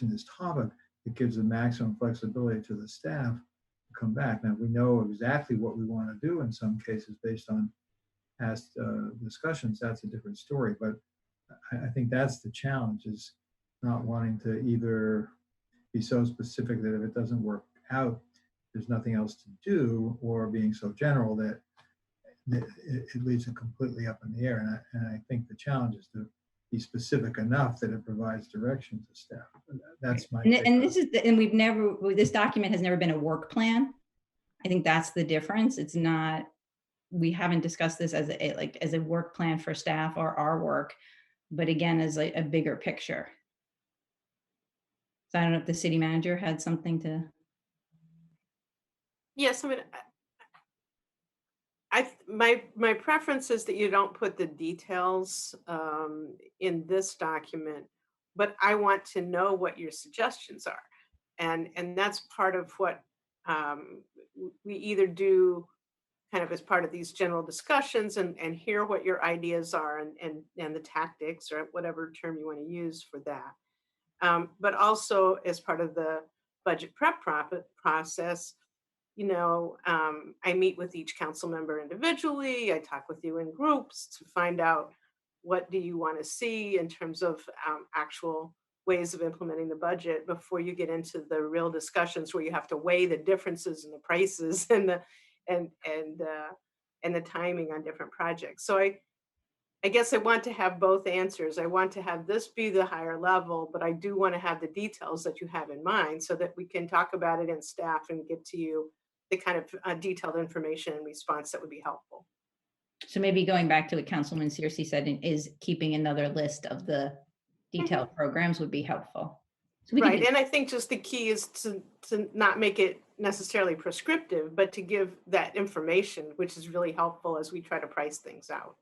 this topic, it gives the maximum flexibility to the staff to come back. Now, we know exactly what we want to do in some cases based on past discussions. That's a different story. But I think that's the challenge, is not wanting to either be so specific that if it doesn't work out, there's nothing else to do, or being so general that it leaves it completely up in the air. And I think the challenge is to be specific enough that it provides direction to staff. That's my this document has never been a work plan. I think that's the difference. It's not, we haven't discussed this as a work plan for staff or our work, but again, as a bigger picture. So I don't know if the city manager had something to. Yes, I mean, my preference is that you don't put the details in this document, but I want to know what your suggestions are, and that's part of what we either do kind of as part of these general discussions and hear what your ideas are and the tactics or whatever term you want to use for that. But also as part of the budget prep process, I meet with each council member individually. I talk with you in groups to find out what do you want to see in terms of actual ways of implementing the budget before you get into the real discussions where you have to weigh the differences in the prices and the timing on different projects. So I guess I want to have both answers. I want to have this be the higher level, but I do want to have the details that you have in mind so that we can talk about it in staff and get to you the kind of detailed information and response that would be helpful. So maybe going back to what Councilman Searcy said, is keeping another list of the detailed programs would be helpful. So we can Right, do- and I think just the key is to not make it necessarily prescriptive, but to give that information, which is really helpful as we try to price things out.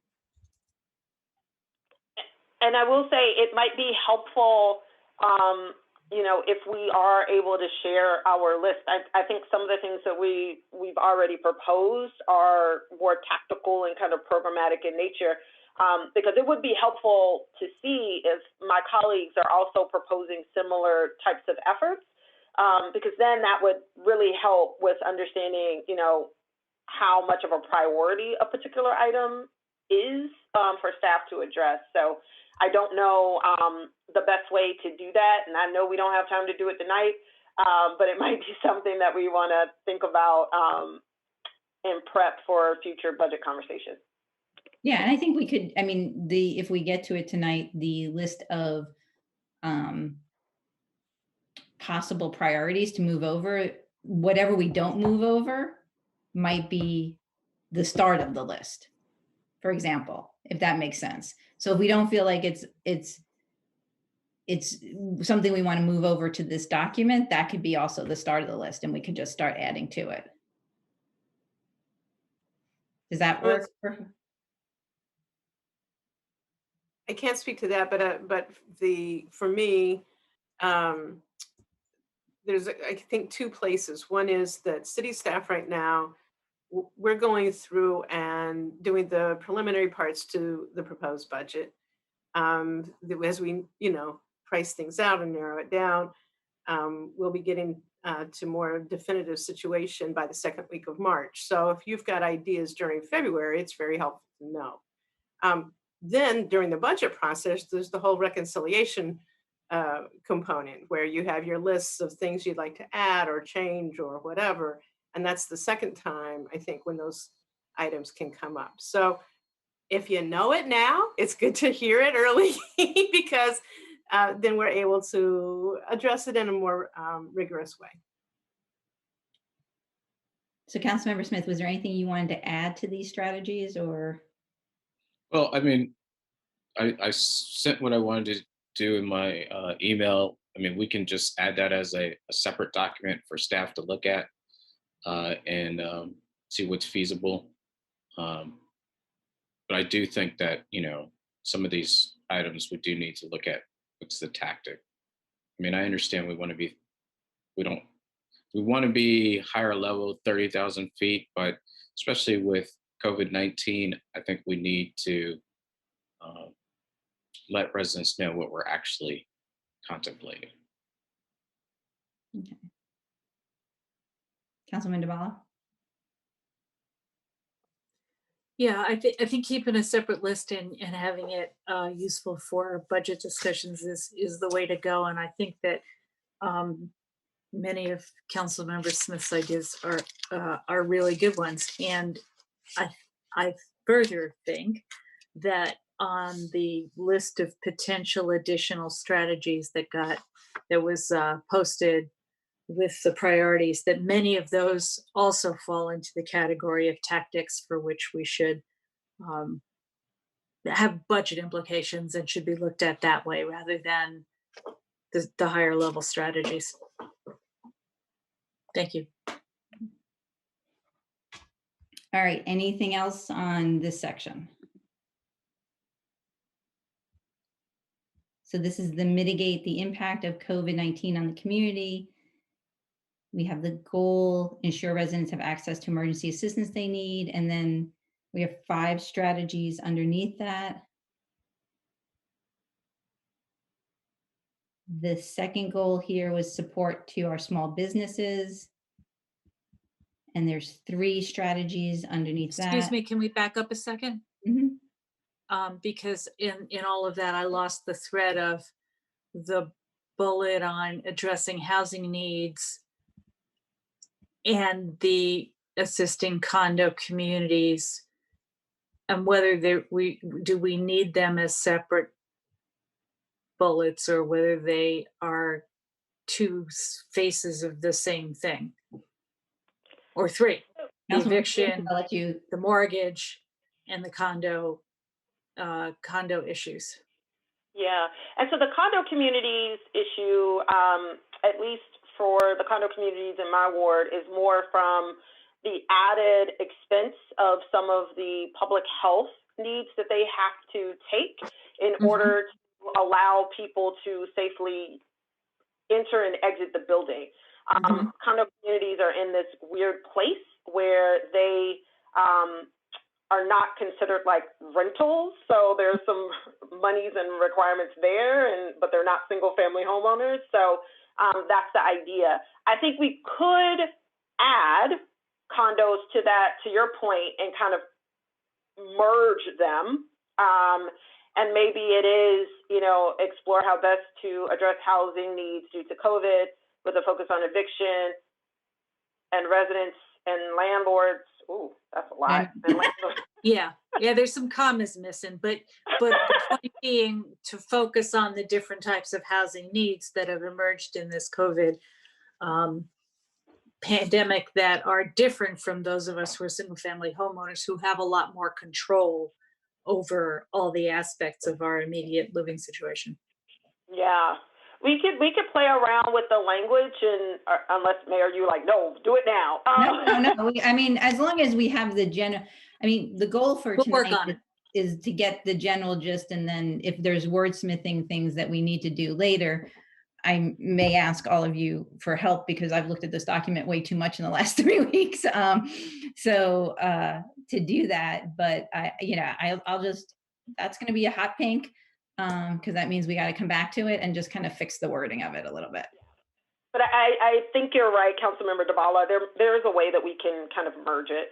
And I will say it might be helpful, if we are able to share our list. I think some of the things that we've already proposed are more tactical and kind of programmatic in nature, because it would be helpful to see if my colleagues are also proposing similar types of efforts, because then that would really help with understanding, how much of a priority a particular item is for staff to address. So I don't know the best way to do that, and I know we don't have time to do it tonight, but it might be something that we want to think about and prep for future budget conversations. Yeah, and I think we could, if we get to it tonight, the list of possible priorities to move over, whatever we don't move over might be the start of the list, for example, if that makes sense. So if we don't feel like it's something we want to move over to this document, that could be also the start of the list, and we could just start adding to it. Does that work? I can't speak to that, but for me, there's I think two places. One is that city staff right now, we're going through and doing the preliminary parts to the proposed budget. As we price things out and narrow it down, we'll be getting to more definitive situation by the second week of March. So if you've got ideas during February, it's very helpful to know. Then during the budget process, there's the whole reconciliation component where you have your lists of things you'd like to add or change or whatever. And that's the second time, I think, when those items can come up. So if you know it now, it's good to hear it early because then we're able to address it in a more rigorous way. So Councilmember Smith, was there anything you wanted to add to these strategies, or? Well, I sent what I wanted to do in my email. We can just add that as a separate document for staff to look at and see what's feasible. But I do think that, some of these items we do need to look at what's the tactic. I understand we want to be higher level, 30,000 feet, but especially with COVID-19, I think we need to let residents know what we're actually contemplating. Okay. Councilman DeBala? Yeah, I think keeping a separate list and having it useful for budget discussions is the way to go. And I think that many of Councilmember Smith's ideas are really good ones. And I further think that on the list of potential additional strategies that was posted with the priorities, that many of those also fall into the category of tactics for which we should have budget implications and should be looked at that way rather than the higher level strategies. Thank you. All right, anything else on this section? So this is the mitigate the impact of COVID-19 on the community. we have the goal, ensure residents have access to emergency assistance they need. And then we have 5 strategies underneath that. The second goal here was support to our small businesses. And there's 3 strategies underneath that. Excuse me, can we back up a second? Mhm. Because in all of that, I lost the thread of the bullet on addressing housing needs and the assisting condo communities, and whether we need them as separate bullets or whether they are 2 faces of the same thing, or 3: the Councilwoman, eviction, I'll let you. the mortgage, and the condo issues. Yeah, and so the condo communities issue, at least for the condo communities in my ward, is more from the added expense of some of the public health needs that they have to take in order to allow people to safely enter and exit the building. Condo communities are in this weird place where they are not considered like rentals, so there's some monies and requirements there, but they're not single-family homeowners. So that's the idea. I think we could add condos to that, to your point, and kind of merge them. And maybe it is, explore how best to address housing needs due to COVID with a focus on eviction and residents and landlords. Ooh, that's a lot. Yeah, there's some commas missing, but the point being to focus on the different types of housing needs that have emerged in this COVID pandemic that are different from those of us who are single family homeowners who have a lot more control over all the aspects of our immediate living situation. Yeah. We could play around with the language, and unless, Mayor, you like, no, do it now. No. I mean, as long as we have the the goal for We'll work tonight on it. is to get the general gist, and then if there's wordsmithing things that we need to do later, I may ask all of you for help because I've looked at this document way too much in the last 3 weeks. To do that, but I'll just, that's going to be a hot pink. Because that means we got to come back to it and just kind of fix the wording of it a little bit. But I think you're right, Councilmember Dabala. There's a way that we can kind of merge it.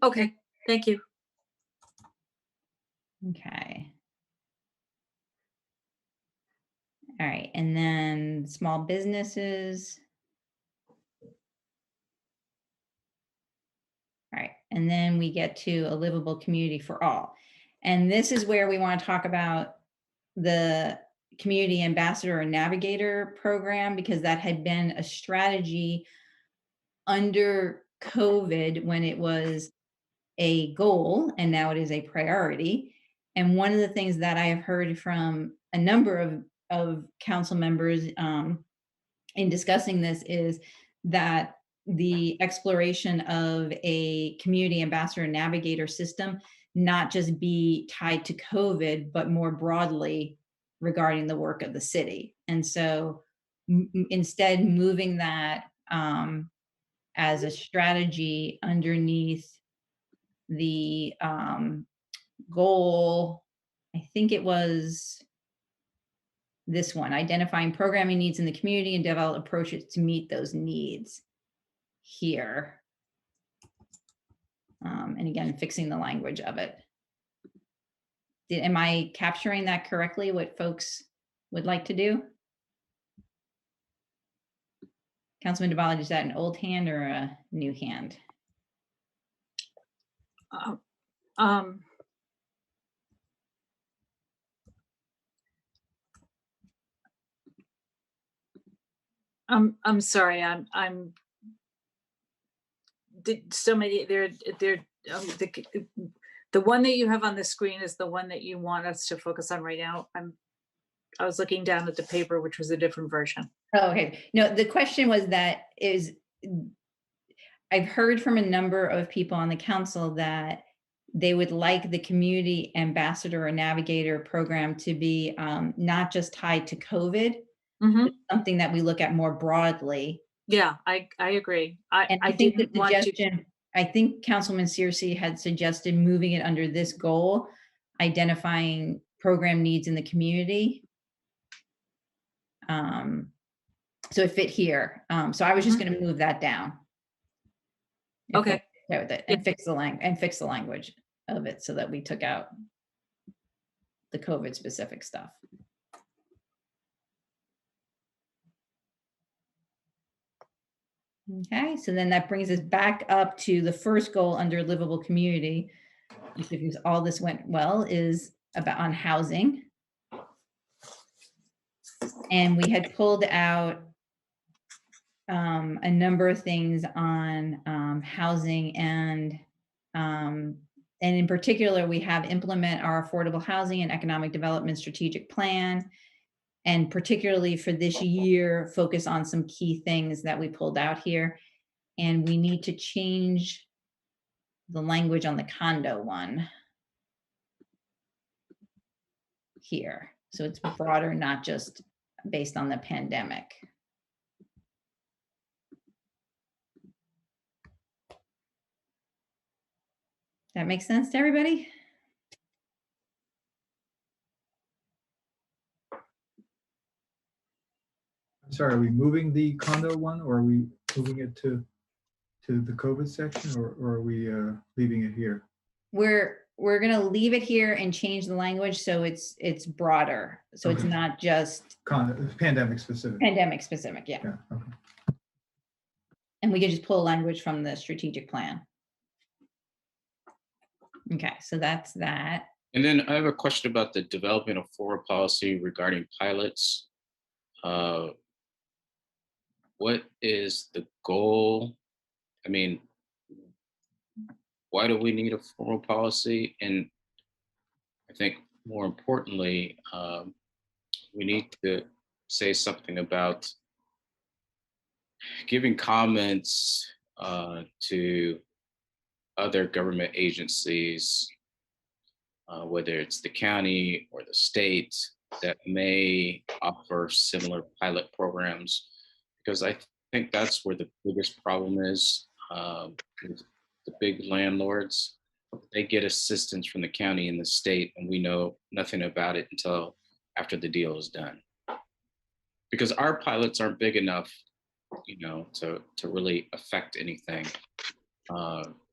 Okay, thank you. Okay. All right, and then small businesses. All right, and then we get to a livable community for all. And this is where we want to talk about the Community Ambassador and Navigator program, because that had been a strategy under COVID when it was a goal, and now it is a priority. And one of the things that I have heard from a number of council members in discussing this is that the exploration of a community ambassador and navigator system not just be tied to COVID, but more broadly regarding the work of the city. And so instead moving that as a strategy underneath the goal, I think it was this one, identifying programming needs in the community and develop approaches to meet those needs here. And again, fixing the language of it. Am I capturing that correctly, what folks would like to do? Councilman Dabala, is that an old hand or a new hand? I'm sorry. So many. The one that you have on the screen is the one that you want us to focus on right now. I was looking down at the paper, which was a different version. Oh, okay. No, the question was I've heard from a number of people on the council that they would like the community ambassador or navigator program to be not just tied to COVID, Mhm. something that we look at more broadly. Yeah, I agree. And I I think the didn't want to. suggestion, I think Councilman Searcy had suggested moving it under this goal, identifying program needs in the community. So it fit here. So I was just going to move that down. If Okay. we're okay with it, and fix the language of it so that we took out the COVID specific stuff. Okay, so then that brings us back up to the first goal under livable community, because all this went well, is about on housing. And we had pulled out a number of things on housing, and in particular, we have implement our affordable housing and economic development strategic plan. And particularly for this year, focus on some key things that we pulled out here. And we need to change the language on the condo one here. So it's broader, not just based on the pandemic. That makes sense to everybody? I'm sorry, are we moving the condo one, or are we moving it to the COVID section, or are we leaving it here? We're gonna leave it here and change the language so it's broader. So it's Okay. not just Pandemic specific. pandemic specific, yeah. Yeah, okay. And we can just pull language from the strategic plan. Okay, so that's that. And then I have a question about the development of forward policy regarding pilots. What is the goal? I mean, why do we need a formal policy? And I think more importantly, we need to say something about giving comments to other government agencies, whether it's the county or the state, that may offer similar pilot programs, because I think that's where the biggest problem is. With the big landlords, they get assistance from the county and the state, and we know nothing about it until after the deal is done. Because our pilots aren't big enough, to really affect anything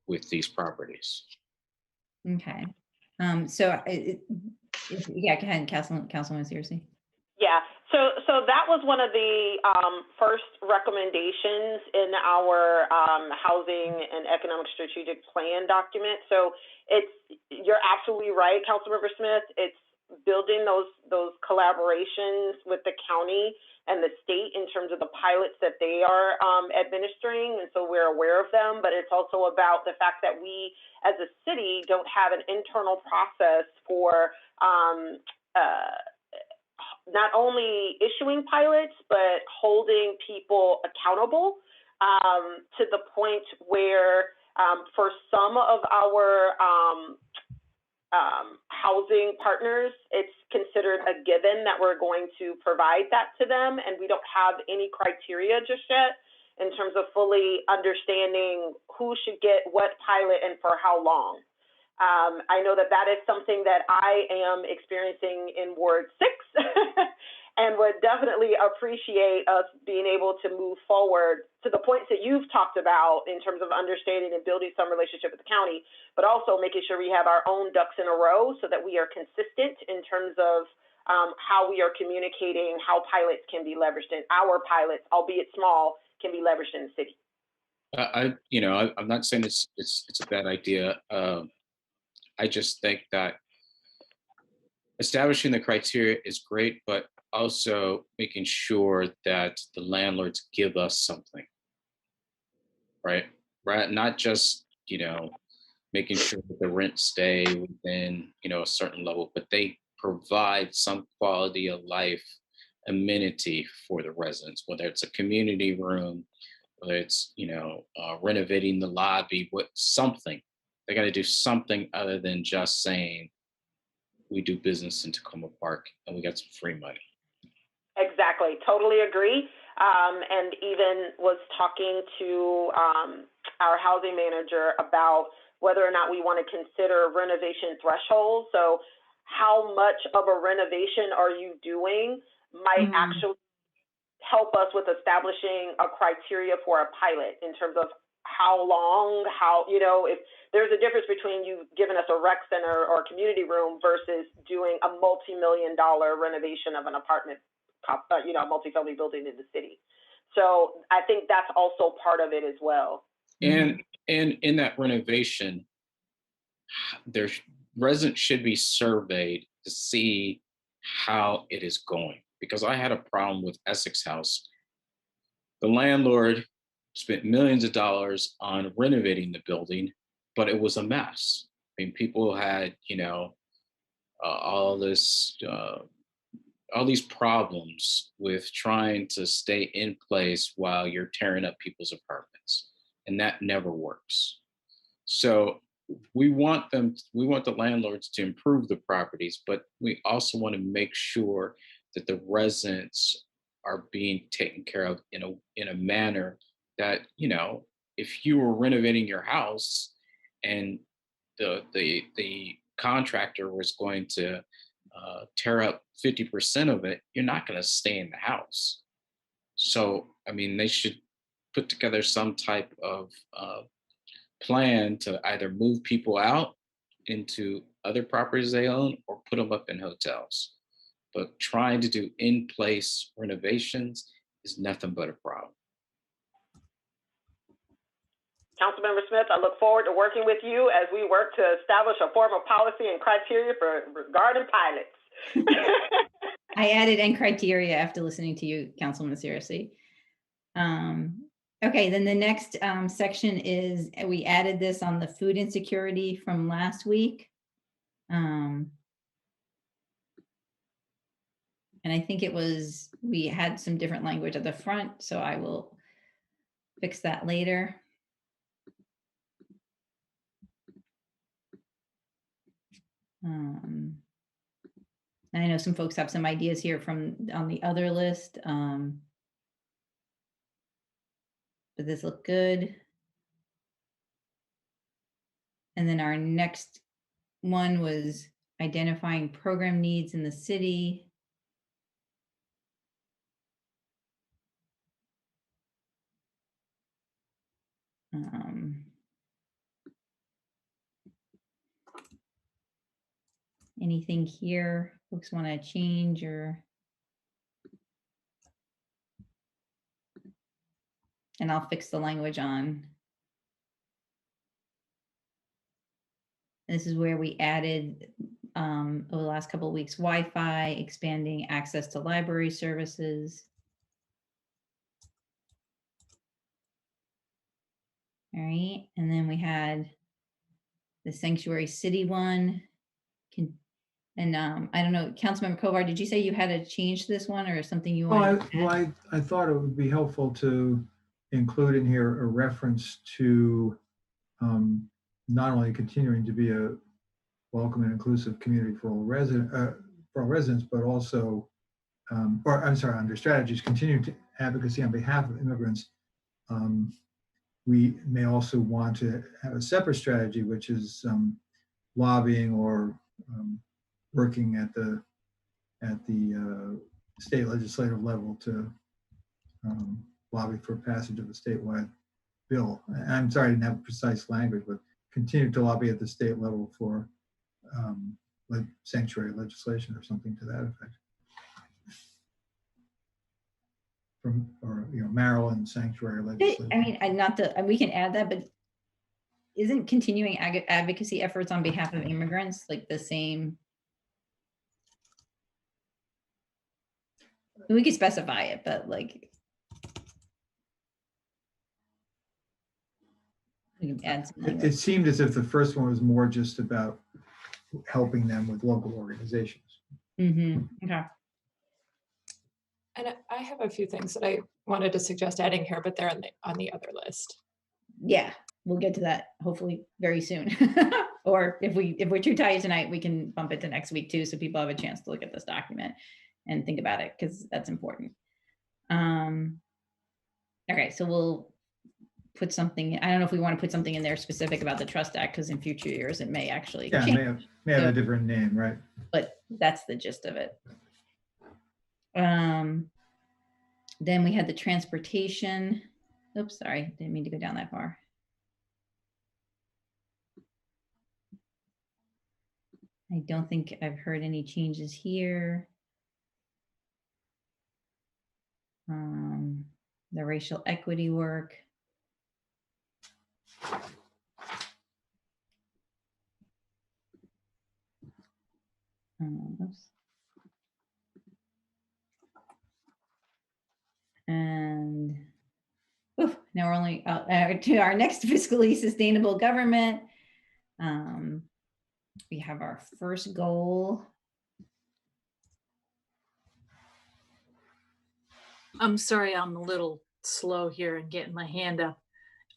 with these properties. Okay. So yeah, go ahead, Councilwoman Searcy. Yeah, so that was one of the first recommendations in our housing and economic strategic plan document. So you're absolutely right, Councilmember Smith. It's building those collaborations with the county and the state in terms of the pilots that they are administering, and so we're aware of them. But it's also about the fact that we, as a city, don't have an internal process for not only issuing pilots, but holding people accountable to the point where for some of our housing partners, it's considered a given that we're going to provide that to them, and we don't have any criteria just yet in terms of fully understanding who should get what pilot and for how long. I know that is something that I am experiencing in Ward 6 and would definitely appreciate us being able to move forward to the points that you've talked about in terms of understanding and building some relationship with the county, but also making sure we have our own ducks in a row so that we are consistent in terms of how we are communicating how pilots can be leveraged, and our pilots, albeit small, can be leveraged in the city. I'm not saying it's a bad idea. I just think that establishing the criteria is great, but also making sure that the landlords give us something, right? Not just, making sure that the rents stay within, a certain level, but they provide some quality of life amenity for the residents, whether it's a community room, whether it's, renovating the lobby, something. They got to do something other than just saying we do business in Tacoma Park and we got some free money. Exactly. Totally agree. And even was talking to our housing manager about whether or not we want to consider renovation thresholds. So how much of a renovation are you doing might actually help us with establishing a criteria for a pilot in terms of how long, if there's a difference between you giving us a rec center or a community room versus doing a multi-million-dollar renovation of an apartment, multifamily building in the city. So I think that's also part of it as well. And in that renovation, residents should be surveyed to see how it is going. Because I had a problem with Essex House. The landlord spent millions of dollars on renovating the building, but it was a mess. I mean, people had, all these problems with trying to stay in place while you're tearing up people's apartments, and that never works. So we want the landlords to improve the properties, but we also want to make sure that the residents are being taken care of in a manner that, if you were renovating your house and the contractor was going to tear up 50% of it, you're not going to stay in the house. So, I mean, they should put together some type of plan to either move people out into other properties they own or put them up in hotels. But trying to do in-place renovations is nothing but a problem. Councilmember Smith, I look forward to working with you as we work to establish a formal policy and criteria regarding pilots. I added "and criteria" after listening to you, Councilman Searcy. Okay, then the next section is, we added this on the food insecurity from last week. And I think we had some different language at the front, so I will fix that later. I know some folks have some ideas here on the other list. But this looked good. And then our next one was identifying program needs in the city. Anything here folks want to change and I'll fix the language on. This is where we added over the last couple of weeks, Wi-Fi, expanding access to library services. All right, and then we had the Sanctuary City one. And I don't know, Councilmember Kovar, did you say you had to change this one or something you wanted? I thought it would be helpful to include in here a reference to not only continuing to be a welcome and inclusive community for all residents, but also, under strategies, continuing to advocacy on behalf of immigrants. We may also want to have a separate strategy, which is lobbying or working at the state legislative level to lobby for passage of a statewide bill. I'm sorry I didn't have precise language, but continue to lobby at the state level for like sanctuary legislation or something to that effect. Maryland sanctuary legislation. I mean, we can add that, but isn't continuing advocacy efforts on behalf of immigrants like the same? We could specify it, but like, we can add some language. It seemed as if the first one was more just about helping them with local organizations. Okay. And I have a few things that I wanted to suggest adding here, but they're on the other list. Yeah, we'll get to that hopefully very soon. Or if we're too tired tonight, we can bump it to next week too, so people have a chance to look at this document and think about it because that's important. Okay, so we'll put something, I don't know if we want to put something in there specific about the Trust Act, because in future years it may actually Yeah, it change, may have So- a different name, right? but that's the gist of it. Then we had the transportation. Oops, sorry, didn't mean to go down that far. I don't think I've heard any changes here. The racial equity work. Oops. And oof, now we're only to our next fiscally sustainable government. We have our first goal. I'm sorry, I'm a little slow here and getting my hand up.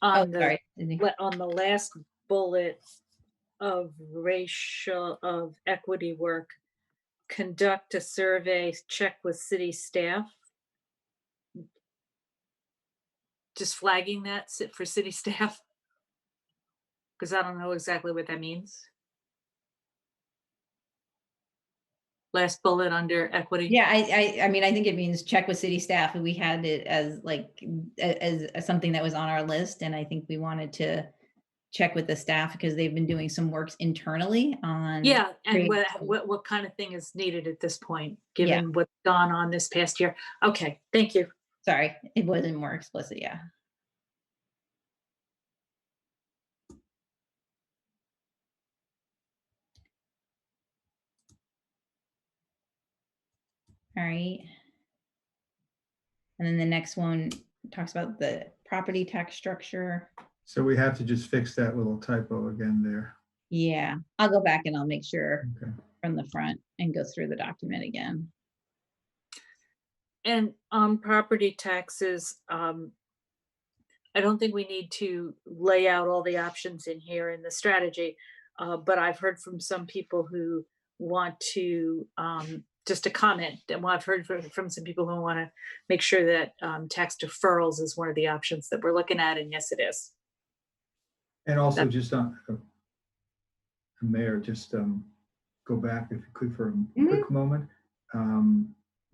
Oh, On the, sorry. Sydney. on the last bullet of equity work, conduct a survey, check with city staff. Just flagging that for city staff. Because I don't know exactly what that means. Last bullet under equity. Yeah, I mean, I think it means check with city staff. We had it as like as something that was on our list, and I think we wanted to check with the staff because they've been doing some works internally on. Yeah, and creating- what kind of thing is needed at this point, given what's gone on this past year? Okay, thank you. Sorry, it wasn't more explicit. Yeah. All right. And then the next one talks about the property tax structure. So we have to just fix that little typo again there. Yeah, I'll go back and I'll make sure Okay. from the front and go through the document again. And on property taxes, I don't think we need to lay out all the options in here in the strategy, but I've heard from some people who want to, just a comment, and I've heard from some people who want to make sure that tax deferrals is one of the options that we're looking at, and yes, it is. And also just on, Mayor, just go back if you could for a quick moment.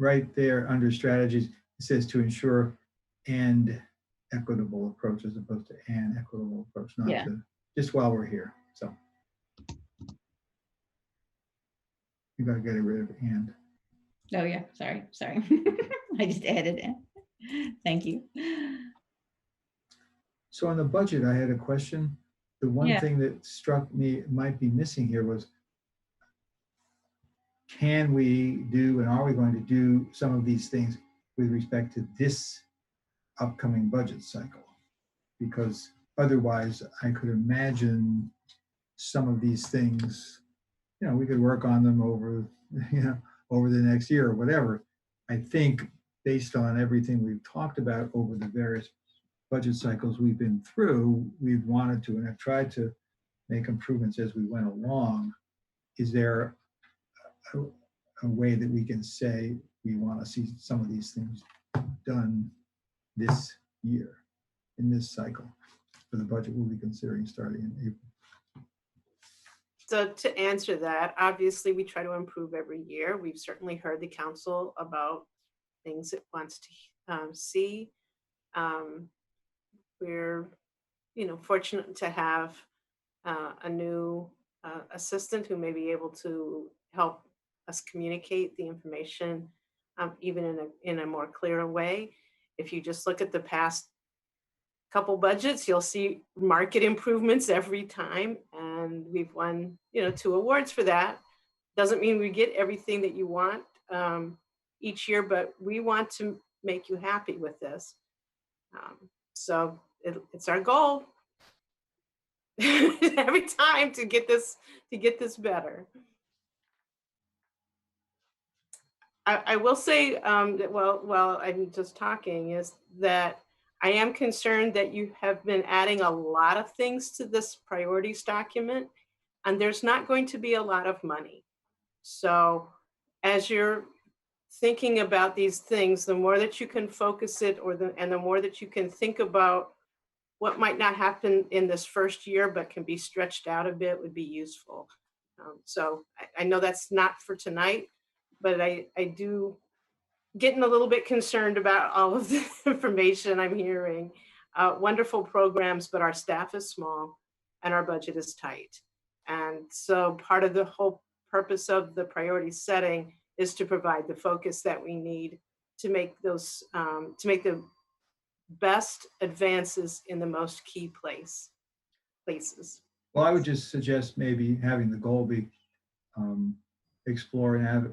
Right there under strategies, it says to ensure and equitable approach as opposed to an equitable approach, not Yeah. to, just while we're here. So you gotta get rid of and. Oh yeah, sorry. I just added it. Thank you. So on the budget, I had a question. The one Yeah. thing that struck me might be missing here was, can we do and are we going to do some of these things with respect to this upcoming budget cycle? Because otherwise, I could imagine some of these things, we could work on them over, over the next year or whatever. I think based on everything we've talked about over the various budget cycles we've been through, we've wanted to and have tried to make improvements as we went along. Is there a way that we can say we want to see some of these things done this year, in this cycle, for the budget we'll be considering starting in April? So to answer that, obviously we try to improve every year. We've certainly heard the council about things it wants to see. We're, fortunate to have a new assistant who may be able to help us communicate the information even in a more clearer way. If you just look at the past couple budgets, you'll see market improvements every time, and we've won 2 awards for that. Doesn't mean we get everything that you want each year, but we want to make you happy with this. So it's our goal every time to get this better. I will say that while I'm just talking, is that I am concerned that you have been adding a lot of things to this priorities document, and there's not going to be a lot of money. So as you're thinking about these things, the more that you can focus it and the more that you can think about what might not happen in this first year, but can be stretched out a bit would be useful. So I know that's not for tonight, but I do getting a little bit concerned about all of the information I'm hearing. Wonderful programs, but our staff is small and our budget is tight. And so part of the whole purpose of the priority setting is to provide the focus that we need to make those, to make the best advances in the most key places. Well, I would just suggest maybe having the goal be explore and have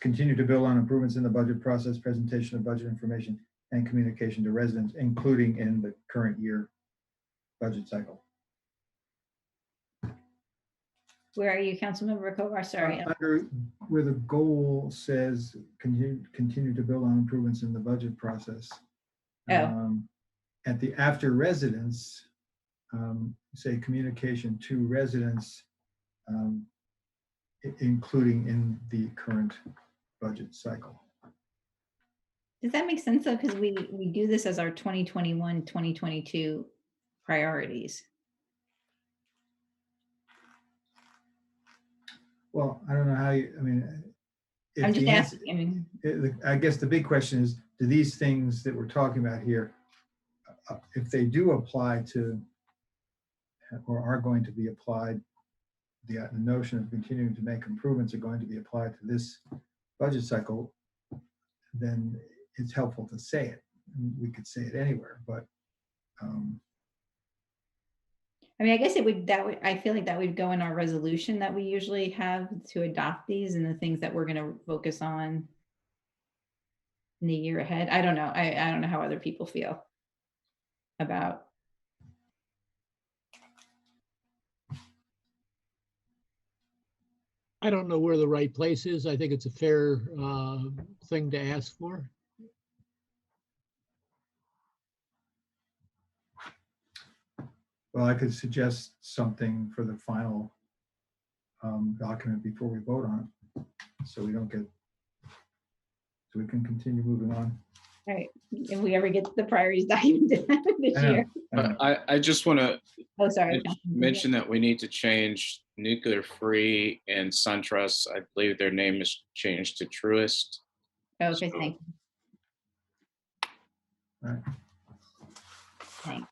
continue to build on improvements in the budget process, presentation of budget information, and communication to residents, including in the current year budget cycle. Where are you, Councilmember Kovar? Sorry. Under where the goal says continue to build on improvements in the budget process. At the after residents, say communication to residents, including in the current budget cycle. Does that make sense though? Because we do this as our 2021, 2022 priorities. Well, I don't know how you, I mean, if I'm just the answer- asking. I mean, I guess the big question is, do these things that we're talking about here, if they do apply to, or are going to be applied, the notion of continuing to make improvements are going to be applied to this budget cycle, then it's helpful to say it. We could say it anywhere, but I mean, I guess I feel like that would go in our resolution that we usually have to adopt these and the things that we're going to focus on in the year ahead. I don't know. I don't know how other people feel about. I don't know where the right place is. I think it's a fair thing to ask for. well, I could suggest something for the final document before we vote on it, so we don't get, so we can continue moving on. All right, if we ever get the priorities document this I know, year. I know. I just want to Oh, sorry. mention that we need to change Nuclear Free and SunTrust. I believe their name is changed to Truist. Okay, So- thank you. All right. Thanks.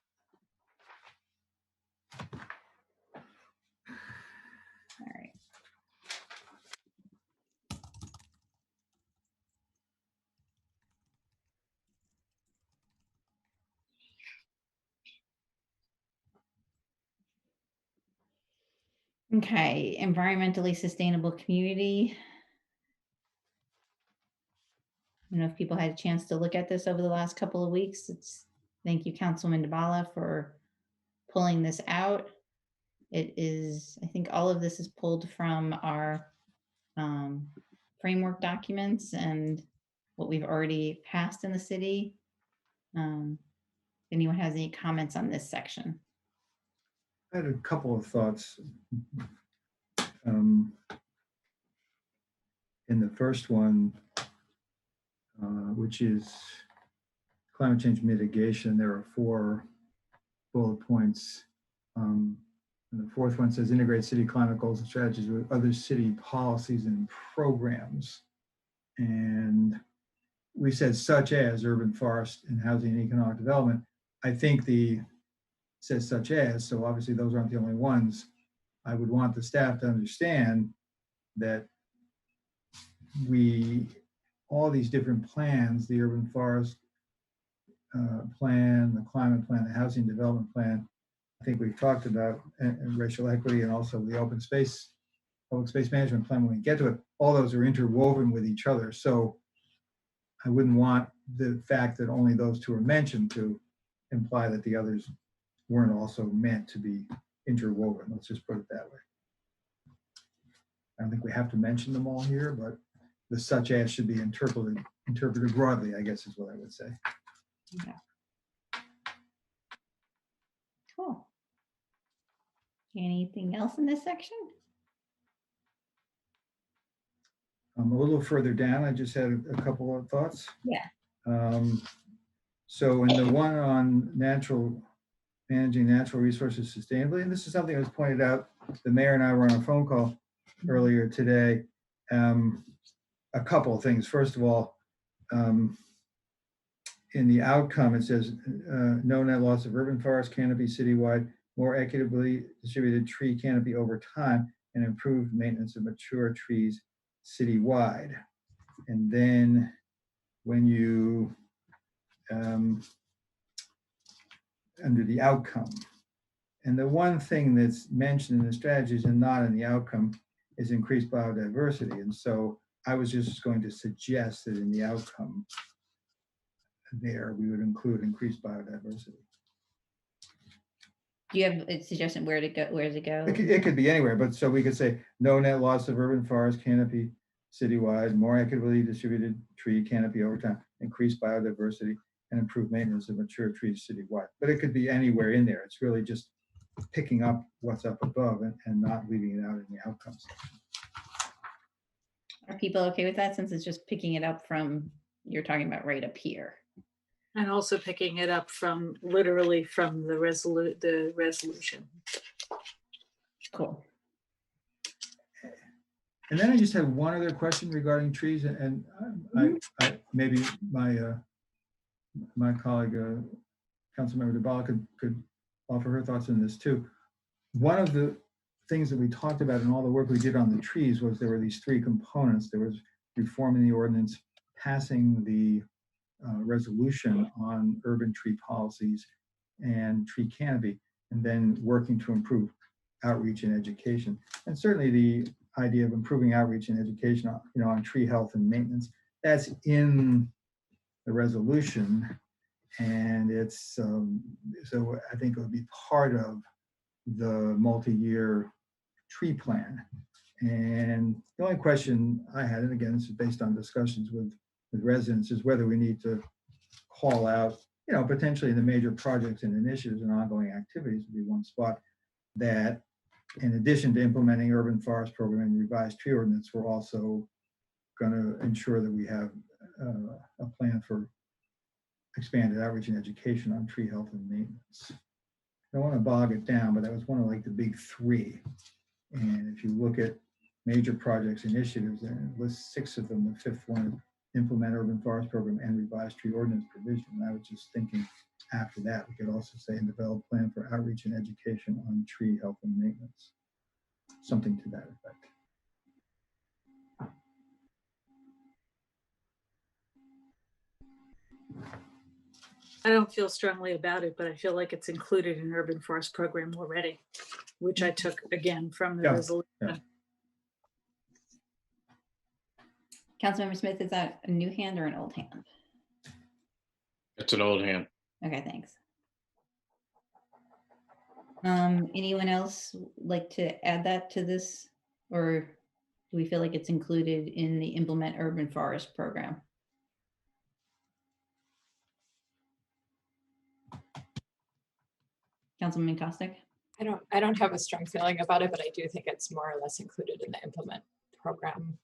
All right. Okay, environmentally sustainable community. I don't know if people had a chance to look at this over the last couple of weeks. Thank you, Councilman DeBala, for pulling this out. It is, I think all of this is pulled from our framework documents and what we've already passed in the city. If anyone has any comments on this section? I had a couple of thoughts. In the first one, which is climate change mitigation, there are 4 bullet points. And the fourth one says integrate city climate goals and strategies with other city policies and programs. And we said such as urban forest and housing and economic development. I think says such as, so obviously those aren't the only ones. I would want the staff to understand that all these different plans, the urban forest plan, the climate plan, the housing development plan, I think we've talked about and racial equity and also the open space, public space management plan when we get to it, all those are interwoven with each other. So I wouldn't want the fact that only those 2 are mentioned to imply that the others weren't also meant to be interwoven. Let's just put it that way. I don't think we have to mention them all here, but the such as should be interpreted broadly, I guess is what I would say. Yeah. Cool. Anything else in this section? A little further down, I just had a couple of thoughts. Yeah. So in the one on managing natural resources sustainably, and this is something that was pointed out, the mayor and I were on a phone call earlier today. A couple of things. First of all, in the outcome, it says no net loss of urban forest canopy citywide, more equitably distributed tree canopy over time, and improved maintenance of mature trees citywide. And then when you, under the outcome, and the one thing that's mentioned in the strategies and not in the outcome is increased biodiversity. And so I was just going to suggest that in the outcome there, we would include increased biodiversity. Do you have a suggestion where to go? Where does it go? It could be anywhere, but so we could say no net loss of urban forest canopy citywide, more equitably distributed tree canopy over time, increased biodiversity, and improved maintenance of mature trees citywide. But it could be anywhere in there. It's really just picking up what's up above and not leaving it out in the outcomes. Are people okay with that, since it's just picking it up from, you're talking about right up here? And also picking it up from literally from the resolution. Cool. And then I just had one other question regarding trees, and I maybe my colleague, Councilmember DeBala could offer her thoughts on this too. One of the things that we talked about in all the work we did on the trees was there were these three components. There was reforming the ordinance, passing the resolution on urban tree policies and tree canopy, and then working to improve outreach and education. And certainly the idea of improving outreach and education, on tree health and maintenance, that's in the resolution. And it's, so I think it would be part of the multi-year tree plan. And the only question I had, and again, this is based on discussions with residents, is whether we need to call out, potentially the major projects and initiatives and ongoing activities would be one spot that, in addition to implementing urban forest program and revised tree ordinance, we're also going to ensure that we have a plan for expanded outreach and education on tree health and maintenance. I don't want to bog it down, but that was one of the big three. And if you look at major projects initiatives, and it lists 6 of them, the 5th one, implement urban forest program and revised tree ordinance provision. And I was just thinking after that, we could also say and develop plan for outreach and education on tree health and maintenance, something to that effect. I don't feel strongly about it, but I feel like it's included in urban forest program already, which I took again from the resolution. Yeah. Councilmember Smith, is that a new hand or an old hand? It's an old hand. Okay, thanks. Anyone else like to add that to this, or do we feel like it's included in the implement urban forest program? Councilman Costick? I don't have a strong feeling about it, but I do think it's more or less included in the implement program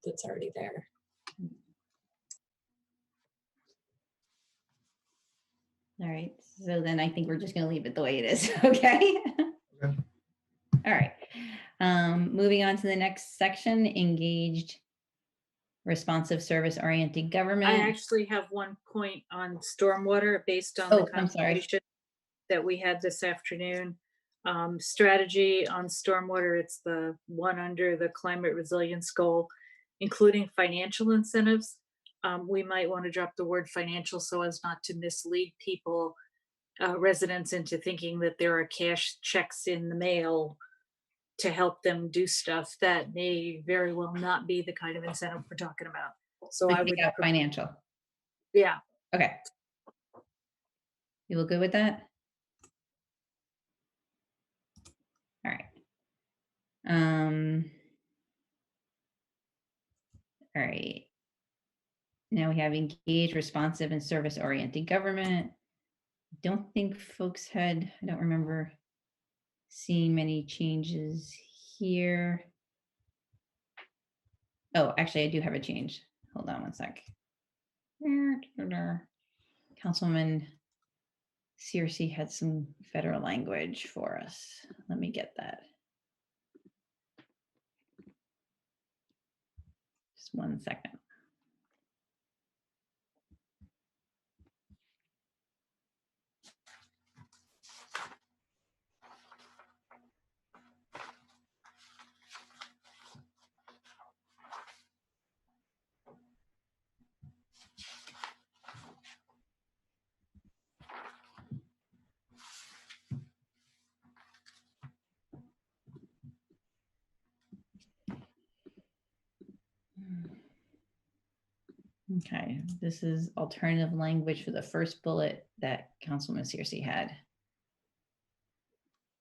that's already there. All right, so then I think we're just going to leave it the way it is. Okay. Okay. All right. Moving on to the next section, engaged, responsive, service-oriented government. I actually have one point on stormwater based on Oh, the I'm sorry. conversation that we had this afternoon. Strategy on stormwater, it's the one under the climate resilience goal, including financial incentives. We might want to drop the word financial so as not to mislead people, residents, into thinking that there are cash checks in the mail to help them do stuff that may very well not be the kind of incentive we're talking about. So I would, financial. yeah. Okay. You look good with that? All right. All right. Now we have engaged, responsive, and service-oriented government. Don't think folks had, I don't remember seeing many changes here. Oh, actually, I do have a change. Hold on one sec. Councilwoman Searcy had some federal language for us. Let me get that. Just 1 second. Okay, this is alternative language for the first bullet that Councilman Searcy had.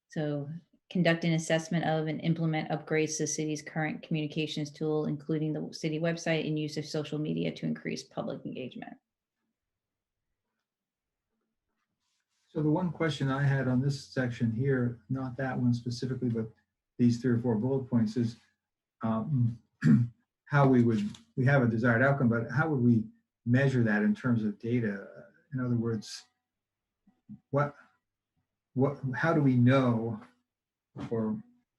So conduct an assessment of and implement upgrades to the city's current communications tool, including the city website and use of social media to increase public engagement. So the one question I had on this section here, not that one specifically, but these 3 or 4 bullet points is how we have a desired outcome, but how would we measure that in terms of data? In other words, how do we know, or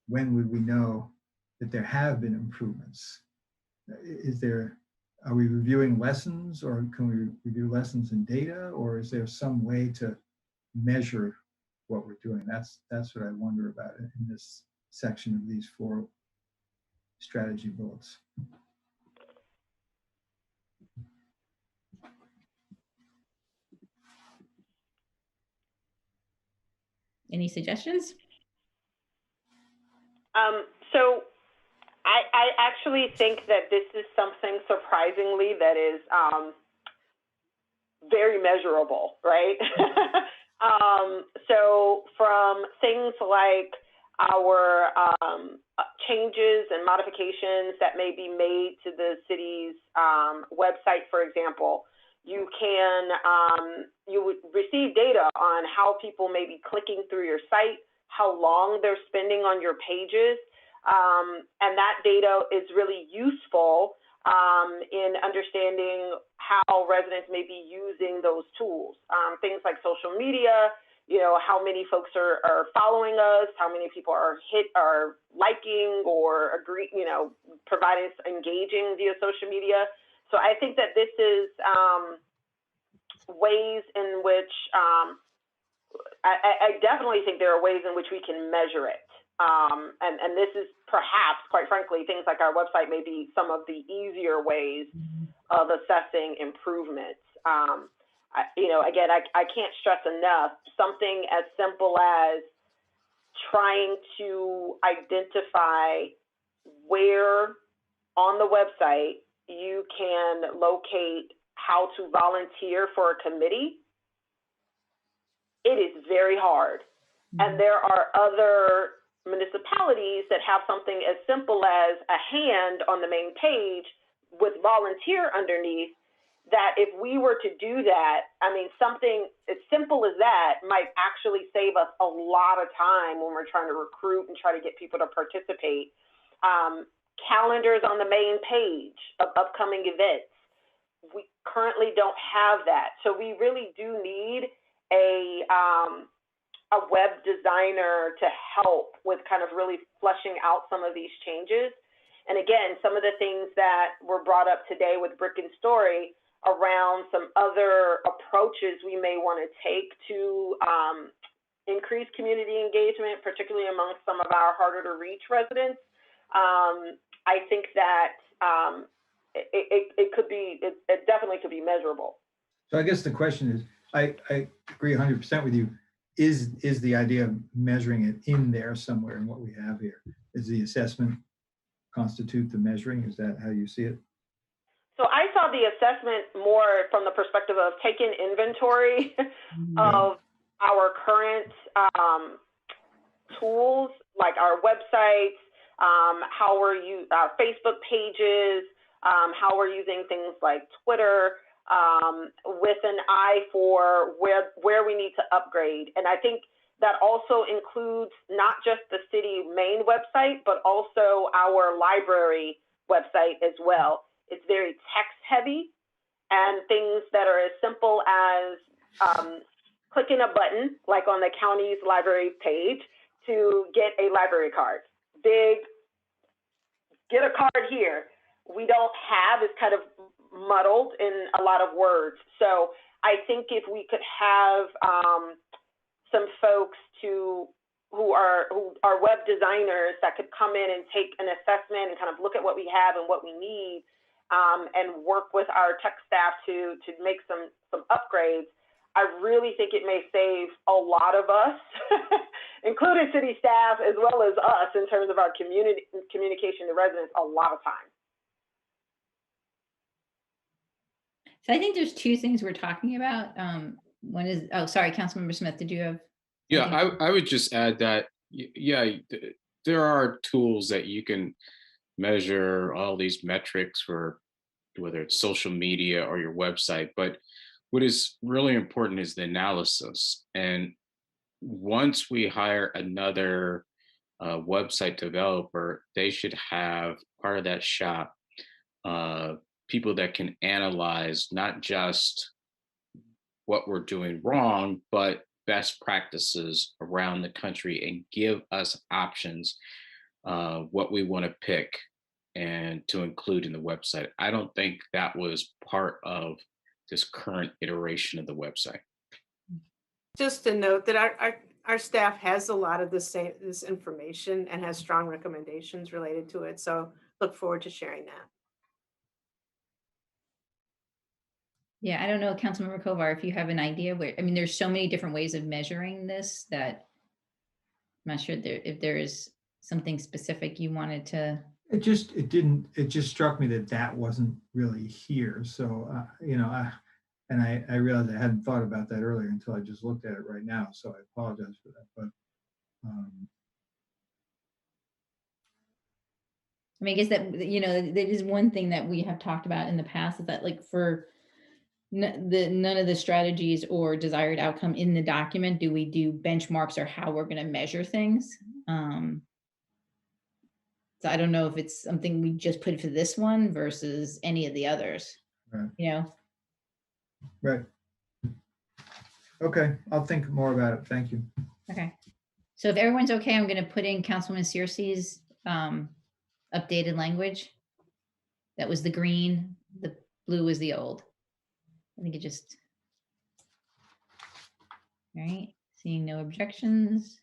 when would we know that there have been improvements? Are we reviewing lessons, or can we review lessons in data, or is there some way to measure what we're doing? That's what I wonder about in this section of these 4 strategy bullets. Any suggestions? So I actually think that this is something surprisingly that is very measurable, right? So from things like our changes and modifications that may be made to the city's website, for example, you would receive data on how people may be clicking through your site, how long they're spending on your pages, and that data is really useful in understanding how residents may be using those tools. Things like social media, how many folks are following us, how many people are liking or providing engaging via social media. So I think that this is ways in which I definitely think there are ways in which we can measure it. And this is perhaps, quite frankly, things like our website may be some of the easier ways of assessing improvements. Again, I can't stress enough, something as simple as trying to identify where on the website you can locate how to volunteer for a committee. It is very hard. And there are other municipalities that have something as simple as a hand on the main page with volunteer underneath, that if we were to do that, I mean, something as simple as that might actually save us a lot of time when we're trying to recruit and try to get people to participate. Calendars on the main page of upcoming events. We currently don't have that. So we really do need a web designer to help with kind of really fleshing out some of these changes. And again, some of the things that were brought up today with Brick and Story around some other approaches we may want to take to increase community engagement, particularly amongst some of our harder to reach residents. I think that it definitely could be measurable. So I guess the question is, I agree 100% with you. Is the idea of measuring it in there somewhere in what we have here? Is the assessment constitute the measuring? Is that how you see it? So I saw the assessment more from the perspective of taking inventory of our current tools, like our websites, how we're using our Facebook pages, how we're using things like Twitter, with an eye for where we need to upgrade. And I think that also includes not just the city main website, but also our library website as well. It's very text heavy, and things that are as simple as clicking a button, like on the county's library page, to get a library card. Big, get a card here. We don't have, it's kind of muddled in a lot of words. So I think if we could have some folks who are web designers that could come in and take an assessment and kind of look at what we have and what we need, and work with our tech staff to make some upgrades, I really think it may save a lot of us, including city staff as well as us, in terms of our communication to residents, a lot of time. So I think there's two things we're talking about. One is, oh, sorry, Councilmember Smith, did you have? Yeah, anything? I would just add that, there are tools that you can measure all these metrics for, whether it's social media or your website, but what is really important is the analysis. And once we hire another website developer, they should have part of that shop, people that can analyze not just what we're doing wrong, but best practices around the country, and give us options, what we want to pick and to include in the website. I don't think that was part of this current iteration of the website. Just to note that our staff has a lot of this information and has strong recommendations related to it. So look forward to sharing that. Yeah, I don't know, Councilmember Kovar, if you have an idea where, I mean, there's so many different ways of measuring this that I'm not sure if there is something specific you wanted to. It just struck me that wasn't really here. So, I realized I hadn't thought about that earlier until I just looked at it right now. So I apologize for that. But I mean, I guess that, that is one thing that we have talked about in the past, is that, like, for none of the strategies or desired outcome in the document do we do benchmarks or how we're going to measure things. So I don't know if it's something we just put for this one versus any of the others. Right. Right. Okay, I'll think more about it. Thank you. Okay. So if everyone's okay, I'm going to put in Councilwoman Searcy's updated language. That was the green, the blue was the old. I think it just, all right, seeing no objections.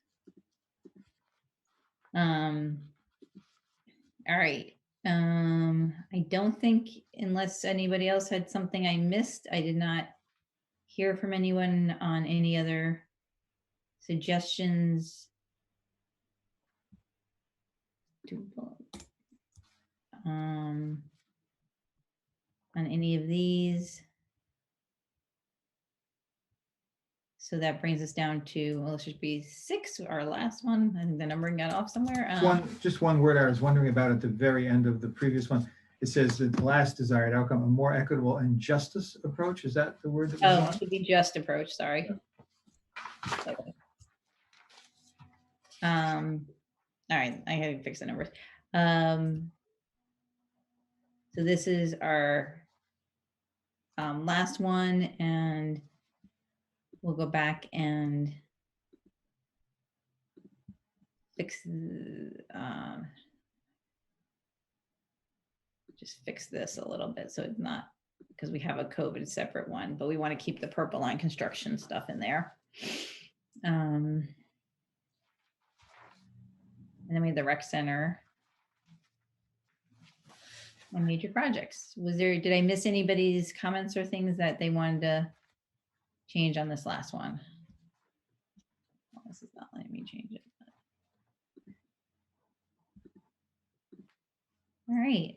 All right. I don't think, unless anybody else had something I missed, I did not hear from anyone on any other suggestions. On any of these. So that brings us down to, well, it should be 6, our last one. I think the numbering got off somewhere. Just one word I was wondering about at the very end of the previous one. It says the last desired outcome, a more equitable and justice approach. Is that the word that was on? It should be just approach, sorry. Yeah. All right, I had to fix the numbers. So this is our last one, and we'll go back and fix, just fix this a little bit so it's not, because we have a COVID separate one, but we want to keep the purple line construction stuff in there. And then we have the rec center and major projects. Did I miss anybody's comments or things that they wanted to change on this last one? Well, this is not letting me change it. All right.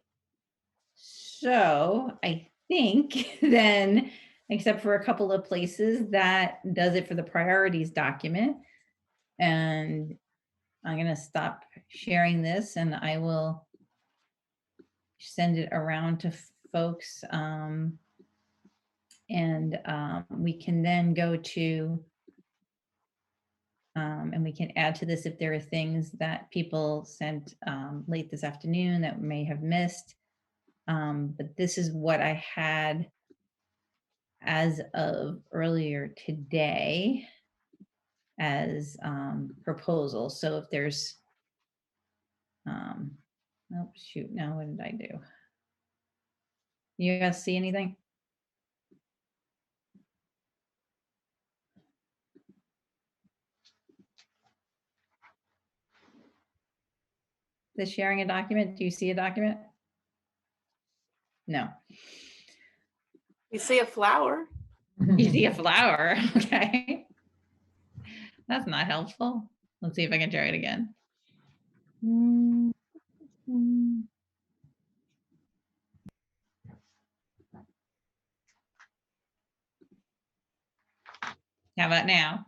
So I think then, except for a couple of places, that does it for the priorities document. And I'm going to stop sharing this and I will send it around to folks. We can then go to, and we can add to this if there are things that people sent late this afternoon that we may have missed. But this is what I had as of earlier today as proposals. So if there's, oh shoot, now what did I do? You guys see anything? The sharing a document, do you see a document? No. You see a flower? You see a flower, okay. That's not helpful. Let's see if I can try it again. How about now?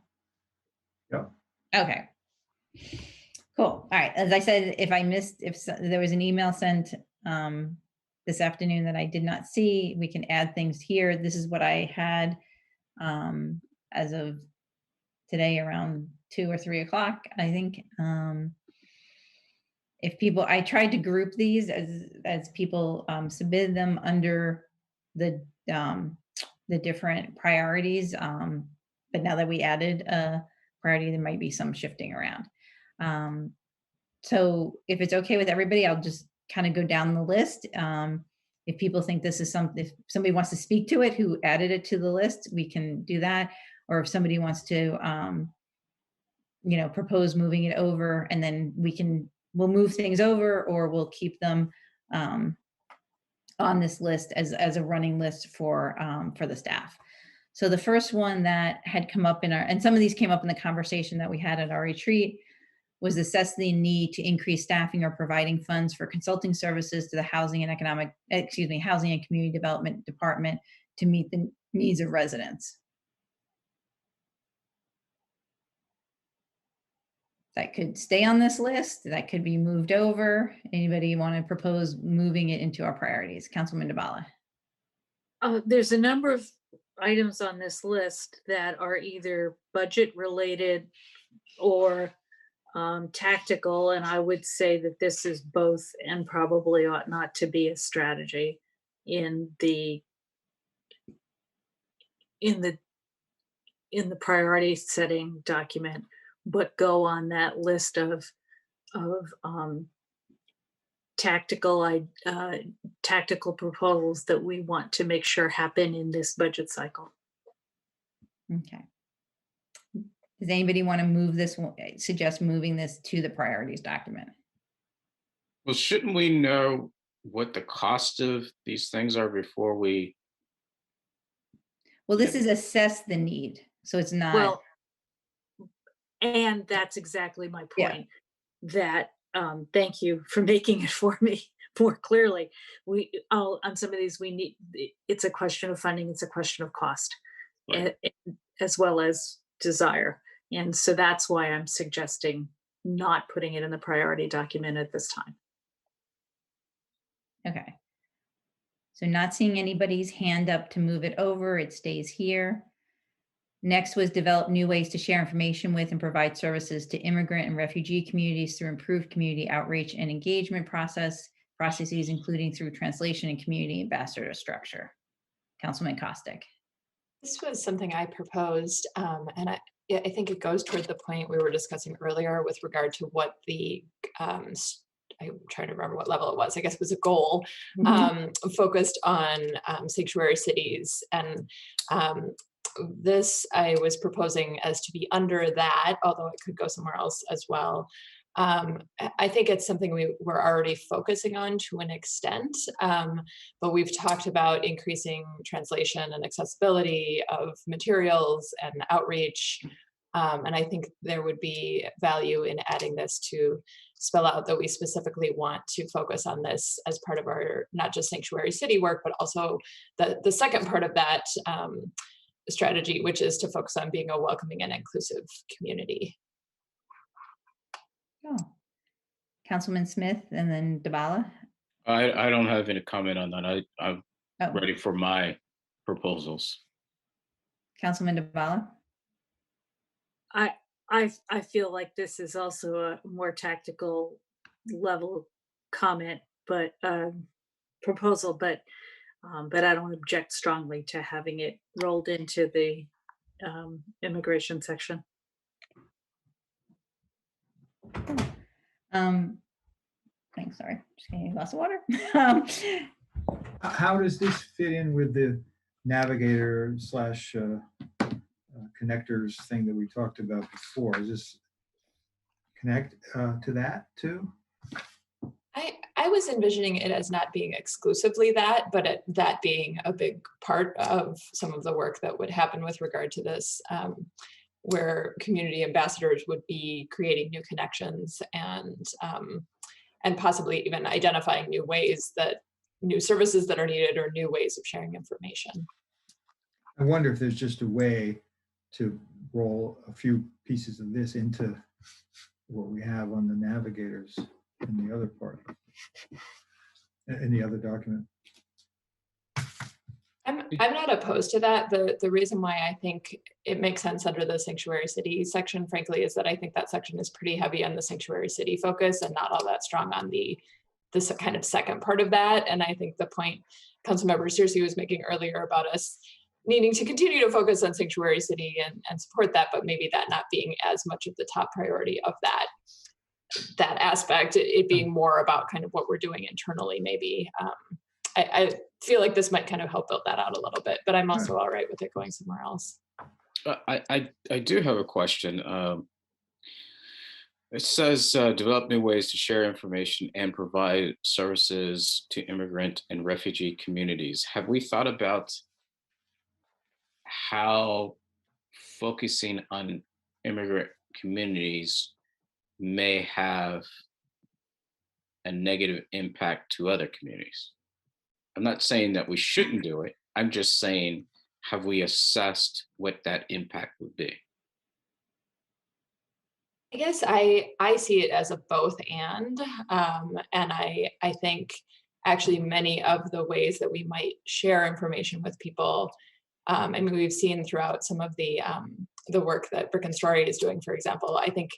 Yep. Okay. Cool. All right. As I said, if I missed, there was an email sent this afternoon that I did not see, we can add things here. This is what I had as of today around 2 or 3 o'clock, I think. If people, I tried to group these as people submitted them under the different priorities. But now that we added a priority, there might be some shifting around. So if it's okay with everybody, I'll just kind of go down the list. If people think this is something, if somebody wants to speak to it, who added it to the list, we can do that. Or if somebody wants to, propose moving it over, and then we'll move things over, or we'll keep them on this list as a running list for the staff. So the first one that had come up and some of these came up in the conversation that we had at our retreat, was assess the need to increase staffing or providing funds for consulting services to the Housing and Community Development Department to meet the needs of residents. That could stay on this list. That could be moved over. Anybody want to propose moving it into our priorities? Councilman Dabala. There's a number of items on this list that are either budget related or tactical, and I would say that this is both and probably ought not to be a strategy in the priority setting document, but go on that list of tactical proposals that we want to make sure happen in this budget cycle. Okay. Does anybody want to move this, suggest moving this to the priorities document? Well, shouldn't we know what the cost of these things are before we? Well, this is assess the need. So it's not. Well, and that's exactly my point. Yeah. That thank you for making it for me more clearly. On some of these, it's a question of funding, it's a question of cost, right, as well as desire. And so that's why I'm suggesting not putting it in the priority document at this time. Okay. So not seeing anybody's hand up to move it over, it stays here. Next was develop new ways to share information with and provide services to immigrant and refugee communities through improved community outreach and engagement processes, including through translation and community ambassador structure. Councilman Kostick. This was something I proposed, and I think it goes toward the point we were discussing earlier with regard to what the, I'm trying to remember what level it was, I guess it was a goal, focused on sanctuary cities. And this I was proposing as to be under that, although it could go somewhere else as well. I think it's something we're already focusing on to an extent, but we've talked about increasing translation and accessibility of materials and outreach. And I think there would be value in adding this to spell out that we specifically want to focus on this as part of our, not just sanctuary city work, but also the second part of that strategy, which is to focus on being a welcoming and inclusive community. Oh. Councilman Smith and then Dabala. I don't have any comment on that. I'm ready for my proposals. Councilman Dabala. I feel like this is also a more tactical level comment, but proposal, but I don't object strongly to having it rolled into the immigration section. Thanks, sorry, just getting a glass of water. Um, How does this fit in with the navigator slash connectors thing that we talked about before? Is this connect to that too? I was envisioning it as not being exclusively that, but that being a big part of some of the work that would happen with regard to this, where community ambassadors would be creating new connections and possibly even identifying new ways new services that are needed or new ways of sharing information. I wonder if there's just a way to roll a few pieces of this into what we have on the navigators in the other part, in the other document. I'm not opposed to that. The reason why I think it makes sense under the sanctuary city section, frankly, is that I think that section is pretty heavy on the sanctuary city focus and not all that strong on this kind of second part of that. And I think the point Councilmember Searcy was making earlier about us needing to continue to focus on sanctuary city and support that, but maybe that not being as much of the top priority of that aspect, it being more about kind of what we're doing internally, maybe. I feel like this might kind of help build that out a little bit, but I'm also all right with it going somewhere else. I do have a question. It says develop new ways to share information and provide services to immigrant and refugee communities. Have we thought about how focusing on immigrant communities may have a negative impact to other communities? I'm not saying that we shouldn't do it. I'm just saying, have we assessed what that impact would be? I guess I see it as a both and I think actually many of the ways that we might share information with people, I mean, we've seen throughout some of the work that Brick and Story is doing, for example, I think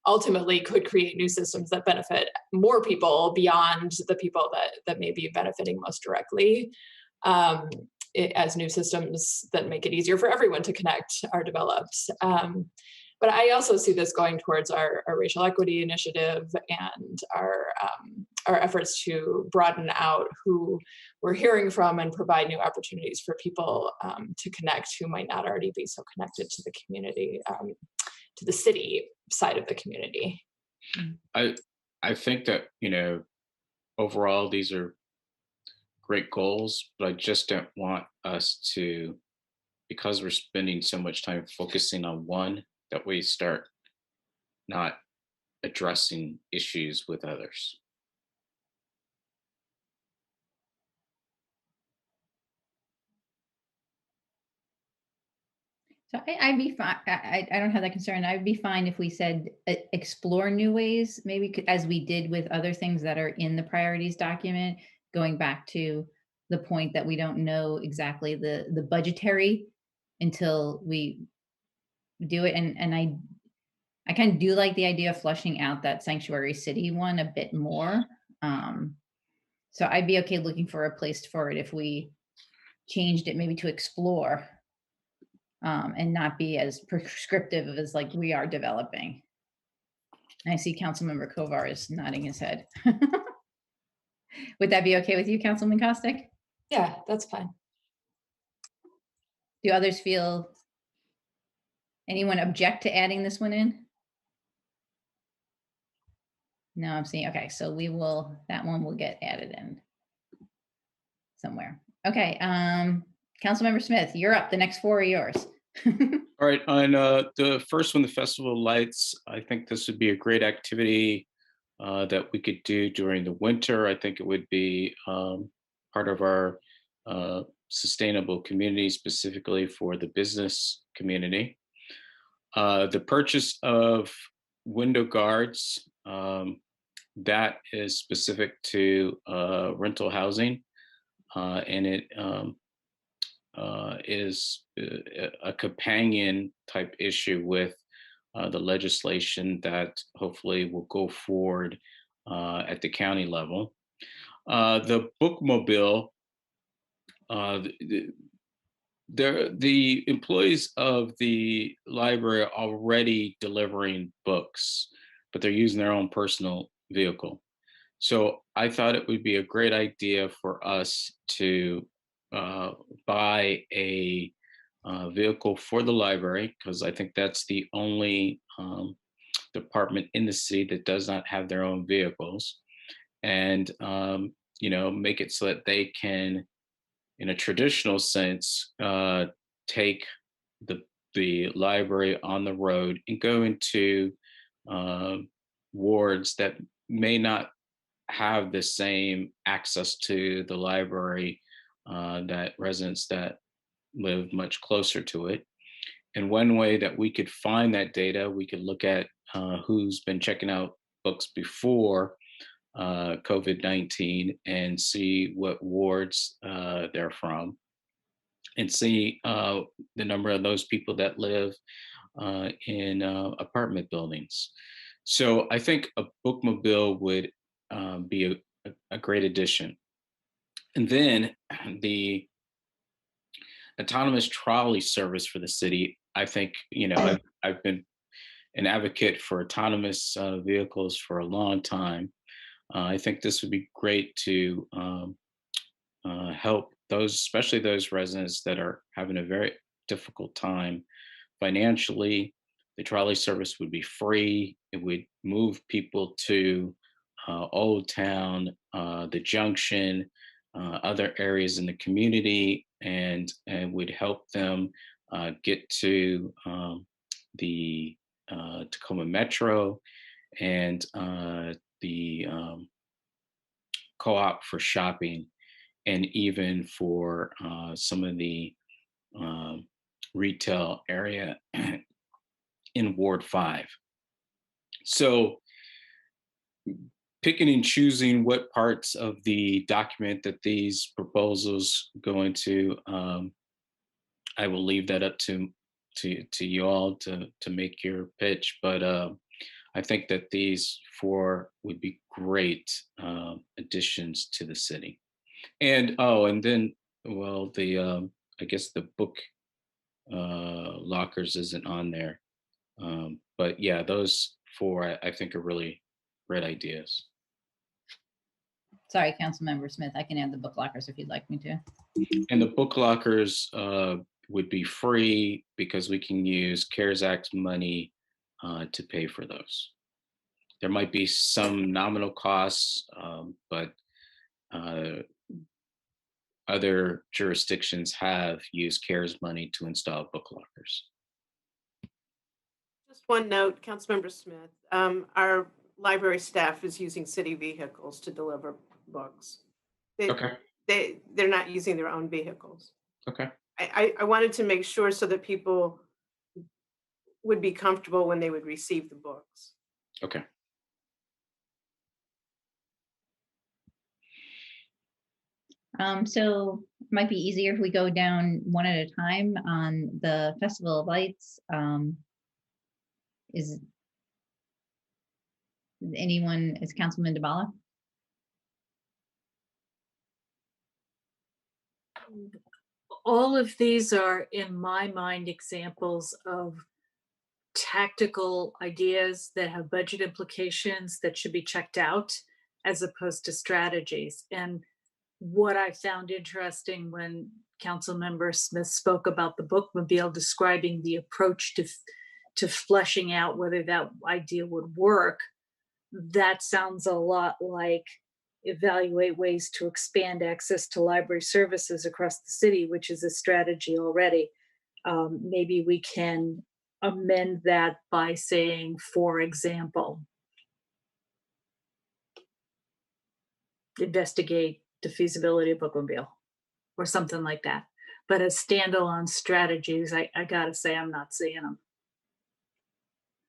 ultimately could create new systems that benefit more people beyond the people that may be benefiting most directly. As new systems that make it easier for everyone to connect are developed. But I also see this going towards our racial equity initiative and our efforts to broaden out who we're hearing from and provide new opportunities for people to connect who might not already be so connected to the community, to the city side of the community. I think that, overall, these are great goals, but I just don't want us to, because we're spending so much time focusing on one, that we start not addressing issues with others. So I'd be fine. I don't have that concern. I'd be fine if we said explore new ways, maybe as we did with other things that are in the priorities document, going back to the point that we don't know exactly the budgetary until we do it. And I kind of do like the idea of flushing out that sanctuary city one a bit more. So I'd be okay looking for a place for it if we changed it maybe to explore. And not be as prescriptive as like we are developing. And I see Councilmember Kovar is nodding his head. Would that be okay with you, Councilman Kostick? Yeah, that's fine. Do others feel, anyone object to adding this one in? No, I'm seeing, okay, so that one will get added in somewhere. Okay, Councilmember Smith, you're up. The next four are yours. All right, on the first one, the Festival of Lights, I think this would be a great activity that we could do during the winter. I think it would be part of our sustainable community, specifically for the business community. The purchase of window guards, that is specific to rental housing, and it is a companion type issue with the legislation that hopefully will go forward at the county level. The bookmobile, the employees of the library are already delivering books, but they're using their own personal vehicle. So I thought it would be a great idea for us to buy a vehicle for the library, because I think that's the only department in the city that does not have their own vehicles, and make it so that they can, in a traditional sense, take the library on the road and go into wards that may not have the same access to the library that residents that live much closer to it. And one way that we could find that data, we could look at who's been checking out books before COVID-19 and see what wards they're from, and see the number of those people that live in apartment buildings. So I think a bookmobile would be a great addition. And then the autonomous trolley service for the city, I think, I've been an advocate for autonomous vehicles for a long time. I think this would be great to help those, especially those residents that are having a very difficult time financially. The trolley service would be free. It would move people to Old Town, the Junction, other areas in the community, and would help them get to the Tacoma Metro and the co-op for shopping, and even for some of the retail area in Ward 5. So picking and choosing what parts of the document that these proposals go into, I will leave that up to you all to make your pitch. But I think that these four would be great additions to the city. And then, well, the I guess the book lockers isn't on there. But yeah, those four I think are really great ideas. Sorry, Councilmember Smith, I can add the book lockers if you'd like me to. And the book lockers would be free because we can use CARES Act money to pay for those. There might be some nominal costs, but other jurisdictions have used CARES money to install book lockers. Just one note, Councilmember Smith, our library staff is using city vehicles to deliver books. Okay. They're not using their own vehicles. Okay. I wanted to make sure so that people would be comfortable when they would receive the books. Okay. So it might be easier if we go down one at a time on the Festival of Lights. Is Councilman DeBala? All of these are, in my mind, examples of tactical ideas that have budget implications that should be checked out, as opposed to strategies. And what I found interesting when Councilmember Smith spoke about the bookmobile, describing the approach to fleshing out whether that idea would work, that sounds a lot like evaluate ways to expand access to library services across the city, which is a strategy already. Maybe we can amend that by saying, for example, investigate the feasibility of bookmobile or something like that. But as standalone strategies, I gotta say, I'm not seeing them.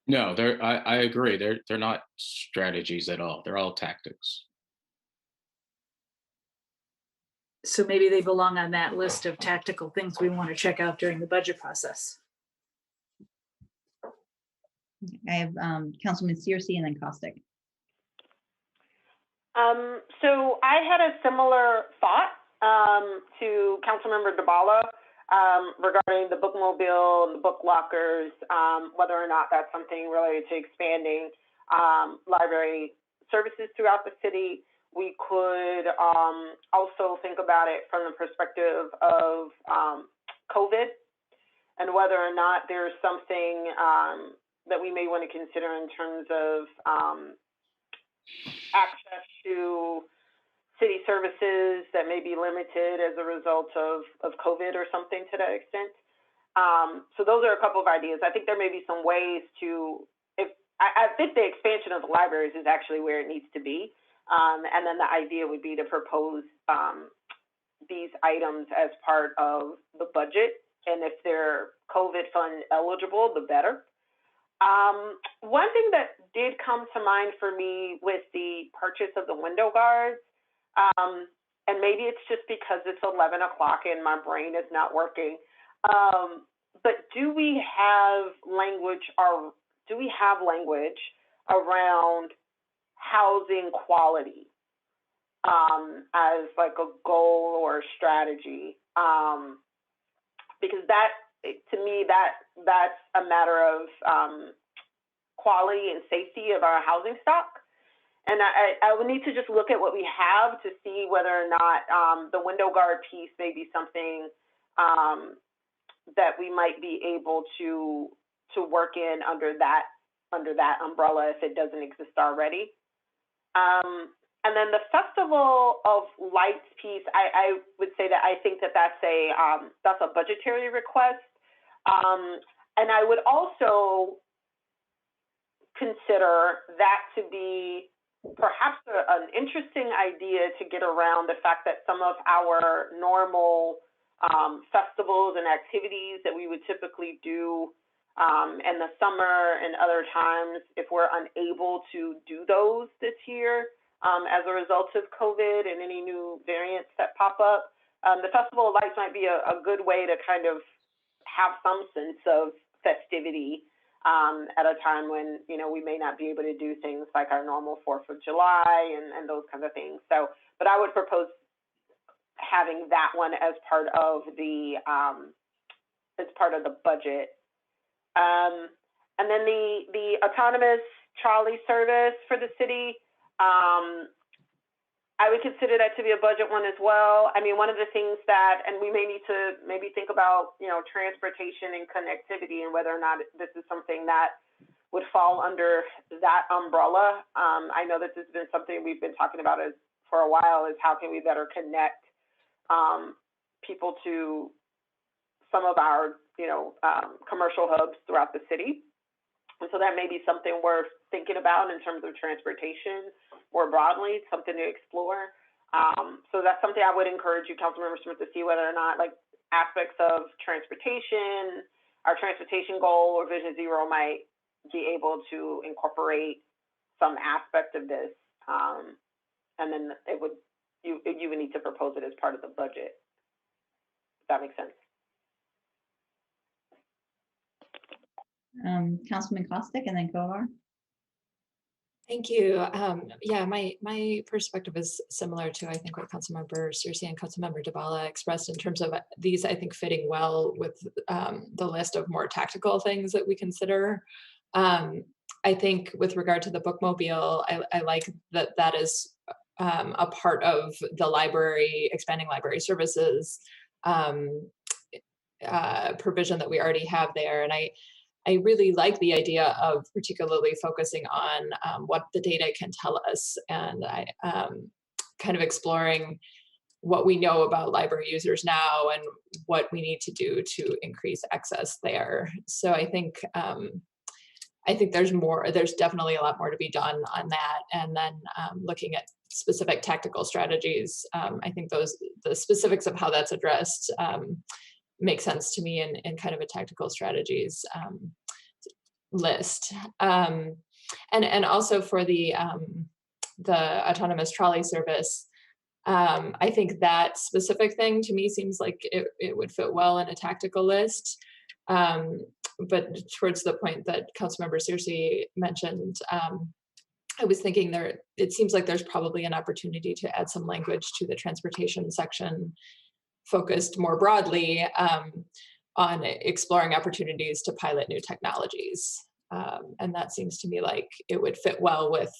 No, I agree. They're not strategies at all. They're all tactics. So maybe they belong on that list of tactical things we want to check out during the budget process. I have Councilman Searcy and then Costick. So I had a similar thought to Councilmember DeBala regarding the bookmobile and the book lockers, whether or not that's something related to expanding library services throughout the city. We could also think about it from the perspective of COVID and whether or not there's something that we may want to consider in terms of access to city services that may be limited as a result of COVID or something to that extent. So those are a couple of ideas. I think there may be some ways to, I think the expansion of the libraries is actually where it needs to be. And then the idea would be to propose these items as part of the budget. And if they're COVID fund eligible, the better. One thing that did come to mind for me with the purchase of the window guards, and maybe it's just because it's 11 o'clock and my brain is not working, but do we have language around housing quality as like a goal or a strategy? Because that, to me, that's a matter of quality and safety of our housing stock. And I would need to just look at what we have to see whether or not the window guard piece may be something that we might be able to work in under that umbrella if it doesn't exist already. And then the Festival of Lights piece, I would say that I think that that's a budgetary request. And I would also consider that to be perhaps an interesting idea to get around the fact that some of our normal festivals and activities that we would typically do in the summer and other times, if we're unable to do those this year as a result of COVID and any new variants that pop up, the Festival of Lights might be a good way to kind of have some sense of festivity at a time when, we may not be able to do things like our normal 4th of July and those kinds of things. So, but I would propose having that one as part of the budget. And then the autonomous trolley service for the city, I would consider that to be a budget one as well. I mean, one of the things that, and we may need to maybe think about, transportation and connectivity and whether or not this is something that would fall under that umbrella. I know this has been something we've been talking about for a while, is how can we better connect people to some of our, commercial hubs throughout the city. And so that may be something worth thinking about in terms of transportation more broadly, something to explore. So that's something I would encourage you, Councilmember Smith, to see whether or not like aspects of transportation, our transportation goal or Vision Zero might be able to incorporate some aspect of this. And then you would need to propose it as part of the budget. If that makes sense. Councilman Costick and then Kovar. Thank you. Yeah, my perspective is similar to, I think, what Councilmember Searcy and Councilmember DeBala expressed in terms of these, I think, fitting well with the list of more tactical things that we consider. I think with regard to the bookmobile, I like that is a part of the library, expanding library services provision that we already have there. And I really like the idea of particularly focusing on what the data can tell us, and kind of exploring what we know about library users now and what we need to do to increase access there. So I think there's definitely a lot more to be done on that. And then looking at specific tactical strategies, I think the specifics of how that's addressed make sense to me in kind of a tactical strategies list. And also for the autonomous trolley service, I think that specific thing to me seems like it would fit well in a tactical list. But towards the point that Councilmember Searcy mentioned, I was thinking it seems like there's probably an opportunity to add some language to the transportation section focused more broadly on exploring opportunities to pilot new technologies. And that seems to me like it would fit well with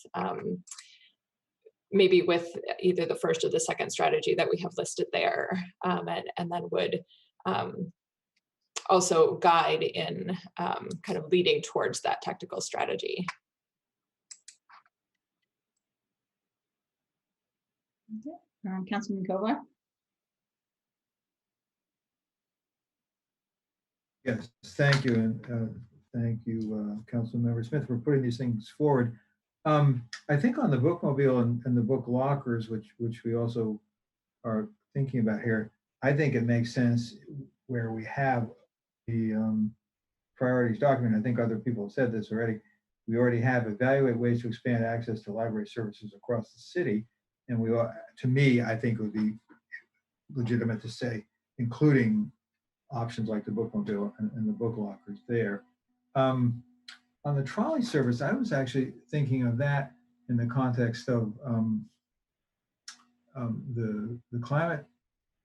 maybe with either the first or the second strategy that we have listed there, and then would also guide in kind of leading towards that tactical strategy. Councilman Kovar? Yes, thank you, and thank you, Councilmember Smith, for putting these things forward. I think on the bookmobile and the book lockers, which we also are thinking about here, I think it makes sense where we have the priorities document. I think other people have said this already. We already have evaluate ways to expand access to library services across the city. And we are, to me, I think it would be legitimate to say, including options like the bookmobile and the book lockers there. On the trolley service, I was actually thinking of that in the context of the climate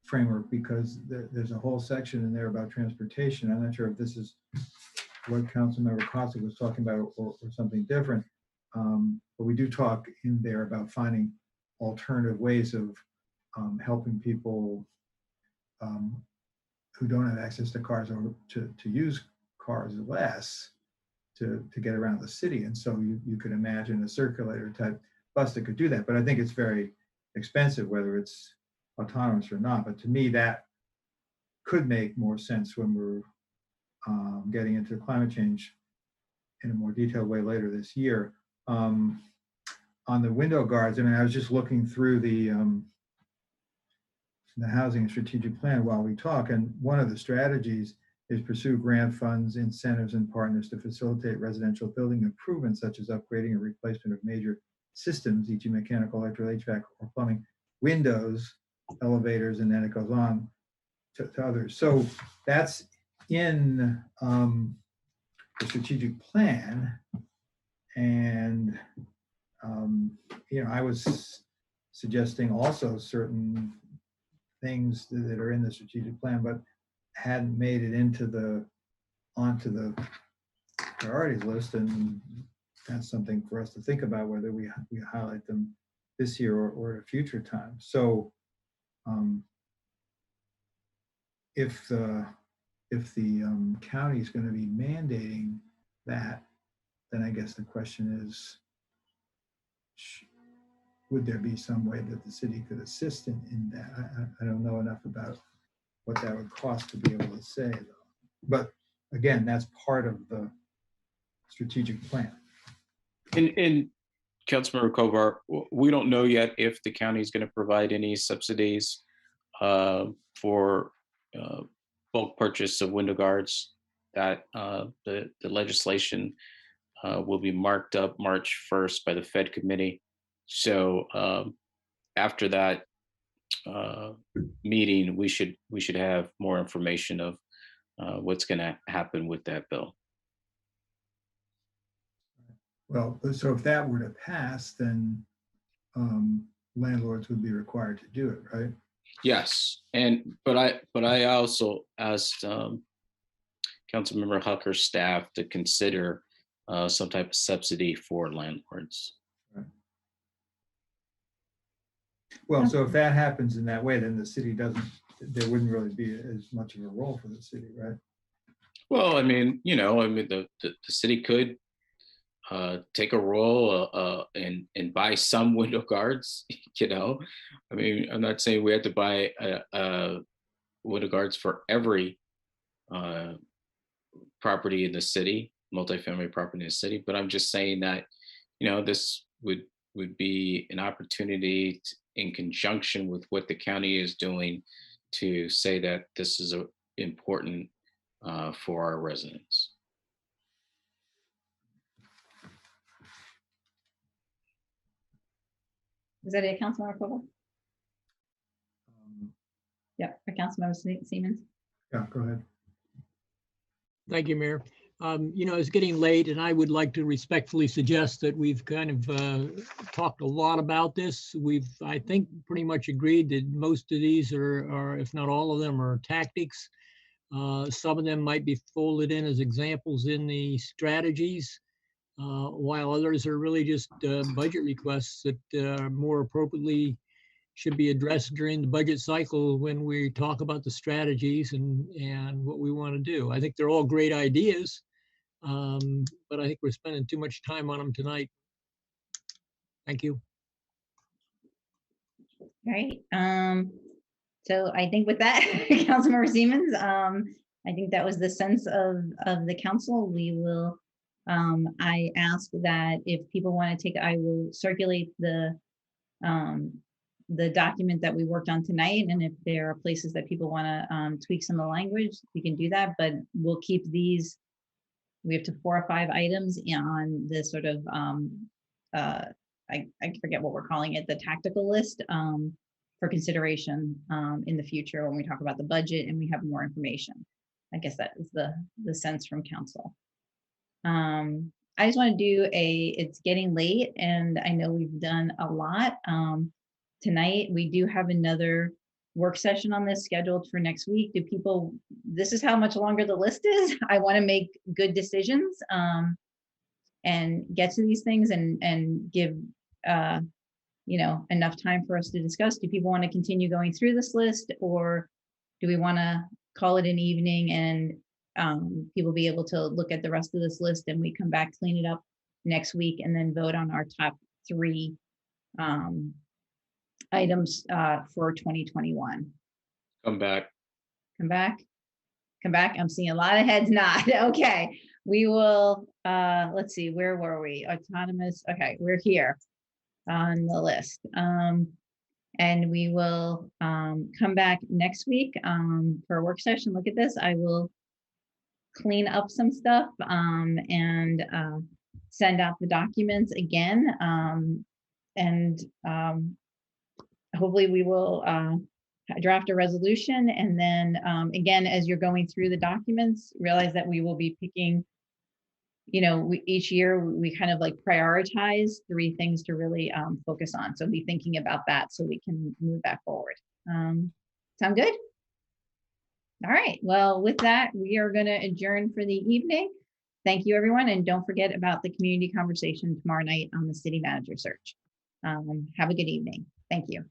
framework, because there's a whole section in there about transportation. I'm not sure if this is what Councilmember Kosik was talking about or something different. But we do talk in there about finding alternative ways of helping people who don't have access to cars or to use cars less to get around the city. And so you could imagine a circulator type bus that could do that. But I think it's very expensive, whether it's autonomous or not. But to me, that could make more sense when we're getting into climate change in a more detailed way later this year. On the window guards, I mean, I was just looking through the housing and strategic plan while we talk, and one of the strategies is pursue grant funds, incentives, and partners to facilitate residential building improvements, such as upgrading or replacement of major systems, e.g. mechanical, electrical, HVAC, or plumbing, windows, elevators, and then it goes on to others. So that's in the strategic plan. And, you know, I was suggesting also certain things that are in the strategic plan, but hadn't made it onto the priorities list. And that's something for us to think about, whether we highlight them this year or at a future time. So if the county is going to be mandating that, then I guess the question is, would there be some way that the city could assist in that? I don't know enough about what that would cost to be able to say, though. But again, that's part of the strategic plan. And Councilmember Kovar, we don't know yet if the county is going to provide any subsidies for bulk purchase of window guards. That the legislation will be marked up March 1st by the Fed committee. So after that meeting, we should have more information of what's going to happen with that bill. Well, so if that were to pass, then landlords would be required to do it, right? Yes, but I also asked Councilmember Hucker's staff to consider some type of subsidy for landlords. Right. Well, so if that happens in that way, then the city there wouldn't really be as much of a role for the city, right? Well, I mean, the city could take a role and buy some window guards. I mean, I'm not saying we have to buy window guards for every property in the city, multifamily property in the city, but I'm just saying that, this would be an opportunity in conjunction with what the county is doing to say that this is important for our residents. Is that it, Councilmember Koval? Yeah, for Councilmember Siemens. Yeah, go ahead. Thank you, Mayor. You know, it's getting late, and I would like to respectfully suggest that we've kind of talked a lot about this. We've, I think, pretty much agreed that most of these are, if not all of them, are tactics. Some of them might be folded in as examples in the strategies, while others are really just budget requests that more appropriately should be addressed during the budget cycle when we talk about the strategies and what we want to do. I think they're all great ideas, but I think we're spending too much time on them tonight. Thank you. Right. So I think with that, Councilmember Siemens, I think that was the sense of the council. We will, I ask that if people want to take, I will circulate the document that we worked on tonight. And if there are places that people want to tweak some of the language, we can do that, but we'll keep these, we have to 4 or 5 items on this sort of, I forget what we're calling it, the tactical list for consideration in the future when we talk about the budget and we have more information. I guess that is the sense from council. I just want to do it's getting late and I know we've done a lot. Tonight, we do have another work session on this scheduled for next week. Do people, this is how much longer the list is. I want to make good decisions and get to these things and give you know, enough time for us to discuss. Do people want to continue going through this list, or do we want to call it an evening and people be able to look at the rest of this list and we come back, clean it up next week, and then vote on our top 3 items for 2021? Come back. Come back? Come back? I'm seeing a lot of heads nod. Okay, we will, let's see, where were we? Autonomous, okay, we're here on the list. And we will come back next week for a work session. Look at this. I will clean up some stuff and send out the documents again. And hopefully we will draft a resolution. And then again, as you're going through the documents, realize that we will be picking, you know, each year we kind of like prioritize 3 things to really focus on. So be thinking about that so we can move that forward. Sound good? All right. Well, with that, we are going to adjourn for the evening. Thank you, everyone. And don't forget about the community conversation tomorrow night on the city manager search. Have a good evening. Thank you.